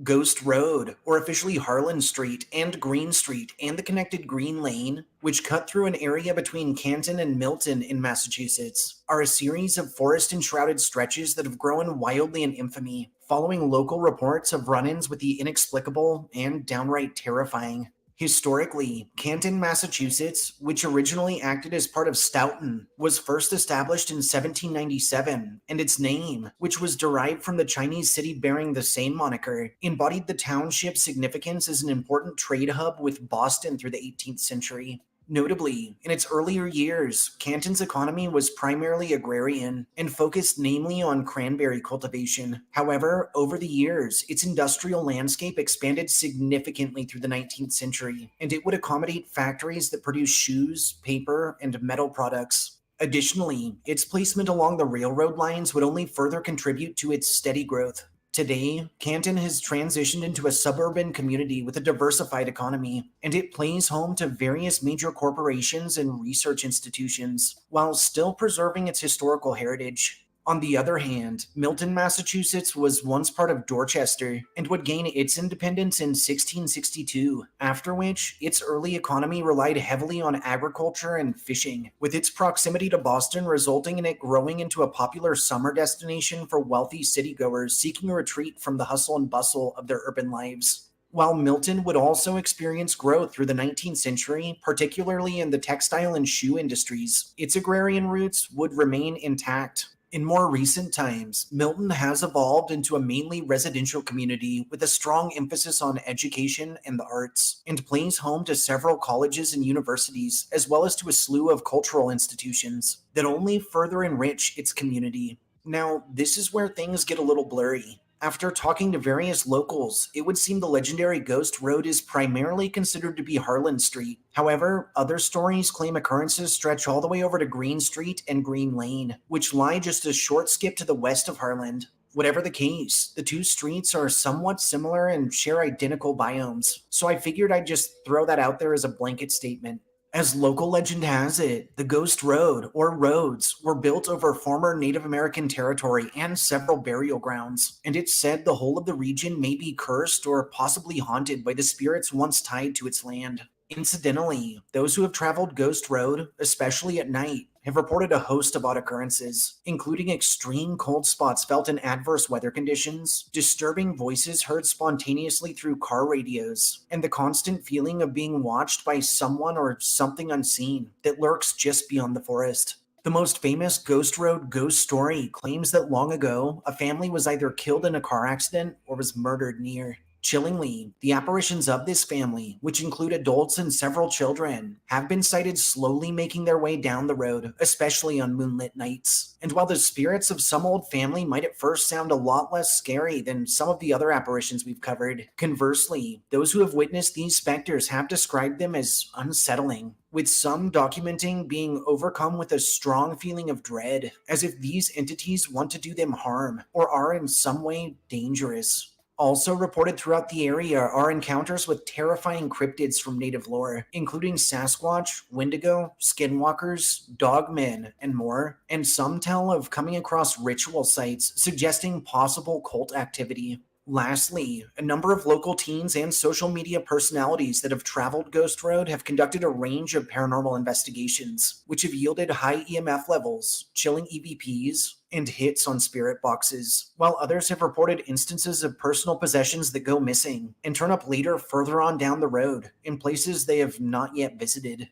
Ghost Road, or officially Harlan Street and Green Street and the connected Green Lane, which cut through an area between Canton and Milton in Massachusetts, are a series of forest-enshrouded stretches that have grown wildly in infamy, following local reports of run-ins with the inexplicable and downright terrifying. Historically, Canton, Massachusetts, which originally acted as part of Stoughton, was first established in 1797, and its name, which was derived from the Chinese city bearing the same moniker, embodied the township's significance as an important trade hub with Boston through the 18th century. Notably, in its earlier years, Canton's economy was primarily agrarian and focused namely on cranberry cultivation. However, over the years, its industrial landscape expanded significantly through the 19th century, and it would accommodate factories that produce shoes, paper, and metal products. Additionally, its placement along the railroad lines would only further contribute to its steady growth. Today, Canton has transitioned into a suburban community with a diversified economy, and it plays home to various major corporations and research institutions, while still preserving its historical heritage. On the other hand, Milton, Massachusetts was once part of Dorchester and would gain its independence in 1662, after which its early economy relied heavily on agriculture and fishing, with its proximity to Boston resulting in it growing into a popular summer destination for wealthy citygoers seeking a retreat from the hustle and bustle of their urban lives. While Milton would also experience growth through the 19th century, particularly in the textile and shoe industries, its agrarian roots would remain intact. In more recent times, Milton has evolved into a mainly residential community with a strong emphasis on education and the arts, and plays home to several colleges and universities, as well as to a slew of cultural institutions that only further enrich its community. Now, this is where things get a little blurry. After talking to various locals, it would seem the legendary Ghost Road is primarily considered to be Harlan Street. However, other stories claim occurrences stretch all the way over to Green Street and Green Lane, which lie just a short skip to the west of Harlan. Whatever the case, the two streets are somewhat similar and share identical biomes, so I figured I'd just throw that out there as a blanket statement. As local legend has it, the Ghost Road, or roads, were built over former Native American territory and several burial grounds, and it's said the whole of the region may be cursed or possibly haunted by the spirits once tied to its land. Incidentally, those who have traveled Ghost Road, especially at night, have reported a host of odd occurrences, including extreme cold spots felt in adverse weather conditions, disturbing voices heard spontaneously through car radios, and the constant feeling of being watched by someone or something unseen that lurks just beyond the forest. The most famous Ghost Road ghost story claims that long ago, a family was either killed in a car accident or was murdered near. Chillingly, the apparitions of this family, which include adults and several children, have been sighted slowly making their way down the road, especially on moonlit nights. And while the spirits of some old family might at first sound a lot less scary than some of the other apparitions we've covered, conversely, those who have witnessed these specters have described them as unsettling, with some documenting being overcome with a strong feeling of dread, as if these entities want to do them harm or are in some way dangerous. Also reported throughout the area are encounters with terrifying cryptids from native lore, including Sasquatch, Wendigo, Skinwalkers, Dogmen, and more, and some tell of coming across ritual sites suggesting possible cult activity. Lastly, a number of local teens and social media personalities that have traveled Ghost Road have conducted a range of paranormal investigations, which have yielded high EMF levels, chilling EVPs, and hits on spirit boxes, while others have reported instances of personal possessions that go missing and turn up later further on down the road in places they have not yet visited.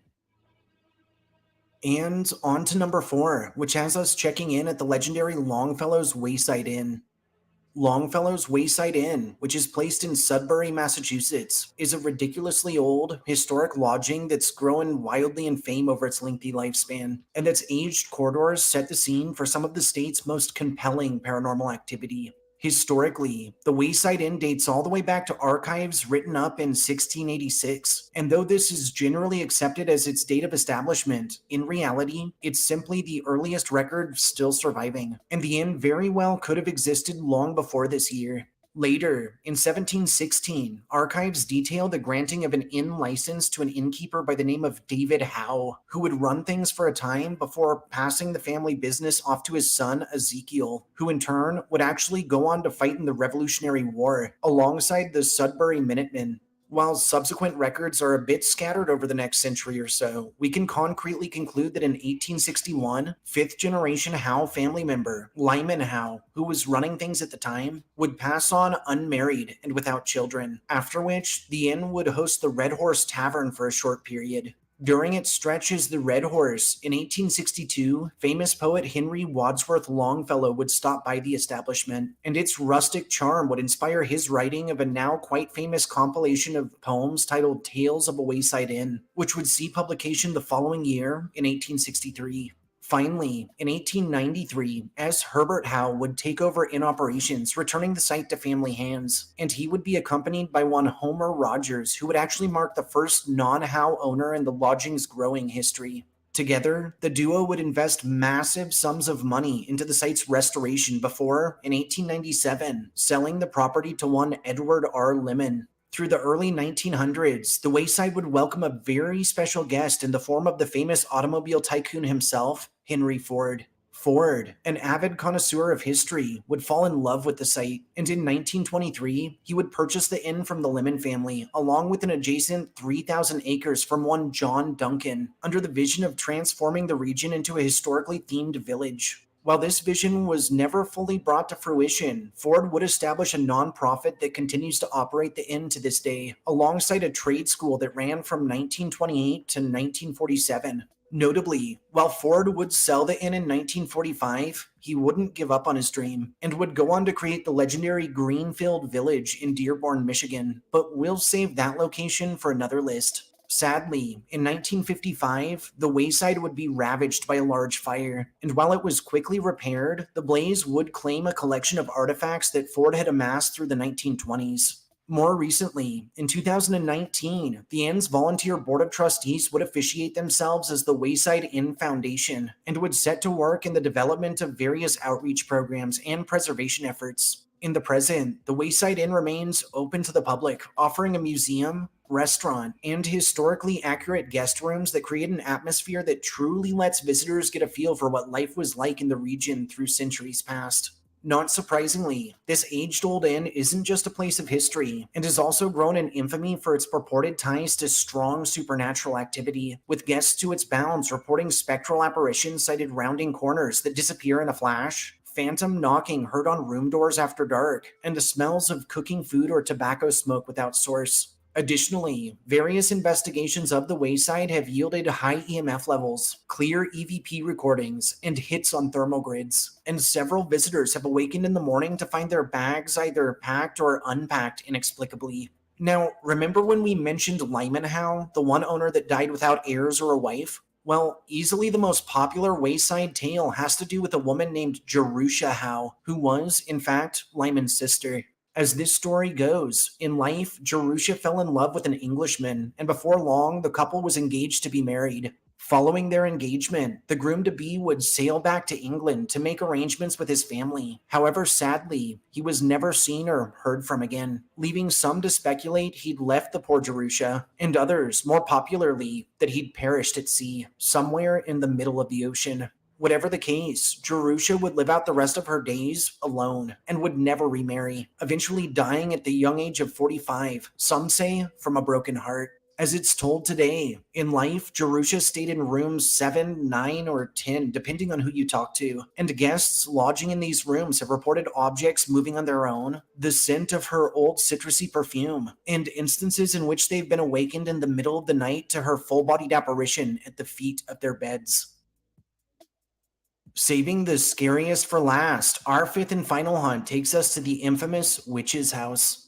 And on to number 4, which has us checking in at the legendary Longfellow's Wayside Inn. Longfellow's Wayside Inn, which is placed in Sudbury, Massachusetts, is a ridiculously old, historic lodging that's grown wildly in fame over its lengthy lifespan, and its aged corridors set the scene for some of the state's most compelling paranormal activity. Historically, the Wayside Inn dates all the way back to archives written up in 1686, and though this is generally accepted as its date of establishment, in reality, it's simply the earliest record still surviving, and the inn very well could have existed long before this year. Later, in 1716, archives detail the granting of an inn license to an innkeeper by the name of David Howe, who would run things for a time before passing the family business off to his son Ezekiel, who in turn would actually go on to fight in the Revolutionary War alongside the Sudbury Minutemen. While subsequent records are a bit scattered over the next century or so, we can concretely conclude that in 1861, fifth-generation Howe family member Lyman Howe, who was running things at the time, would pass on unmarried and without children, after which the inn would host the Red Horse Tavern for a short period. During its stretch as the Red Horse, in 1862, famous poet Henry Wadsworth Longfellow would stop by the establishment, and its rustic charm would inspire his writing of a now quite famous compilation of poems titled Tales of a Wayside Inn, which would see publication the following year in 1863. Finally, in 1893, S. Herbert Howe would take over inn operations, returning the site to family hands, and he would be accompanied by one Homer Rogers, who would actually mark the first non-Howe owner in the lodging's growing history. Together, the duo would invest massive sums of money into the site's restoration before, in 1897, selling the property to one Edward R. Lemon. Through the early 1900s, the Wayside would welcome a very special guest in the form of the famous automobile tycoon himself, Henry Ford. Ford, an avid connoisseur of history, would fall in love with the site, and in 1923, he would purchase the inn from the Lemon family, along with an adjacent 3,000 acres from one John Duncan, under the vision of transforming the region into a historically themed village. While this vision was never fully brought to fruition, Ford would establish a nonprofit that continues to operate the inn to this day, alongside a trade school that ran from 1928 to 1947. Notably, while Ford would sell the inn in 1945, he wouldn't give up on his dream, and would go on to create the legendary Greenfield Village in Dearborn, Michigan, but we'll save that location for another list. Sadly, in 1955, the Wayside would be ravaged by a large fire, and while it was quickly repaired, the blaze would claim a collection of artifacts that Ford had amassed through the 1920s. More recently, in 2019, the inn's volunteer board of trustees would officiate themselves as the Wayside Inn Foundation, and would set to work in the development of various outreach programs and preservation efforts. In the present, the Wayside Inn remains open to the public, offering a museum, restaurant, and historically accurate guest rooms that create an atmosphere that truly lets visitors get a feel for what life was like in the region through centuries past. Not surprisingly, this age-old inn isn't just a place of history, and has also grown in infamy for its purported ties to strong supernatural activity, with guests to its bounds reporting spectral apparitions sighted rounding corners that disappear in a flash, phantom knocking heard on room doors after dark, and the smells of cooking food or tobacco smoke without source. Additionally, various investigations of the wayside have yielded high EMF levels, clear EVP recordings, and hits on thermal grids, and several visitors have awakened in the morning to find their bags either packed or unpacked inexplicably. Now, remember when we mentioned Lyman Howe, the one owner that died without heirs or a wife? Well, easily the most popular wayside tale has to do with a woman named Jerusha Howe, who was, in fact, Lyman's sister. As this story goes, in life, Jerusha fell in love with an Englishman, and before long, the couple was engaged to be married. Following their engagement, the groom-to-be would sail back to England to make arrangements with his family. However, sadly, he was never seen or heard from again, leaving some to speculate he'd left the poor Jerusha, and others, more popularly, that he'd perished at sea, somewhere in the middle of the ocean. Whatever the case, Jerusha would live out the rest of her days alone and would never remarry, eventually dying at the young age of 45, some say from a broken heart. As it's told today, in life, Jerusha stayed in rooms 7, 9, or 10, depending on who you talk to, and guests lodging in these rooms have reported objects moving on their own, the scent of her old citrusy perfume, and instances in which they've been awakened in the middle of the night to her full-bodied apparition at the feet of their beds. Saving the scariest for last, our fifth and final hunt takes us to the infamous Witch's House.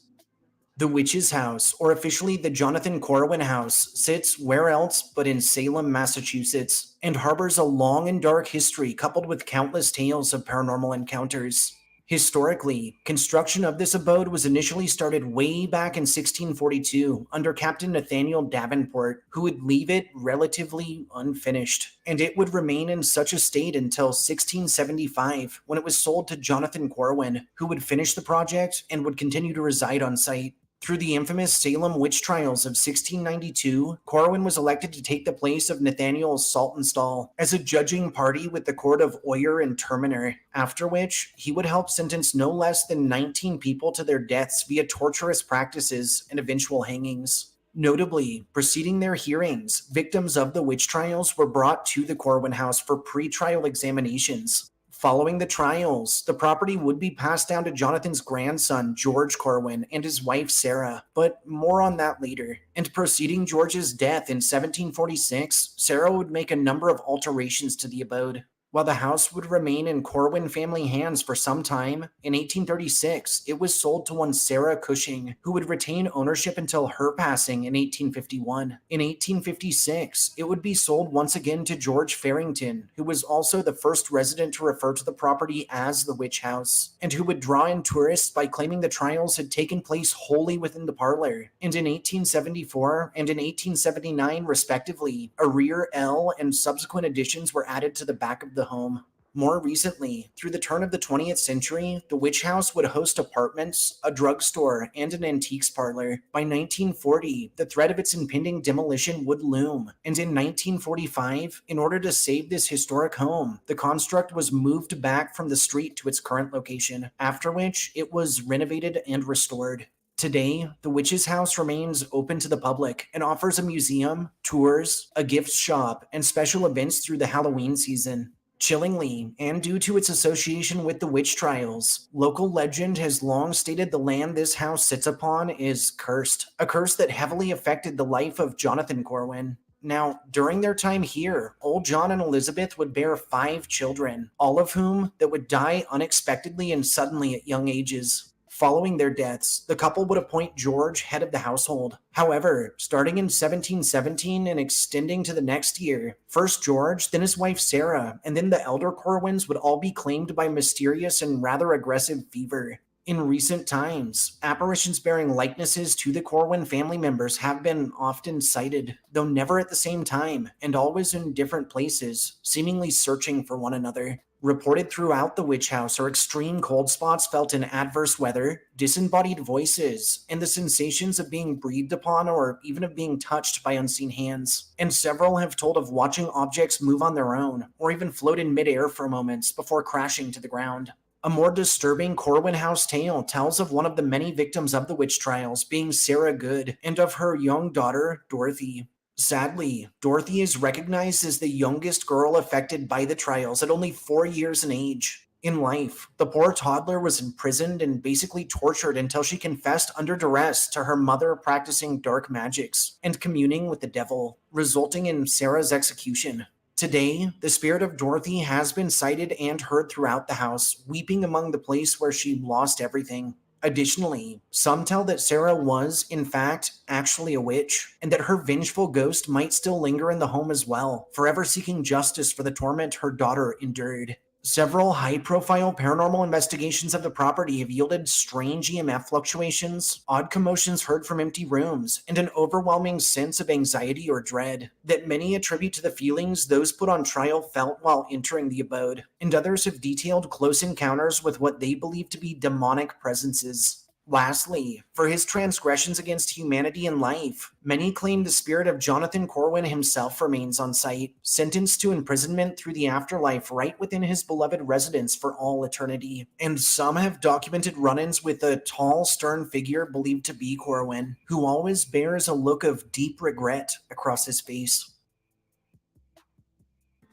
The Witch's House, or officially the Jonathan Corwin House, sits where else but in Salem, Massachusetts, and harbors a long and dark history coupled with countless tales of paranormal encounters. Historically, construction of this abode was initially started way back in 1642 under Captain Nathaniel Davenport, who would leave it relatively unfinished, and it would remain in such a state until 1675, when it was sold to Jonathan Corwin, who would finish the project and would continue to reside on site. Through the infamous Salem witch trials of 1692, Corwin was elected to take the place of Nathaniel Saltonstall as a judging party with the court of Oyer and Terminer, after which he would help sentence no less than 19 people to their deaths via torturous practices and eventual hangings. Notably, preceding their hearings, victims of the witch trials were brought to the Corwin House for pre-trial examinations. Following the trials, the property would be passed down to Jonathan's grandson, George Corwin, and his wife, Sarah, but more on that later. And preceding George's death in 1746, Sarah would make a number of alterations to the abode. While the house would remain in Corwin family hands for some time, in 1836, it was sold to one Sarah Cushing, who would retain ownership until her passing in 1851. In 1856, it would be sold once again to George Farrington, who was also the first resident to refer to the property as the Witch House, and who would draw in tourists by claiming the trials had taken place wholly within the parlor. And in 1874 and in 1879, respectively, a rear L and subsequent additions were added to the back of the home. More recently, through the turn of the 20th century, the Witch House would host apartments, a drugstore, and an antiques parlor. By 1940, the threat of its impending demolition would loom, and in 1945, in order to save this historic home, the construct was moved back from the street to its current location, after which it was renovated and restored. Today, the Witch's House remains open to the public and offers a museum, tours, a gift shop, and special events through the Halloween season. Chillingly, and due to its association with the witch trials, local legend has long stated the land this house sits upon is cursed, a curse that heavily affected the life of Jonathan Corwin. Now, during their time here, old John and Elizabeth would bear 5 children, all of whom that would die unexpectedly and suddenly at young ages. Following their deaths, the couple would appoint George head of the household. However, starting in 1717 and extending to the next year, first George, then his wife Sarah, and then the elder Corwins would all be claimed by mysterious and rather aggressive fever. In recent times, apparitions bearing likenesses to the Corwin family members have been often sighted, though never at the same time, and always in different places, seemingly searching for one another. Reported throughout the witch house are extreme cold spots felt in adverse weather, disembodied voices, and the sensations of being breathed upon or even of being touched by unseen hands. And several have told of watching objects move on their own, or even float in midair for moments before crashing to the ground. A more disturbing Corwin House tale tells of one of the many victims of the witch trials being Sarah Good, and of her young daughter, Dorothy. Sadly, Dorothy is recognized as the youngest girl affected by the trials at only 4 years in age. In life, the poor toddler was imprisoned and basically tortured until she confessed under duress to her mother practicing dark magics and communing with the devil, resulting in Sarah's execution. Today, the spirit of Dorothy has been sighted and heard throughout the house, weeping among the place where she lost everything. Additionally, some tell that Sarah was, in fact, actually a witch, and that her vengeful ghost might still linger in the home as well, forever seeking justice for the torment her daughter endured. Several high-profile paranormal investigations of the property have yielded strange EMF fluctuations, odd commotions heard from empty rooms, and an overwhelming sense of anxiety or dread that many attribute to the feelings those put on trial felt while entering the abode, and others have detailed close encounters with what they believe to be demonic presences. Lastly, for his transgressions against humanity and life, many claim the spirit of Jonathan Corwin himself remains on site, sentenced to imprisonment through the afterlife right within his beloved residence for all eternity. And some have documented run-ins with a tall, stern figure believed to be Corwin, who always bears a look of deep regret across his face.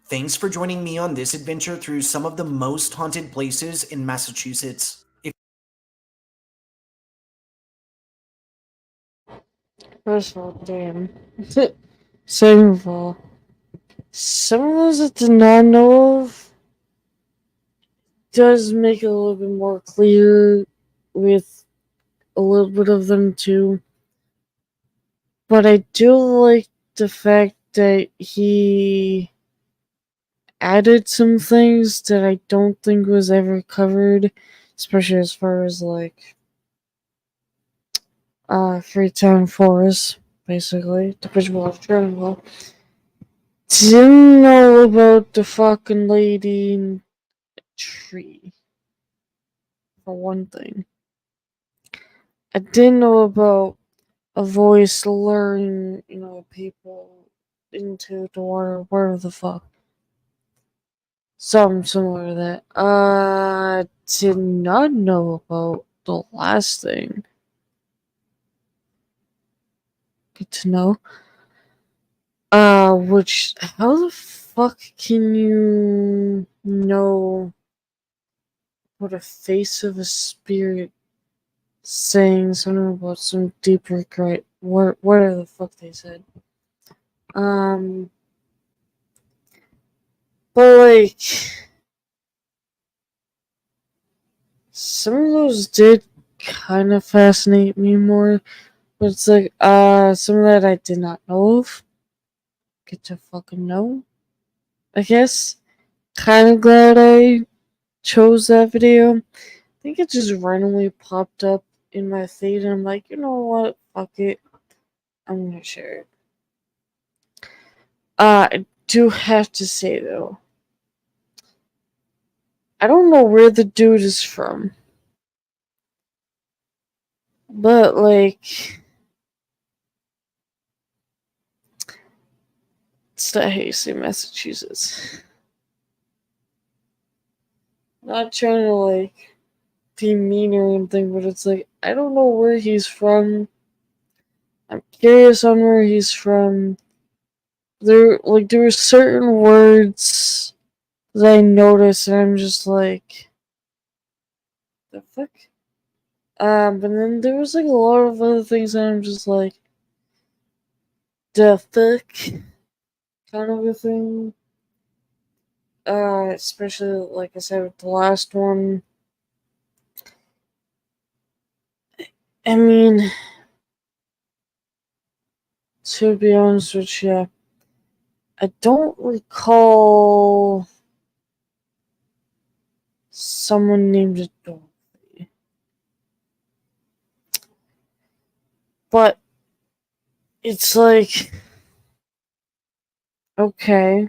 Thanks for joining me on this adventure through some of the most haunted places in Massachusetts. First of all, damn. Second of all, some of those I did not know of does make it a little bit more clear with a little bit of them too. But I do like the fact that he added some things that I don't think was ever covered, especially as far as like Freetown Forest, basically, the Bridgewater Triangle. Didn't know about the fucking lady in the tree, for one thing. I didn't know about a voice luring, people into the water, whatever the fuck. Something similar to that. Did not know about the last thing. Good to know. Which, how the fuck can you know what a face of a spirit saying something about some deep regret? Whatever the fuck they said. But like, some of those did kind of fascinate me more. But it's like, some of that I did not know of. Get to fucking know, I guess. Kind of glad I chose that video. I think it just randomly popped up in my feed, and I'm like, you know what? Fuck it. I'm gonna share it. I do have to say though, I don't know where the dude is from, but like, it's that Hasty, Massachusetts. Not trying to like be mean or anything, but it's like, I don't know where he's from. I'm curious on where he's from. There were certain words that I noticed, and I'm just like, the fuck? But then there was like a lot of other things that I'm just like, the fuck? Kind of a thing. Especially, like I said, with the last one. I mean, to be honest with you, I don't recall someone named Dorothy. But it's like, okay.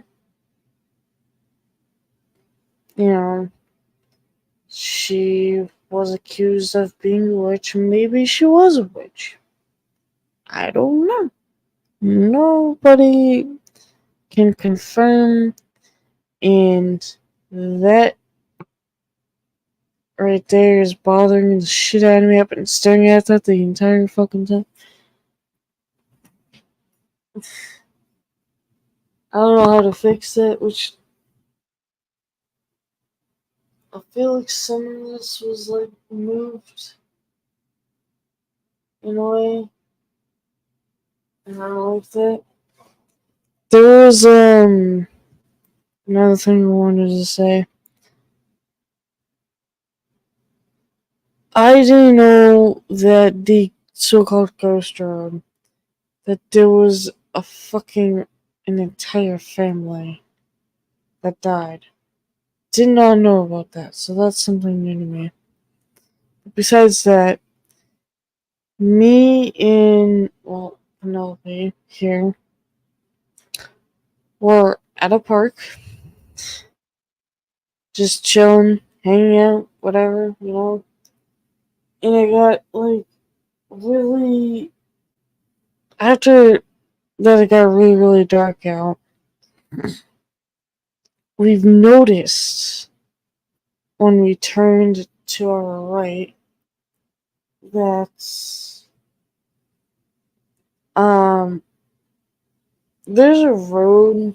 She was accused of being a witch. Maybe she was a witch. I don't know. Nobody can confirm, and that right there is bothering the shit out of me. I've been staring at that the entire fucking time. I don't know how to fix that, which I feel like some of this was like moved in a way. And I liked it. There was another thing I wanted to say. I didn't know that the so-called ghost road, that there was an entire family that died. Did not know about that, so that's something new to me. Besides that, me and, Penelope here were at a park, just chilling, hanging out, whatever, and it got, like, really, after that it got really, really dark out, we've noticed when we turned to our right that there's a road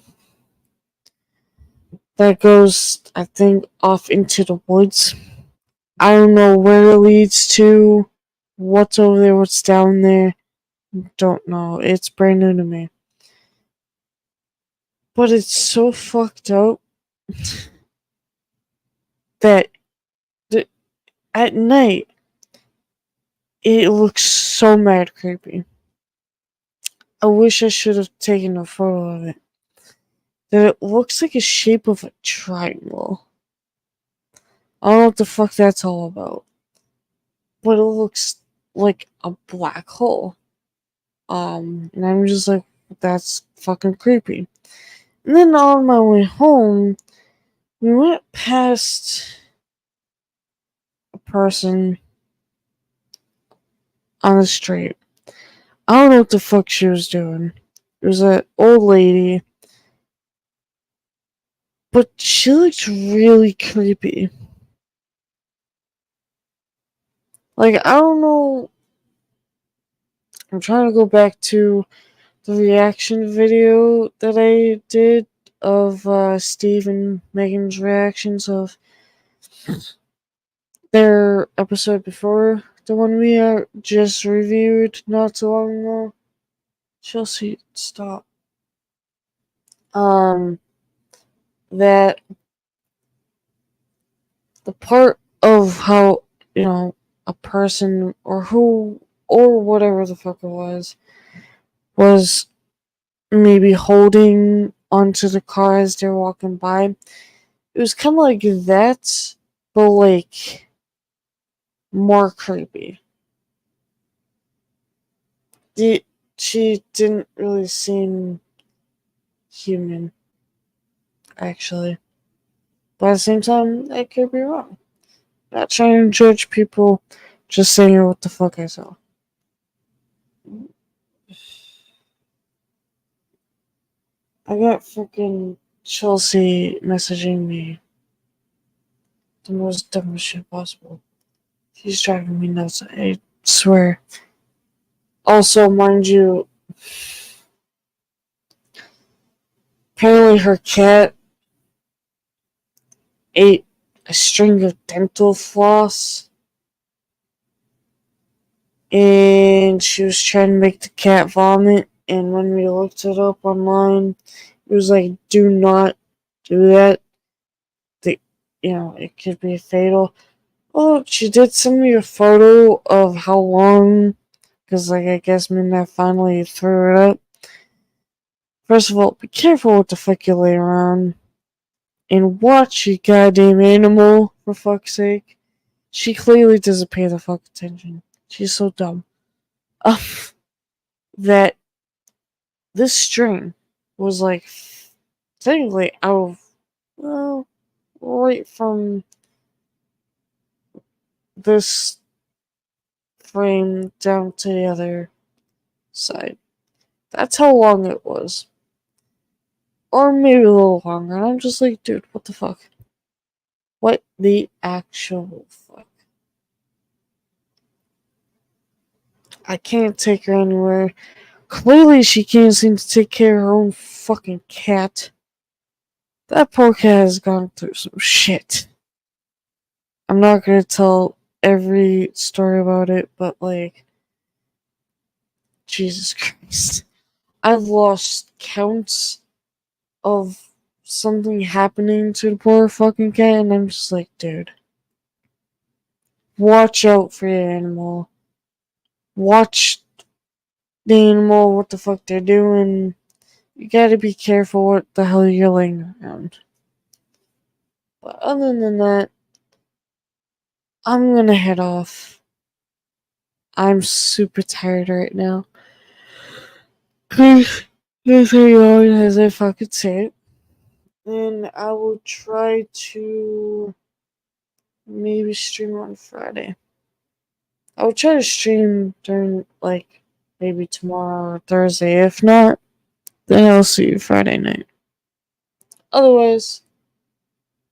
that goes, I think, off into the woods. I don't know where it leads to, what's over there, what's down there. Don't know. It's brand new to me. But it's so fucked up that at night it looks so mad creepy. I wish I should have taken a photo of it. That it looks like a shape of a triangle. I don't know what the fuck that's all about. But it looks like a black hole. And I'm just like, that's fucking creepy. And then on my way home, we went past a person on the street. I don't know what the fuck she was doing. It was an old lady. But she looked really creepy. Like, I don't know. I'm trying to go back to the reaction video that I did of Steve and Megan's reactions of their episode before the one we just reviewed not too long ago. Chelsea, stop. That the part of how, a person or whatever the fuck it was maybe holding onto the car as they're walking by. It was kind of like that, but like more creepy. She didn't really seem human, actually. But at the same time, I could be wrong. Not trying to judge people, just saying what the fuck I saw. I got freaking Chelsea messaging me the most dumbest shit possible. She's driving me nuts, I swear. Also, mind you, apparently her cat ate a string of dental floss, and she was trying to make the cat vomit, and when we looked it up online, it was like, do not do that. It could be fatal. Oh, she did send me a photo of how long, because, I guess Midnight finally threw it up. First of all, be careful what the fuck you lay around. And watch, you goddamn animal, for fuck's sake. She clearly doesn't pay the fuck attention. She's so dumb. That this string was technically out of, right from this frame down to the other side. That's how long it was. Or maybe a little longer. And I'm just like, dude, what the fuck? What the actual fuck? I can't take her anywhere. Clearly she can't seem to take care of her own fucking cat. That poor cat has gone through some shit. I'm not gonna tell every story about it, but like, Jesus Christ. I've lost counts of something happening to the poor fucking cat, and I'm just like, dude. Watch out for your animal. Watch the animal, what the fuck they're doing. You gotta be careful what the hell you're laying around. But other than that, I'm gonna head off. I'm super tired right now. As long as if I could say it. And I will try to maybe stream on Friday. I will try to stream during, like, maybe tomorrow or Thursday. If not, then I'll see you Friday night. Otherwise,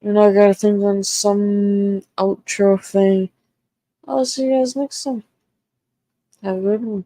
I gotta think on some outro thing. I'll see you guys next time. Have a good one.